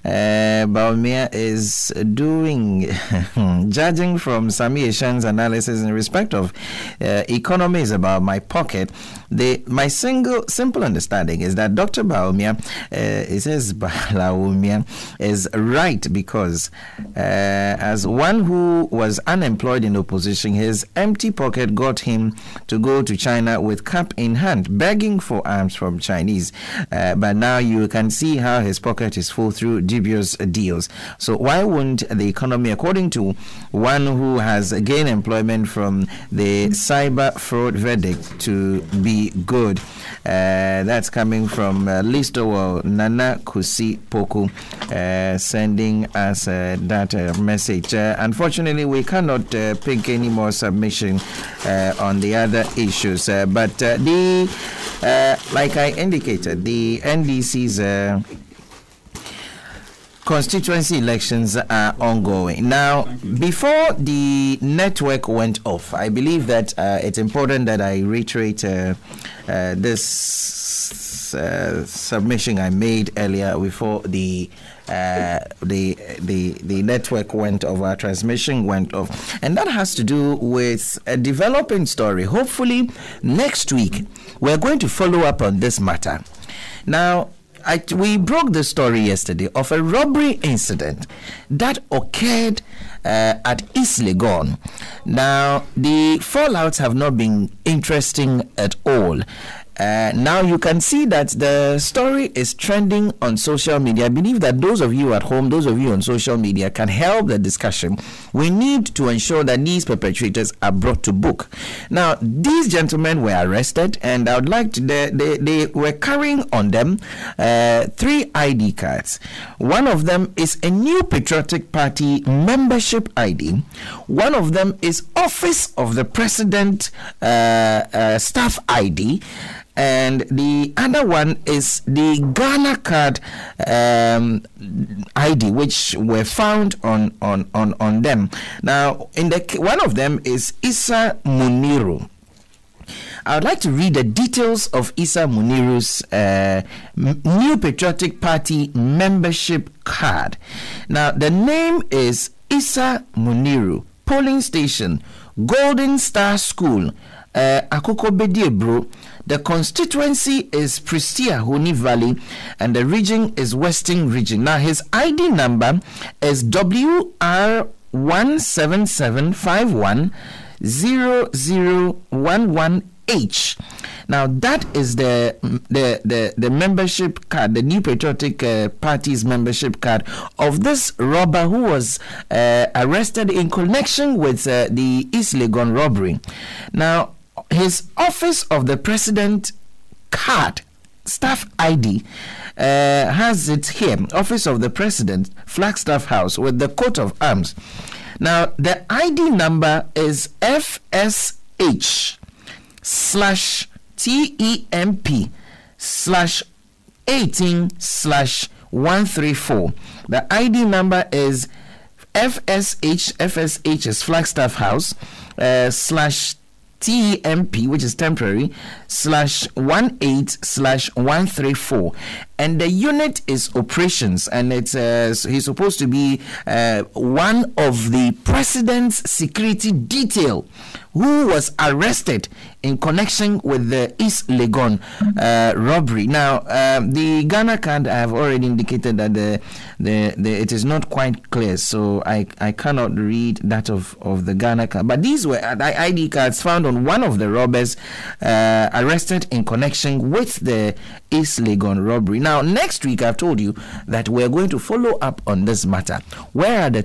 [SPEAKER 2] Baumia, is doing, judging from Sami Eshan's analysis in respect of economy is about my pocket. My simple understanding is that Dr. Baumia, it says Baumia, is right because as one who was unemployed in opposition, his empty pocket got him to go to China with cap in hand, begging for arms from Chinese. But now you can see how his pocket is full through dubious deals. So why wouldn't the economy, according to one who has gained employment from the cyber fraud verdict, to be good? That's coming from Listo Nana Kusi Poku, sending us that message. Unfortunately, we cannot pick any more submission on the other issues, but like I indicated, the NDC's constituency elections are ongoing. Now, before the network went off, I believe that it's important that I reiterate this submission I made earlier before the network went off, our transmission went off, and that has to do with a developing story. Hopefully next week we're going to follow up on this matter. Now, we broke the story yesterday of a robbery incident that occurred at East Legon. Now, the fallouts have not been interesting at all. Now you can see that the story is trending on social media. I believe that those of you at home, those of you on social media, can help the discussion. We need to ensure that these perpetrators are brought to book. Now, these gentlemen were arrested, and I would like to, they were carrying on them 3 ID cards. One of them is a New Patriotic Party membership ID. One of them is Office of the President staff ID. And the other one is the Ghana card ID, which were found on them. Now, one of them is Issa Muniru. I would like to read the details of Issa Muniru's New Patriotic Party membership card. Now, the name is Issa Muniru, polling station, Golden Star School, Akoko Bediebro. The constituency is Prestia Honi Valley, and the region is Western Region. Now, his ID number is WR177510011H. Now that is the membership card, the New Patriotic Party's membership card of this robber who was arrested in connection with the East Legon robbery. Now, his Office of the President card, staff ID, has it here. Office of the President, Flagstaff House, with the coat of arms. Now, the ID number is FSH/TEMP/18/134. The ID number is FSH is Flagstaff House /TEMP, which is temporary, /18/134, and the unit is operations, and it's he's supposed to be one of the president's security detail who was arrested in connection with the East Legon robbery. Now, the Ghana card, I have already indicated that it is not quite clear, so I cannot read that of the Ghana card. But these were ID cards found on one of the robbers arrested in connection with the East Legon robbery. Now, next week, I've told you that we're going to follow up on this matter. Where are the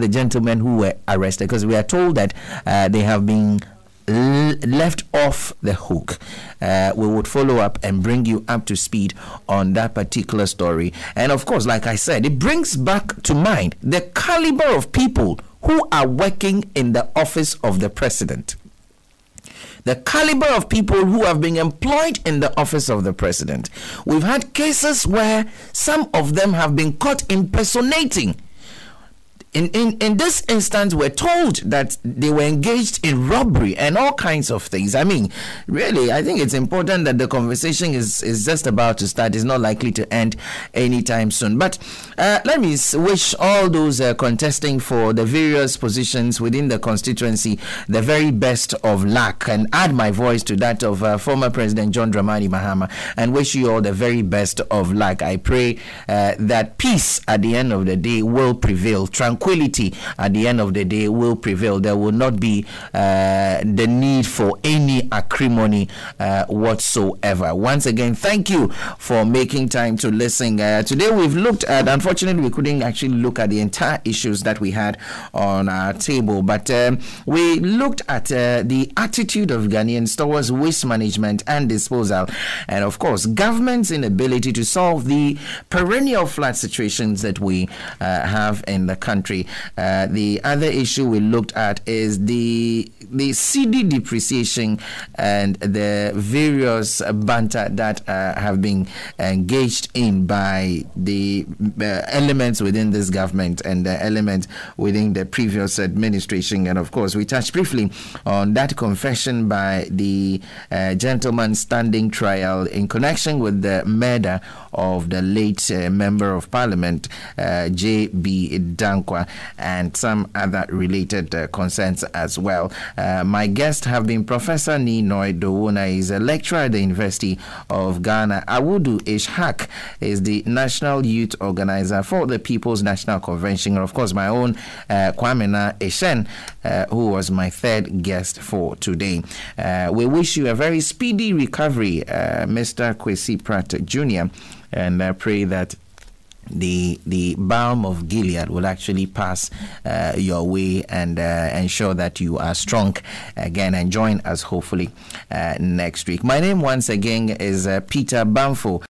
[SPEAKER 2] gentlemen who were arrested? Because we are told that they have been left off the hook. We would follow up and bring you up to speed on that particular story. And of course, like I said, it brings back to mind the caliber of people who are working in the office of the president. The caliber of people who have been employed in the office of the president. We've had cases where some of them have been caught impersonating. In this instance, we're told that they were engaged in robbery and all kinds of things. I mean, really, I think it's important that the conversation is just about to start. It's not likely to end anytime soon. But let me wish all those contesting for the various positions within the constituency the very best of luck, and add my voice to that of former President John Dramani Mahama, and wish you all the very best of luck. I pray that peace at the end of the day will prevail. Tranquility at the end of the day will prevail. There will not be the need for any acrimony whatsoever. Once again, thank you for making time to listen. Today we've looked at, unfortunately we couldn't actually look at the entire issues that we had on our table, but we looked at the attitude of Ghanaians towards waste management and disposal, and of course government's inability to solve the perennial flood situations that we have in the country. The other issue we looked at is the CD depreciation and the various banter that have been engaged in by the elements within this government and the elements within the previous administration. And of course, we touched briefly on that confession by the gentleman standing trial in connection with the murder of the late Member of Parliament, J.B. Dankwa, and some other related concerns as well. My guests have been Professor Ninoy Dowona. He's a lecturer at the University of Ghana. Awudu Ishak is the National Youth Organizer for the People's National Convention. And of course, my own Kwamena Eshen, who was my third guest for today. We wish you a very speedy recovery, Mr. Kwesi Pratt Jr., and I pray that the balm of Gilead will actually pass your way and ensure that you are strong again, and join us hopefully next week. My name once again is Peter Bamfo.